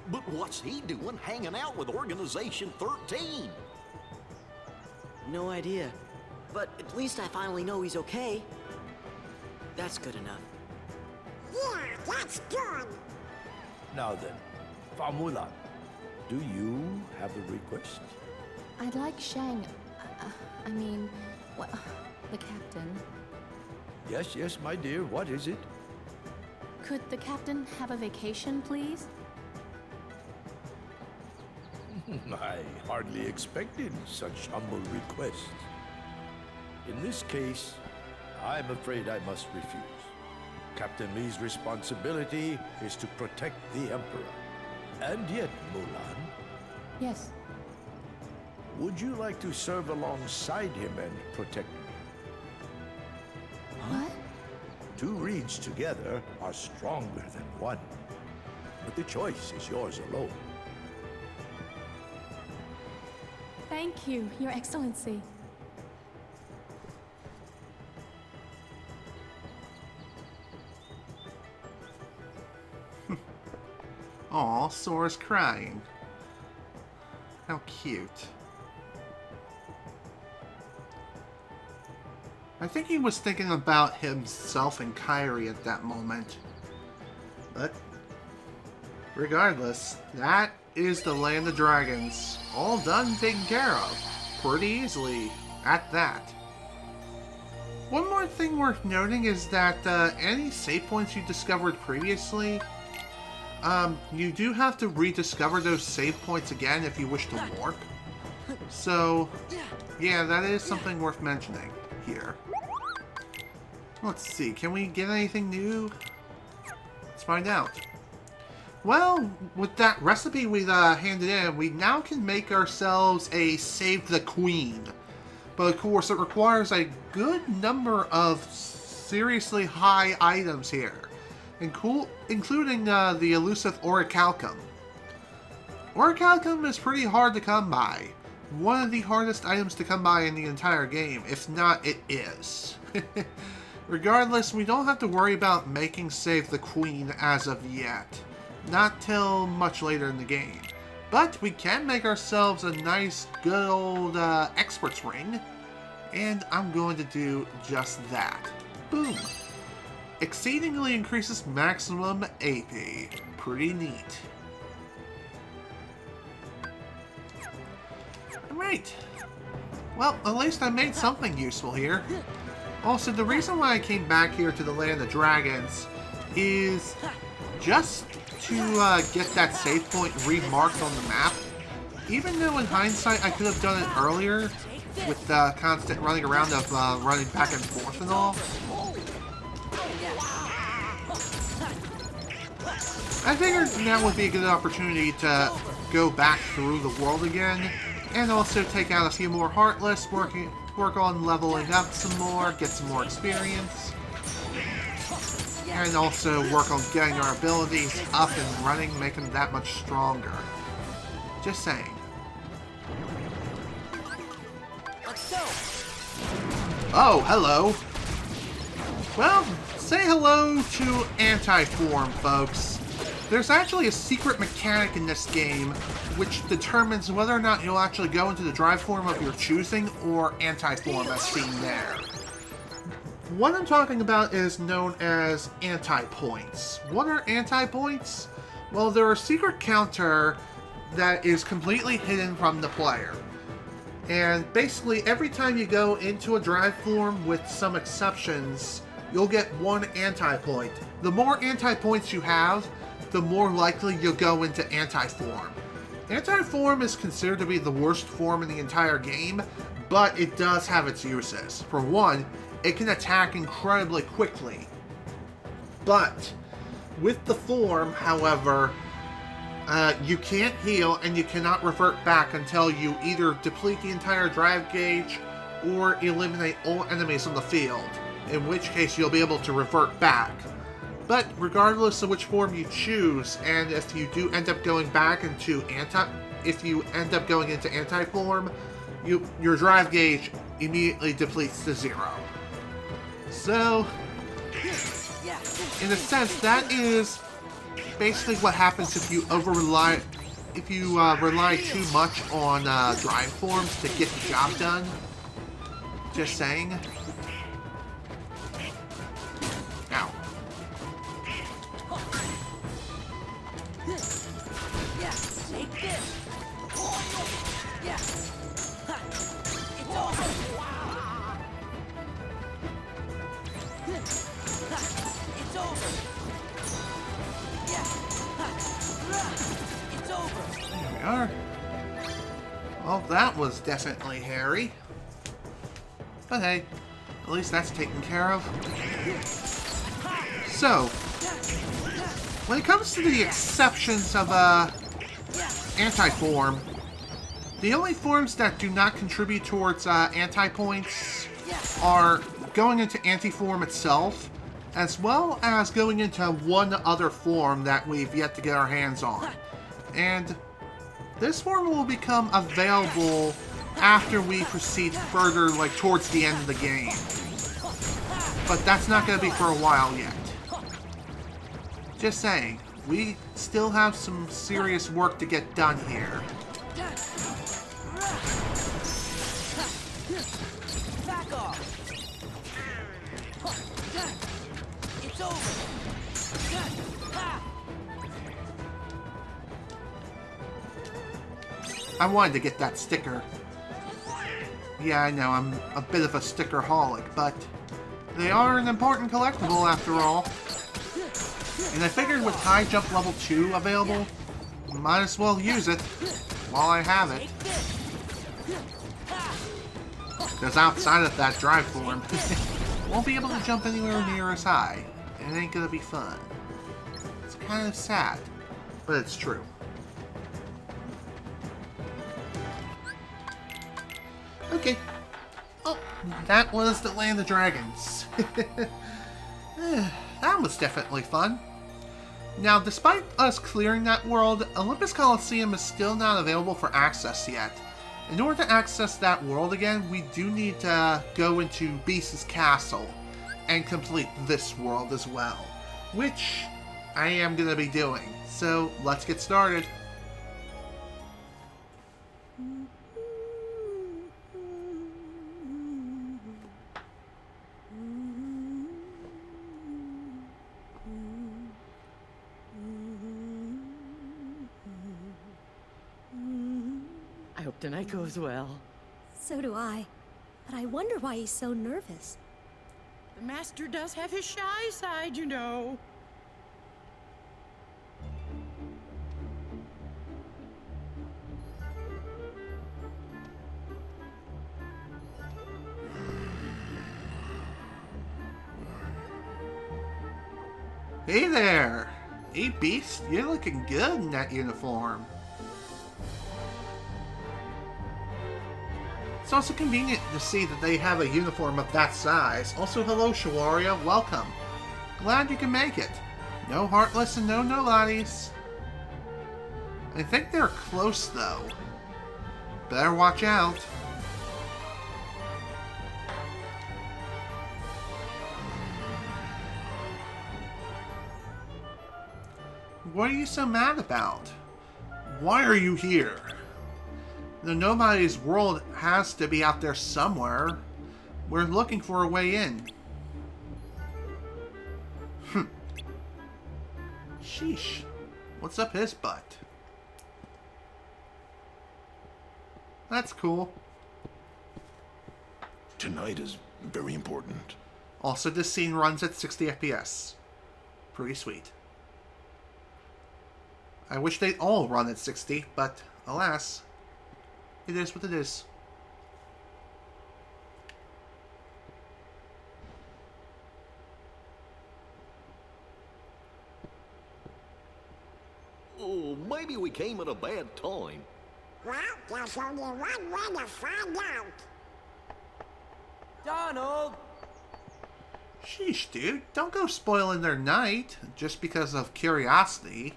But what's he doing hanging out with Organization XIII? No idea. But at least I finally know he's okay. That's good enough. Yeah, that's good. Now then, Famulan, do you have a request? I'd like Shang. I mean, what, the captain. Yes, yes, my dear, what is it? Could the captain have a vacation, please? I hardly expected such humble requests. In this case, I'm afraid I must refuse. Captain Lee's responsibility is to protect the Emperor. And yet, Mulan, Yes. would you like to serve alongside him and protect me? What? Two reeds together are stronger than one. But the choice is yours alone. Thank you, Your Excellency. Aw, Sora's crying. How cute. I think he was thinking about himself and Kairi at that moment. But regardless, that is the Land of Dragons. All done, taken care of. Pretty easily, at that. One more thing worth noting is that any save points you discovered previously, you do have to rediscover those save points again if you wish to warp. So, yeah, that is something worth mentioning here. Let's see, can we get anything new? Let's find out. Well, with that recipe we handed in, we now can make ourselves a Save the Queen. But of course, it requires a good number of seriously high items here, including the elusive Orichalcum. Orichalcum is pretty hard to come by. One of the hardest items to come by in the entire game. If not, it is. Regardless, we don't have to worry about making Save the Queen as of yet. Not till much later in the game. But we can make ourselves a nice, good old Expert's Ring. And I'm going to do just that. Boom. Exceedingly increases maximum AP. Pretty neat. Alright. Well, at least I made something useful here. Also, the reason why I came back here to the Land of Dragons is just to get that save point remarked on the map. Even though in hindsight I could have done it earlier with the constant running around of running back and forth and all. I figured now would be a good opportunity to go back through the world again and also take out a few more Heartless, work on leveling up some more, get some more experience. And also work on getting our abilities up and running, making them that much stronger. Just saying. Let's go. Oh, hello. Well, say hello to Anti-Form, folks. There's actually a secret mechanic in this game which determines whether or not you'll actually go into the drive form of your choosing or Anti-Form as seen there. What I'm talking about is known as anti-points. What are anti-points? Well, they're a secret counter that is completely hidden from the player. And basically, every time you go into a drive form, with some exceptions, you'll get one anti-point. The more anti-points you have, the more likely you'll go into anti-form. Anti-form is considered to be the worst form in the entire game, but it does have its uses. For one, it can attack incredibly quickly. But with the form, however, you can't heal and you cannot revert back until you either deplete the entire drive gauge or eliminate all enemies on the field, in which case you'll be able to revert back. But regardless of which form you choose, and if you do end up going back into anti-form, your drive gauge immediately depletes to 0. So, in a sense, that is basically what happens if you rely too much on drive forms to get the job done. Just saying. Ow. Yeah, take this. Yeah. Ha. It's over. Ha. It's over. Yeah. Ha. It's over. There we are. Well, that was definitely hairy. But hey, at least that's taken care of. So, when it comes to the exceptions of anti-form, the only forms that do not contribute towards anti-points are going into anti-form itself, as well as going into one other form that we've yet to get our hands on. And this form will become available after we proceed further, like towards the end of the game. But that's not going to be for a while yet. Just saying, we still have some serious work to get done here. Back off. It's over. I wanted to get that sticker. Yeah, I know, I'm a bit of a sticker-holic, but they are an important collectible after all. And I figured with high jump level 2 available, might as well use it while I have it. Because outside of that drive form, won't be able to jump anywhere near as high. It ain't gonna be fun. It's kind of sad, but it's true. Okay. Oh, that was the Land of Dragons. That was definitely fun. Now, despite us clearing that world, Olympus Coliseum is still not available for access yet. In order to access that world again, we do need to go into Beast's Castle and complete this world as well, which I am going to be doing. So, let's get started. I hope tonight goes well. So do I. But I wonder why he's so nervous. The master does have his shy side, you know. Hey there! Hey Beast, you're looking good in that uniform. It's also convenient to see that they have a uniform of that size. Also, hello Shawaria, welcome. Glad you can make it. No Heartless and no Nobodies. I think they're close though. Better watch out. What are you so mad about? Why are you here? The Nobodies world has to be out there somewhere. We're looking for a way in. Sheesh. What's up his butt? That's cool. Tonight is very important. Also, this scene runs at 60 FPS. Pretty sweet. I wish they'd all run at 60, but alas, it is what it is. Oh, maybe we came at a bad time. Well, there's only one way to find out. Donald! Sheesh, dude. Don't go spoiling their night just because of curiosity.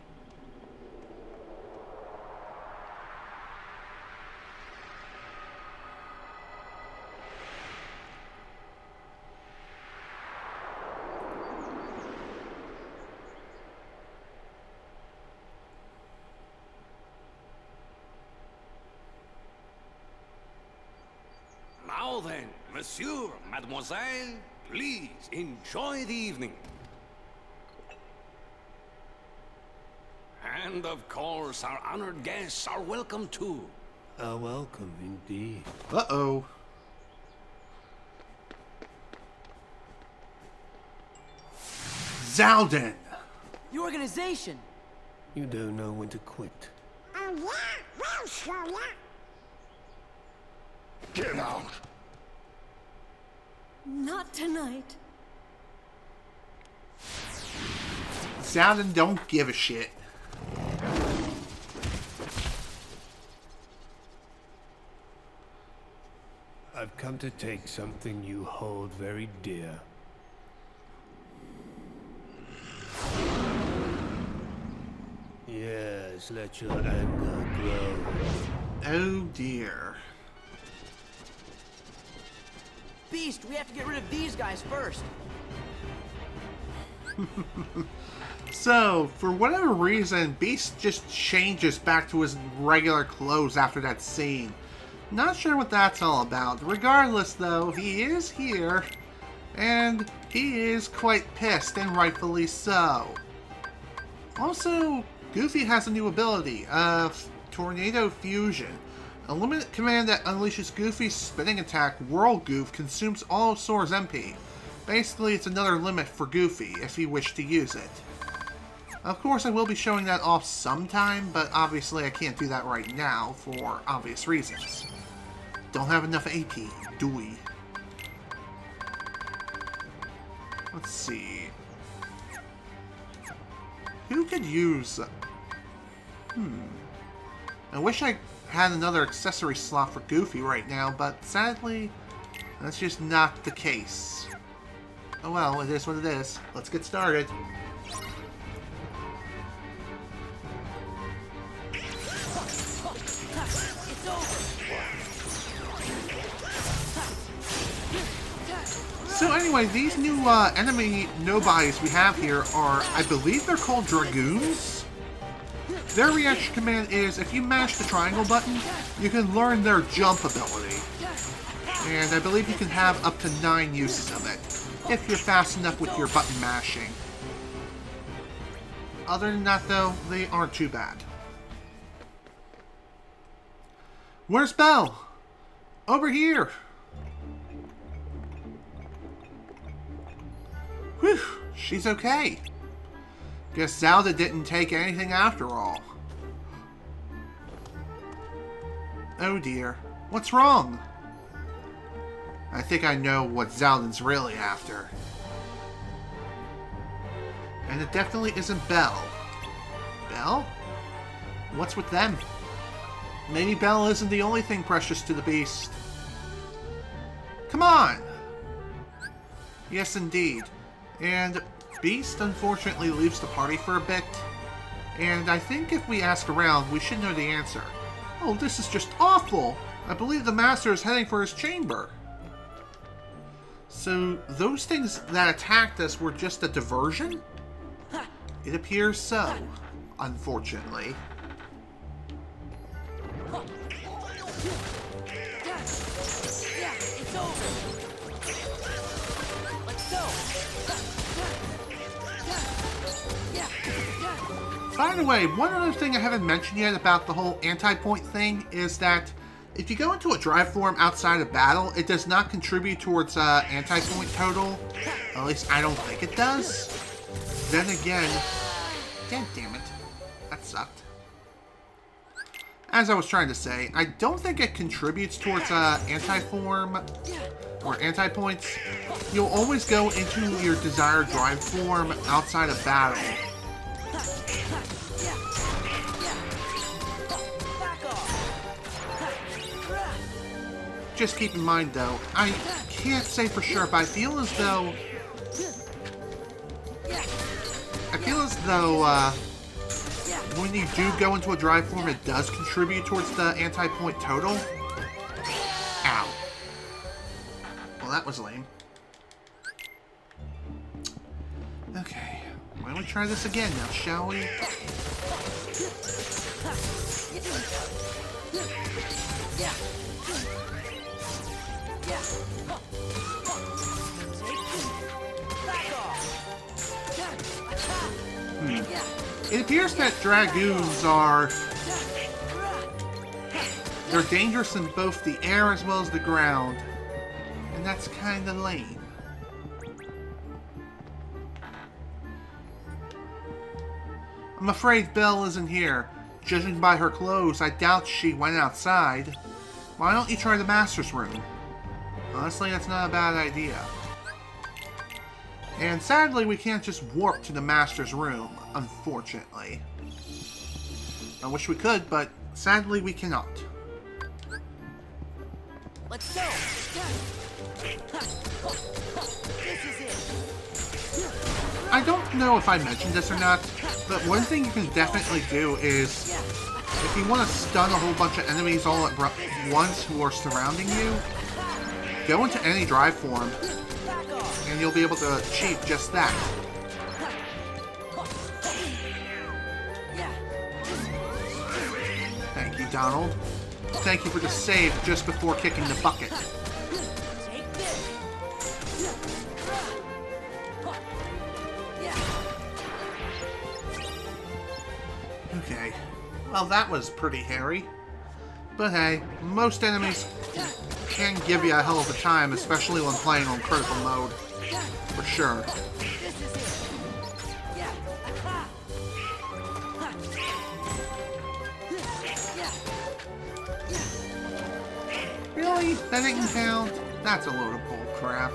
mademoiselle. Please, enjoy the evening. And of course, our honored guests are welcome too. Welcome indeed. Uh-oh. Xaldin! The organization! You don't know when to quit. Oh yeah? Well, Sora. Get out! Not tonight. Xaldin don't give a shit. I've come to take something you hold very dear. Yes, let your anger grow. Oh dear. Beast, we have to get rid of these guys first. So, for whatever reason, Beast just changes back to his regular clothes after that scene. Not sure what that's all about. Regardless, though, he is here, and he is quite pissed, and rightfully so. Also, Goofy has a new ability, Tornado Fusion. A limited command that unleashes Goofy's spinning attack, Whirl Goof, consumes all of Sora's MP. Basically, it's another limit for Goofy, if he wished to use it. Of course, I will be showing that off sometime, but obviously I can't do that right now, for obvious reasons. Don't have enough AP, do we? Let's see. Who could use... I wish I had another accessory slot for Goofy right now, but sadly, that's just not the case. Oh well, it is what it is. Let's get started. It's over. So anyway, these new enemy Nobodies we have here are, I believe they're called Dragoons? Their reaction command is, if you mash the triangle button, you can learn their jump ability. And I believe you can have up to 9 uses of it, if you're fast enough with your button mashing. Other than that though, they aren't too bad. Where's Belle? Over here! Whew, she's okay. Guess Zelda didn't take anything after all. Oh dear, what's wrong? I think I know what Xaldin's really after. And it definitely isn't Belle. Belle? What's with them? Maybe Belle isn't the only thing precious to the beast. Come on! Yes, indeed. And Beast unfortunately leaves the party for a bit. And I think if we ask around, we should know the answer. Oh, this is just awful! I believe the Master is heading for his chamber. So, those things that attacked us were just a diversion? It appears so, unfortunately. It's over. Let's go. By the way, one other thing I haven't mentioned yet about the whole anti-point thing is that if you go into a drive form outside of battle, it does not contribute towards anti-point total. At least I don't think it does. Then again, god damn it, that sucked. As I was trying to say, I don't think it contributes towards anti-form or anti-points. You'll always go into your desired drive form outside of battle. Just keep in mind though, I can't say for sure, but I feel as though when you do go into a drive form, it does contribute towards the anti-point total. Ow. Well, that was lame. Okay, why don't we try this again now, shall we? It appears that Dragoons are... they're dangerous in both the air as well as the ground. And that's kinda lame. I'm afraid Belle isn't here. Judging by her clothes, I doubt she went outside. Why don't you try the Master's room? Honestly, that's not a bad idea. And sadly, we can't just warp to the Master's room, unfortunately. I wish we could, but sadly we cannot. Let's go! This is it! I don't know if I mentioned this or not, but one thing you can definitely do is, if you want to stun a whole bunch of enemies all at once who are surrounding you, go into any drive form, and you'll be able to achieve just that. Thank you, Donald. Thank you for the save just before kicking the bucket. Okay. Well, that was pretty hairy. But hey, most enemies can give you a hell of a time, especially when playing on critical mode. For sure. Really? That didn't count? That's a load of bull crap.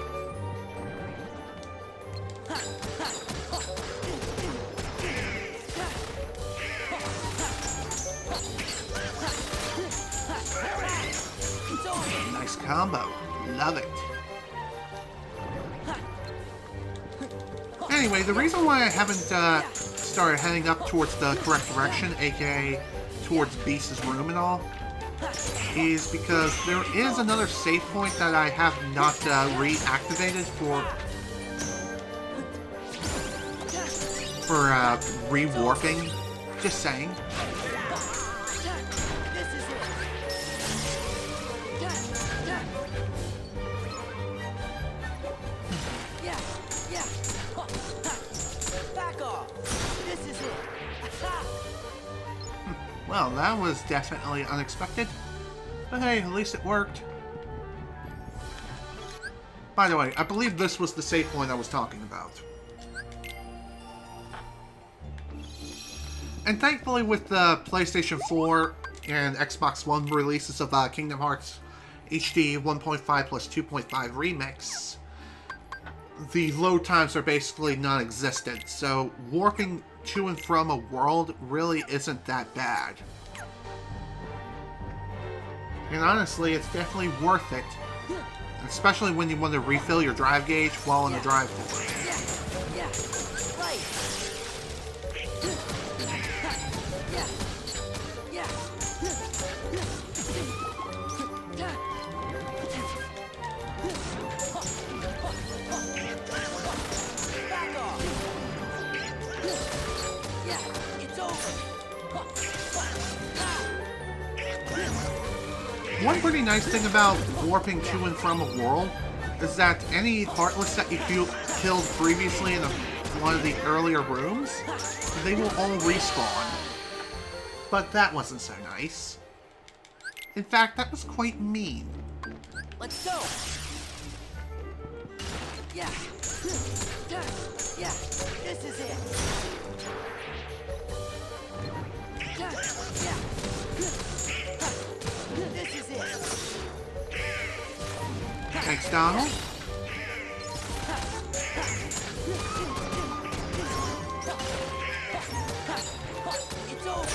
Nice combo. Love it. Anyway, the reason why I haven't started heading up towards the correct direction, aka towards Beast's room and all, is because there is another save point that I have not reactivated for rewarping. Just saying. Well, that was definitely unexpected. But hey, at least it worked. By the way, I believe this was the save point I was talking about. And thankfully with the PlayStation 4 and Xbox One releases of Kingdom Hearts HD 1.5 plus 2.5 Remix, the load times are basically non-existent, so warping to and from a world really isn't that bad. And honestly, it's definitely worth it, especially when you want to refill your drive gauge while in the drive form. One pretty nice thing about warping to and from a world is that any Heartless that you killed previously in one of the earlier rooms, they will all respawn. But that wasn't so nice. In fact, that was quite mean. Let's go! Yeah. Yeah. This is it. Yeah. This is it. Thanks, Donald. It's over.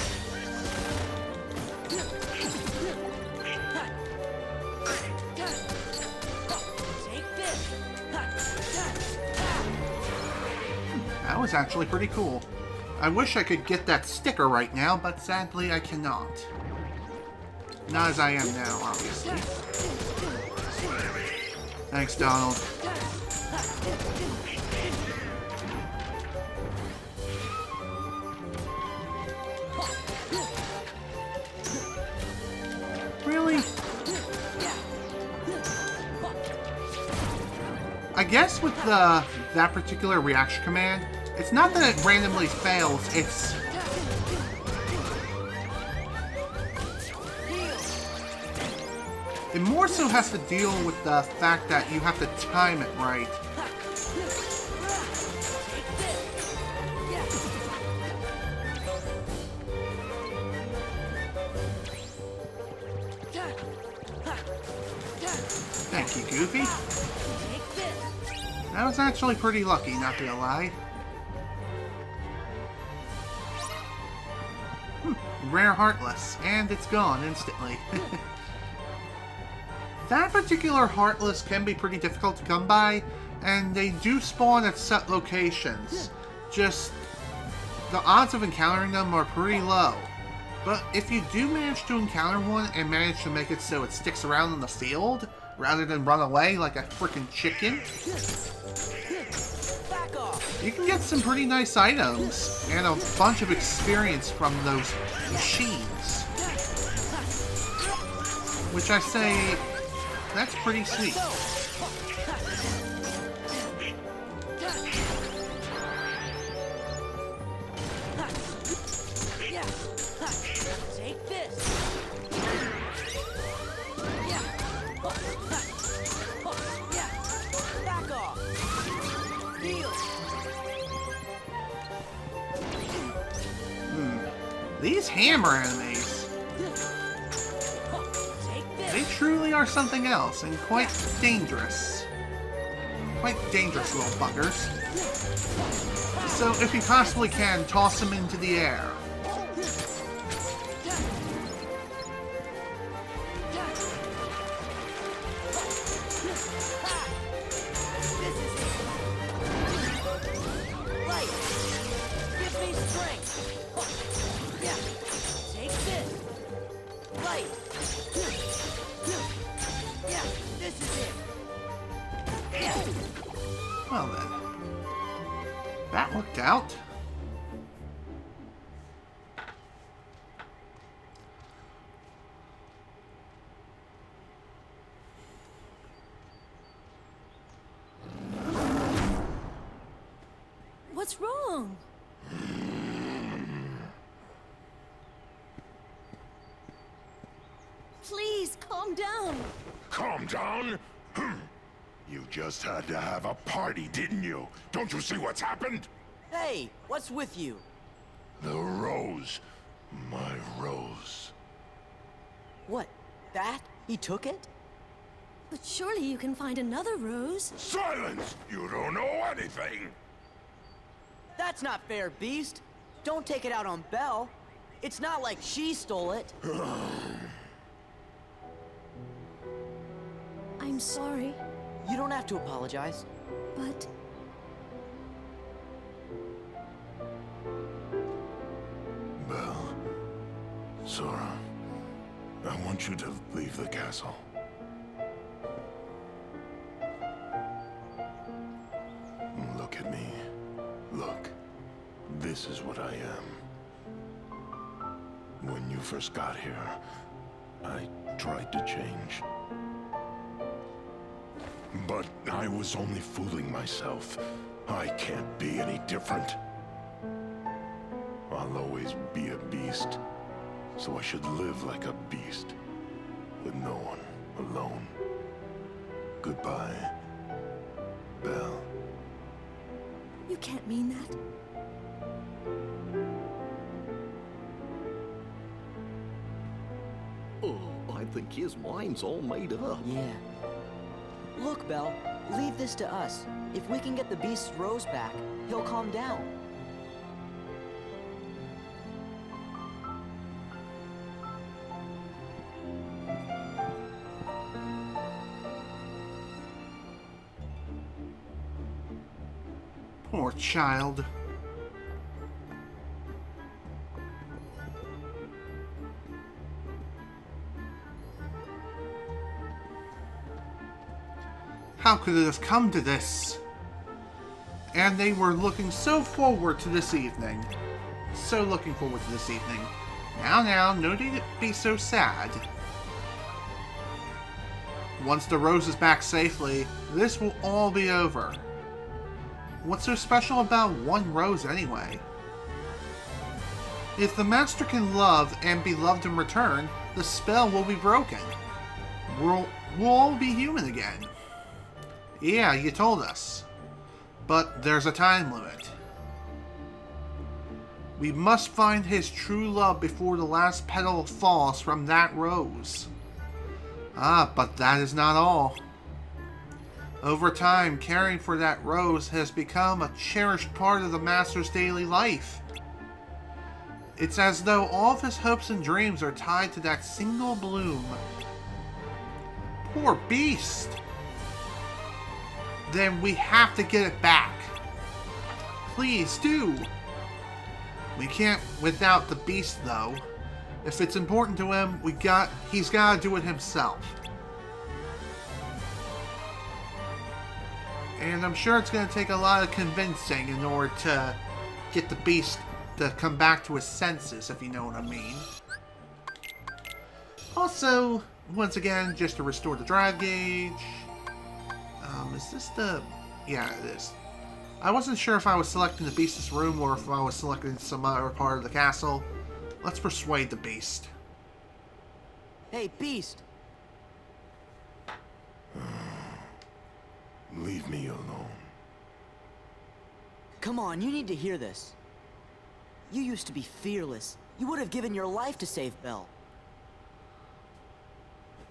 Take this. That was actually pretty cool. I wish I could get that sticker right now, but sadly I cannot. Not as I am now, obviously. Thanks, Donald. Really? I guess with that particular reaction command, it's not that it randomly fails, it's It more so has to deal with the fact that you have to time it right. Thank you, Goofy. That was actually pretty lucky, not gonna lie. Rare Heartless, and it's gone instantly. That particular Heartless can be pretty difficult to come by, and they do spawn at set locations. Just, the odds of encountering them are pretty low. But if you do manage to encounter one and manage to make it so it sticks around in the field, rather than run away like a freaking chicken, you can get some pretty nice items and a bunch of experience from those machines. Which I say, that's pretty sweet. Take this. Back off. Heal. These hammer enemies, they truly are something else and quite dangerous. Quite dangerous little buggers. So if you possibly can, toss them into the air. Well then, that worked out. What's wrong? Please, calm down. Calm down? You just had to have a party, didn't you? Don't you see what's happened? Hey, what's with you? The rose. My rose. What? That? He took it? But surely you can find another rose. Silence! You don't know anything! That's not fair, Beast. Don't take it out on Belle. It's not like she stole it. I'm sorry. You don't have to apologize. But... Belle, Sora, I want you to leave the castle. Look at me. Look. This is what I am. When you first got here, I tried to change. But I was only fooling myself. I can't be any different. I'll always be a beast, so I should live like a beast, with no one alone. Goodbye, Belle. You can't mean that. Oh, I think his mind's all made up. Yeah. Look, Belle, leave this to us. If we can get the Beast's rose back, he'll calm down. Poor child. How could it have come to this? And they were looking so forward to this evening. So looking forward to this evening. Now, no need to be so sad. Once the rose is back safely, this will all be over. What's so special about one rose anyway? If the master can love and be loved in return, the spell will be broken. we'll all be human again. Yeah, you told us. But there's a time limit. We must find his true love before the last petal falls from that rose. Ah, but that is not all. Over time, caring for that rose has become a cherished part of the Master's daily life. It's as though all of his hopes and dreams are tied to that single bloom. Poor beast! Then we have to get it back. Please do! We can't without the beast, though. If it's important to him, he's gotta do it himself. And I'm sure it's gonna take a lot of convincing in order to get the beast to come back to his senses, if you know what I mean. Also, once again, just to restore the drive gauge. Is this the... Yeah, it is. I wasn't sure if I was selecting the beast's room or if I was selecting some other part of the castle. Let's persuade the beast. Hey, beast! Leave me alone. Come on, you need to hear this. You used to be fearless. You would have given your life to save Belle.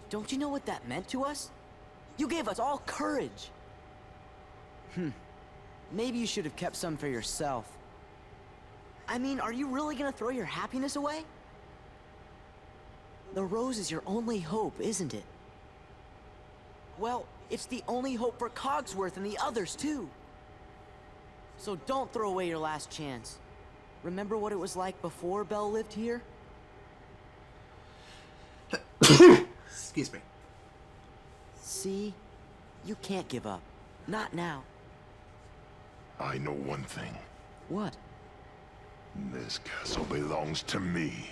Don't you know what that meant to us? You gave us all courage. Maybe you should have kept some for yourself. I mean, are you really gonna throw your happiness away? The rose is your only hope, isn't it? Well, it's the only hope for Cogsworth and the others, too. So don't throw away your last chance. Remember what it was like before Belle lived here? Excuse me. See? You can't give up. Not now. I know one thing. What? This castle belongs to me.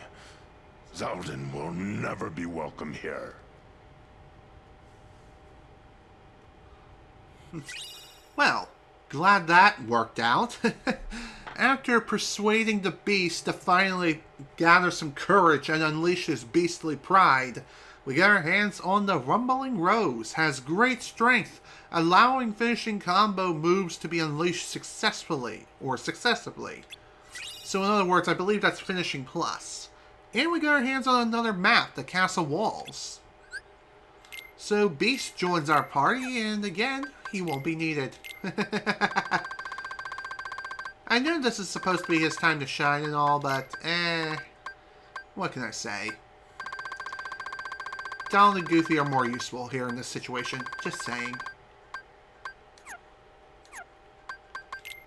Xaldin will never be welcome here. Well, glad that worked out. After persuading the beast to finally gather some courage and unleash his beastly pride, we get our hands on the Rumbling Rose. Has great strength, allowing finishing combo moves to be unleashed successfully, or successively. So in other words, I believe that's finishing plus. And we got our hands on another map, the castle walls. So Beast joins our party, and again, he won't be needed. I know this is supposed to be his time to shine and all, but what can I say? Donald and Goofy are more useful here in this situation, just saying.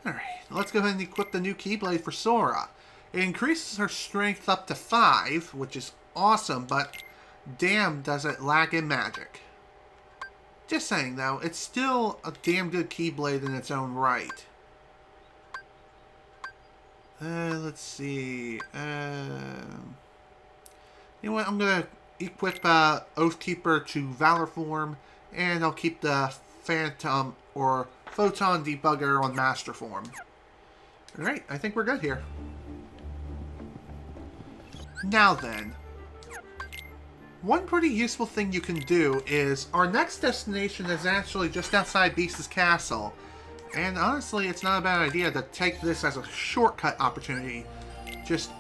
Alright, let's go ahead and equip the new Keyblade for Sora. It increases her strength up to 5, which is awesome, but damn does it lack in magic. Just saying though, it's still a damn good Keyblade in its own right. Let's see. You know what, I'm gonna equip Oathkeeper to Valor form, and I'll keep the Phantom or Photon Debugger on Master form. Alright, I think we're good here. Now then, one pretty useful thing you can do is, our next destination is actually just outside Beast's castle. And honestly, it's not a bad idea to take this as a shortcut opportunity. Just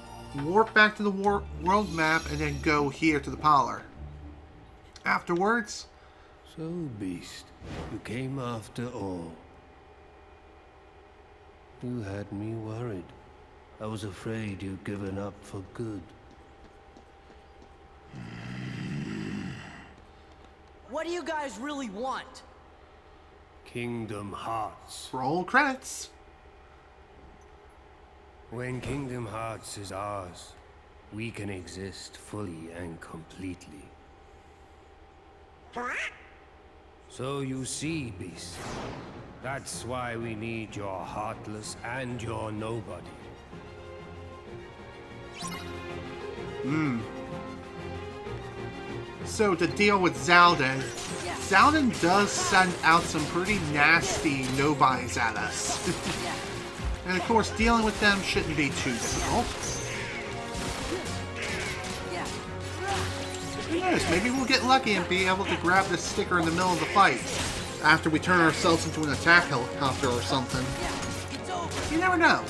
warp back to the world map and then go here to the parlor. Afterwards... So, Beast, you came after all. You had me worried. I was afraid you'd given up for good. What do you guys really want? Kingdom Hearts. Roll credits. When Kingdom Hearts is ours, we can exist fully and completely. So you see, Beast, that's why we need your Heartless and your Nobody. So to deal with Xaldin, Xaldin does send out some pretty nasty Nobodies at us. And of course, dealing with them shouldn't be too difficult. knows, maybe we'll get lucky and be able to grab this sticker in the middle of the fight after we turn ourselves into an attack helicopter or something. You never know.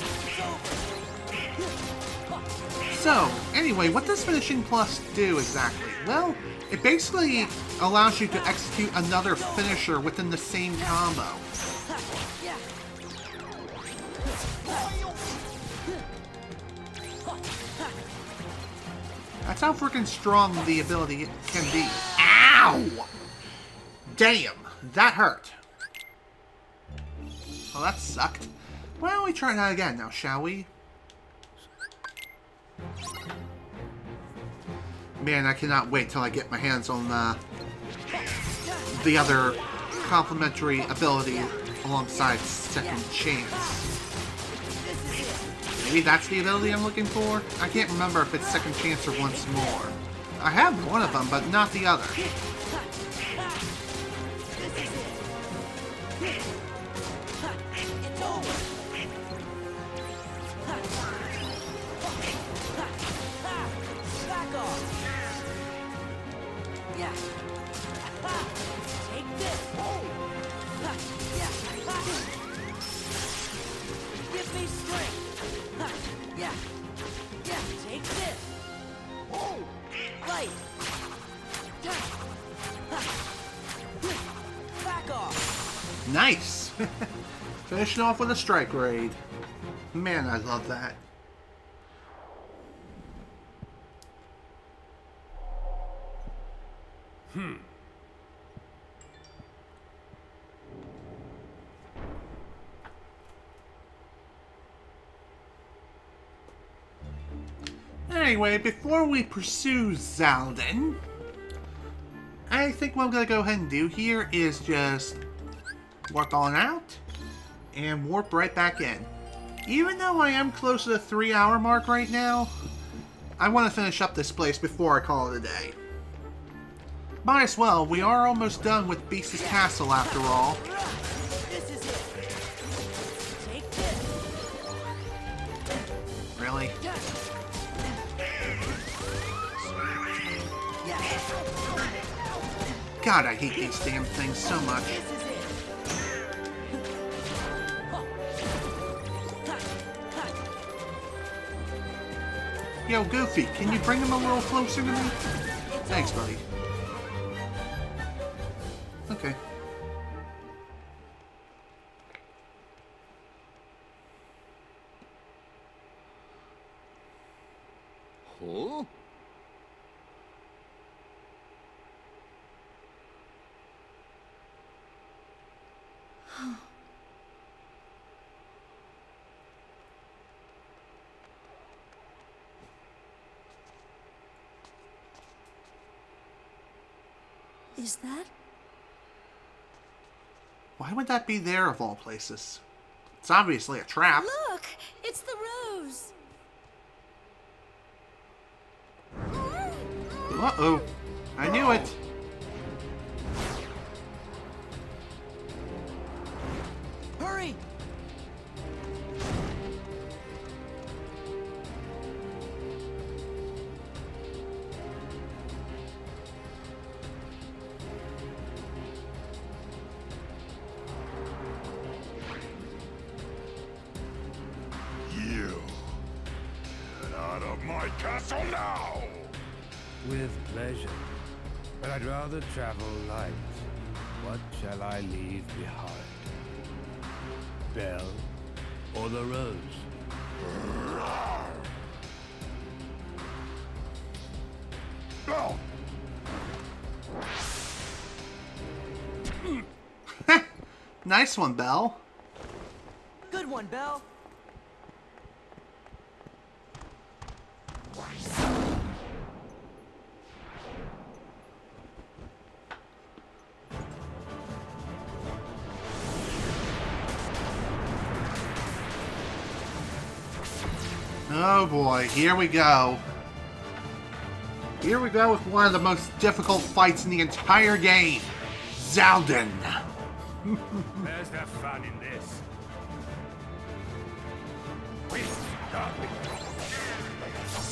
So, anyway, what does Finishing Plus do exactly? Well, it basically allows you to execute another finisher within the same combo. That's how freaking strong the ability can be. Ow! Damn, that hurt. Well, that sucked. Why don't we try that again now, shall we? Man, I cannot wait till I get my hands on the other complementary ability alongside Second Chance. Maybe that's the ability I'm looking for? I can't remember if it's Second Chance or Once More. I have one of them, but not the other. Nice! Finishing off with a strike raid. Man, I love that. Anyway, before we pursue Xaldin, I think what I'm going to go ahead and do here is just warp on out and warp right back in. Even though I am close to the 3-hour mark right now, I want to finish up this place before I call it a day. Might as well, we are almost done with Beast's Castle after all. Really? God, I hate these damn things so much. Yo, Goofy, can you bring him a little closer to me? Thanks, buddy. Okay. Huh? Is that? Why would that be there of all places? It's obviously a trap. Look! It's the rose! Uh-oh. I knew it. Hurry! You! Get out of my castle now! With pleasure. But I'd rather travel light. What shall I leave behind? Bell or the rose? Nice one, Belle. Good one, Belle. Oh boy, here we go. Here we go with one of the most difficult fights in the entire game. Xaldin. There's the fun in this.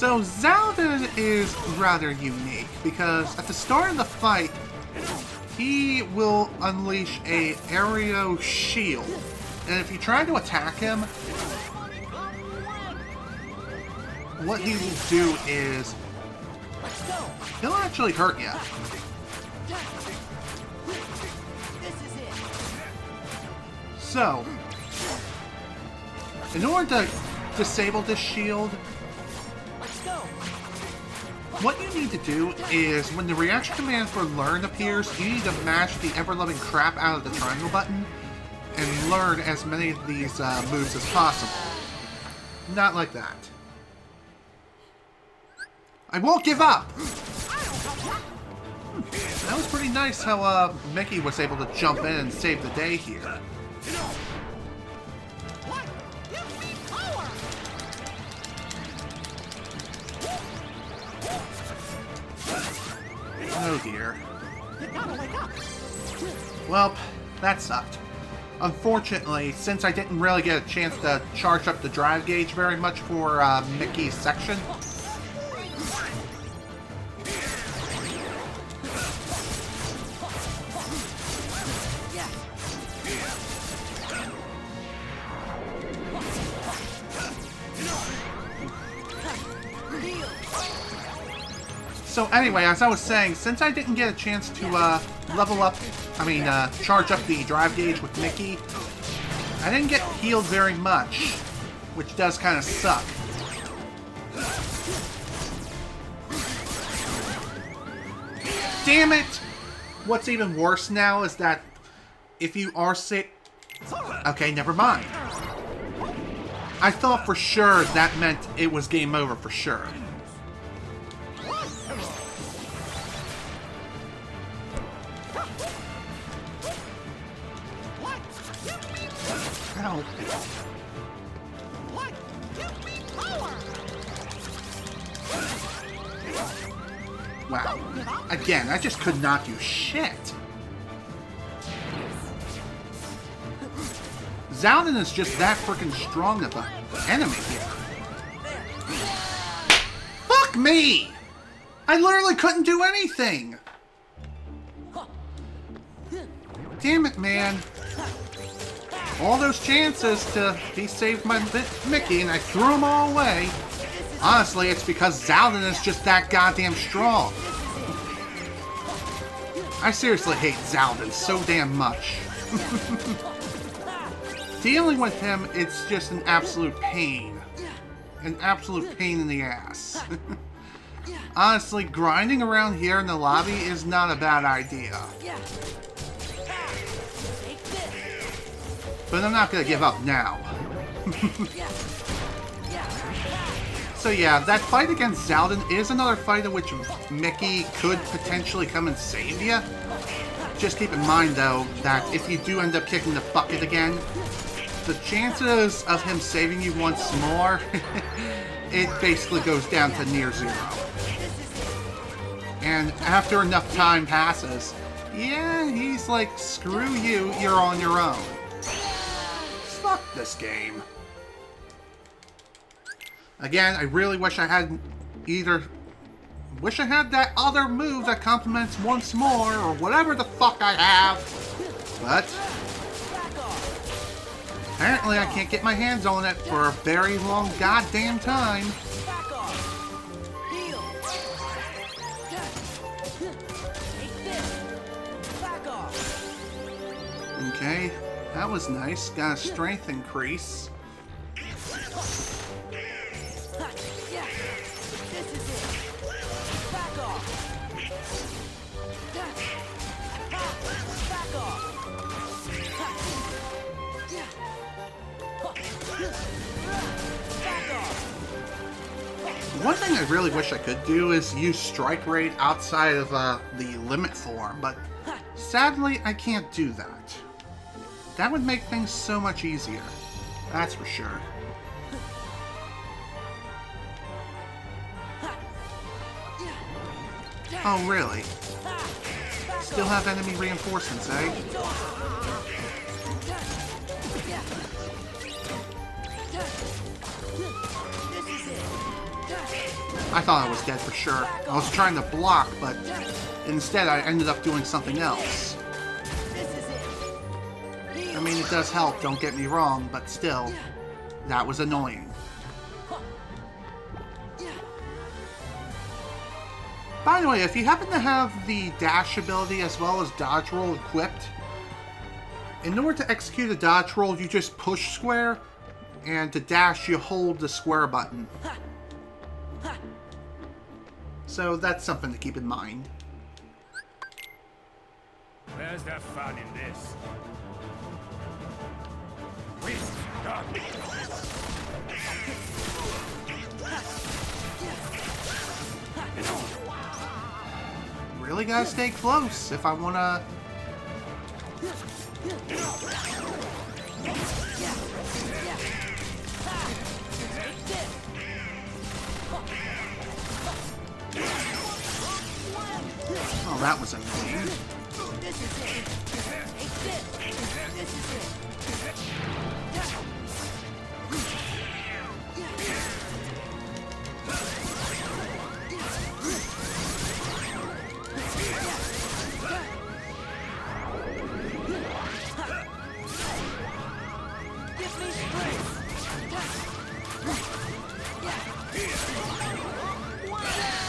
So Xaldin is rather unique because at the start of the fight, he will unleash a aerial shield, and if you try to attack him, what he will do is he'll actually hurt you. So, in order to disable this shield, what you need to do is, when the reaction command for learn appears, you need to mash the ever-loving crap out of the triangle button and learn as many of these moves as possible. Not like that. I won't give up! That was pretty nice how Mickey was able to jump in and save the day here. Oh dear. Well, that sucked. Unfortunately, since I didn't really get a chance to charge up the drive gauge very much for Mickey's section, so anyway, as I was saying, since I didn't get a chance to charge up the drive gauge with Mickey, I didn't get healed very much, which does kind of suck. Damn it! What's even worse now is that if you are sick... Okay, never mind. I thought for sure that meant it was game over for sure. Ow. Wow. Again, I just could not do shit. Xaldin is just that freaking strong of an enemy here. Fuck me! I literally couldn't do anything! Damn it, man. All those chances to he saved my Mickey, and I threw them all away. Honestly, it's because Xaldin is just that goddamn strong. I seriously hate Xaldin so damn much. Dealing with him, it's just an absolute pain. An absolute pain in the ass. Honestly, grinding around here in the lobby is not a bad idea. But I'm not going to give up now. So yeah, that fight against Xaldin is another fight in which Mickey could potentially come and save you. Just keep in mind though, that if you do end up kicking the bucket again, the chances of him saving you once more, it basically goes down to near zero. And after enough time passes, yeah, he's like, screw you, you're on your own. Fuck this game. Again, I really wish I had that other move that complements once more, or whatever the fuck I have. But apparently I can't get my hands on it for a very long goddamn time. Okay, that was nice. Got a strength increase. One thing I really wish I could do is use strike rate outside of the limit form, but sadly I can't do that. That would make things so much easier. That's for sure. Oh, really? Still have enemy reinforcements, eh? I thought I was dead for sure. I was trying to block, but instead I ended up doing something else. I mean, it does help, don't get me wrong, but still, that was annoying. By the way, if you happen to have the dash ability as well as dodge roll equipped, in order to execute a dodge roll, you just push square, and to dash, you hold the square button. So that's something to keep in mind. Where's the fun in this? Really gotta stay close if I wanna... Oh, that was annoying.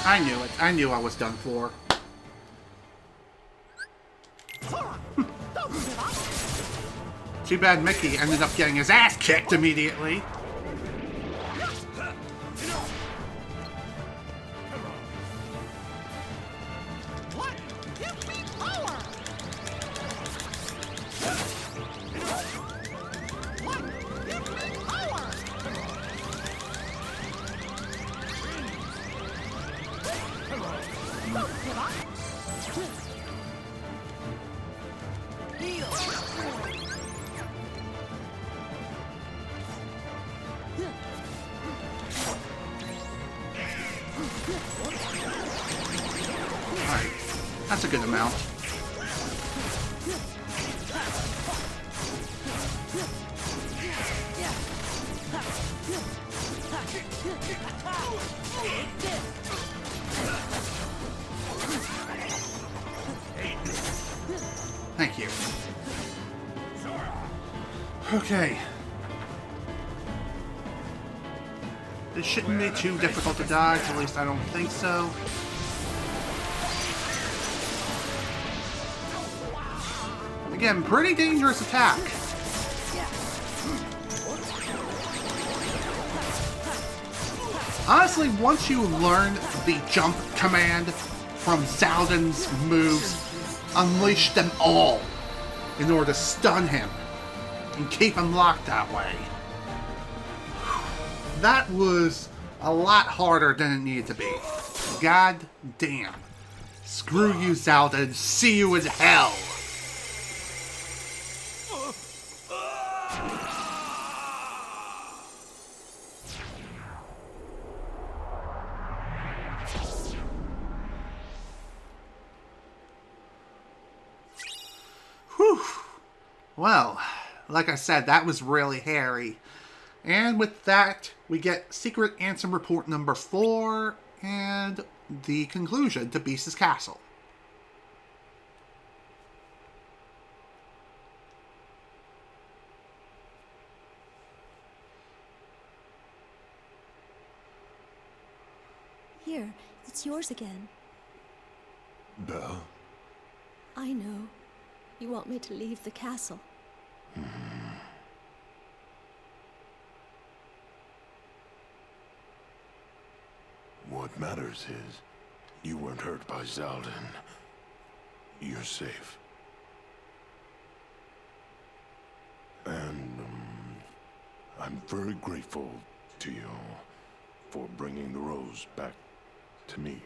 I knew it. I knew I was done for. Too bad Mickey ended up getting his ass kicked immediately. Alright, that's a good amount. Thank you. Okay. This shouldn't be too difficult to dodge, at least I don't think so. Again, pretty dangerous attack. Honestly, once you learn the jump command from Xaldin's moves, unleash them all in order to stun him and keep him locked that way. That was a lot harder than it needed to be. God damn. Screw you, Xaldin. See you in hell. Whew. Well, like I said, that was really hairy. And with that, we get Secret Ansem Report number 4 and the conclusion to Beast's Castle. Here, it's yours again. Belle? I know. You want me to leave the castle. What matters is, you weren't hurt by Xaldin. You're safe. And, I'm very grateful to you for bringing the rose back to me.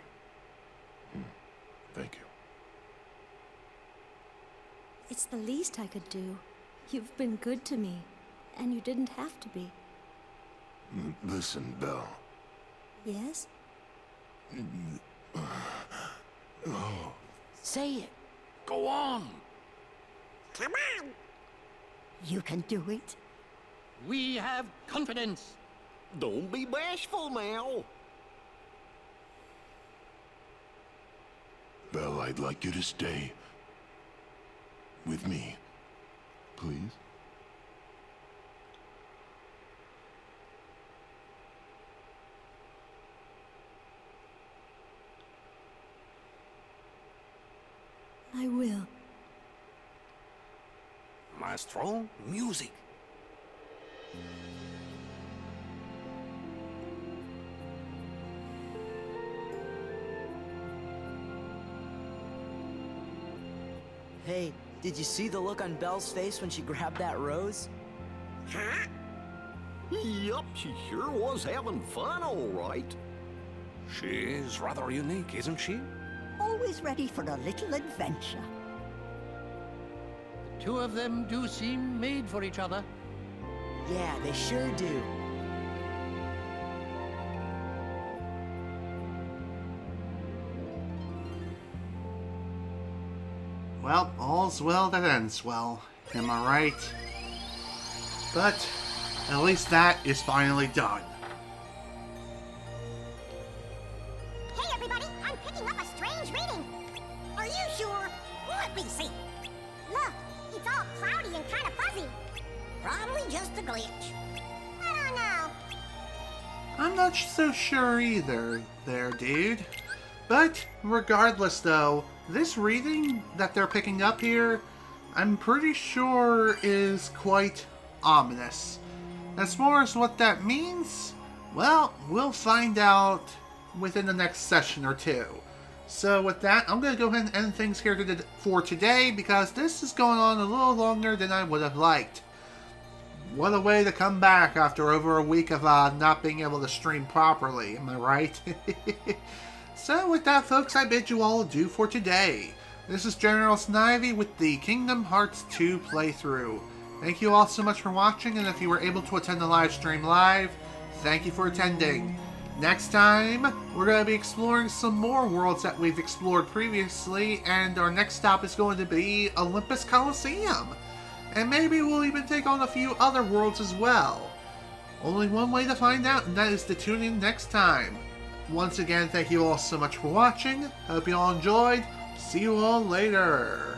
Thank you. It's the least I could do. You've been good to me, and you didn't have to be. Listen, Belle. Yes? Oh. Say it. Go on. Come on. You can do it. We have confidence. Don't be bashful now. Belle, I'd like you to stay with me, please. I will. Maestro, music. Hey, did you see the look on Belle's face when she grabbed that rose? Huh? Yup, she sure was having fun, all right. She's rather unique, isn't she? Always ready for a little adventure. The two of them do seem made for each other. Yeah, they sure do. Well, all's well that ends well. Am I right? But at least that is finally done. Hey everybody, I'm picking up a strange reading. Are you sure? Let me see. Look, it's all cloudy and kind of fuzzy. Probably just a glitch. I don't know. I'm not so sure either, there, dude. But regardless, though, this reading that they're picking up here, I'm pretty sure is quite ominous. As far as what that means, well, we'll find out within the next session or two. So with that, I'm going to go ahead and end things here for today, because this is going on a little longer than I would have liked. What a way to come back after over a week of not being able to stream properly, am I right? So with that, folks, I bid you all adieu for today. This is General Snivy with the Kingdom Hearts 2 playthrough. Thank you all so much for watching, and if you were able to attend the live stream live, thank you for attending. Next time, we're going to be exploring some more worlds that we've explored previously, and our next stop is going to be Olympus Coliseum. And maybe we'll even take on a few other worlds as well. Only one way to find out, and that is to tune in next time. Once again, thank you all so much for watching. Hope you all enjoyed. See you all later.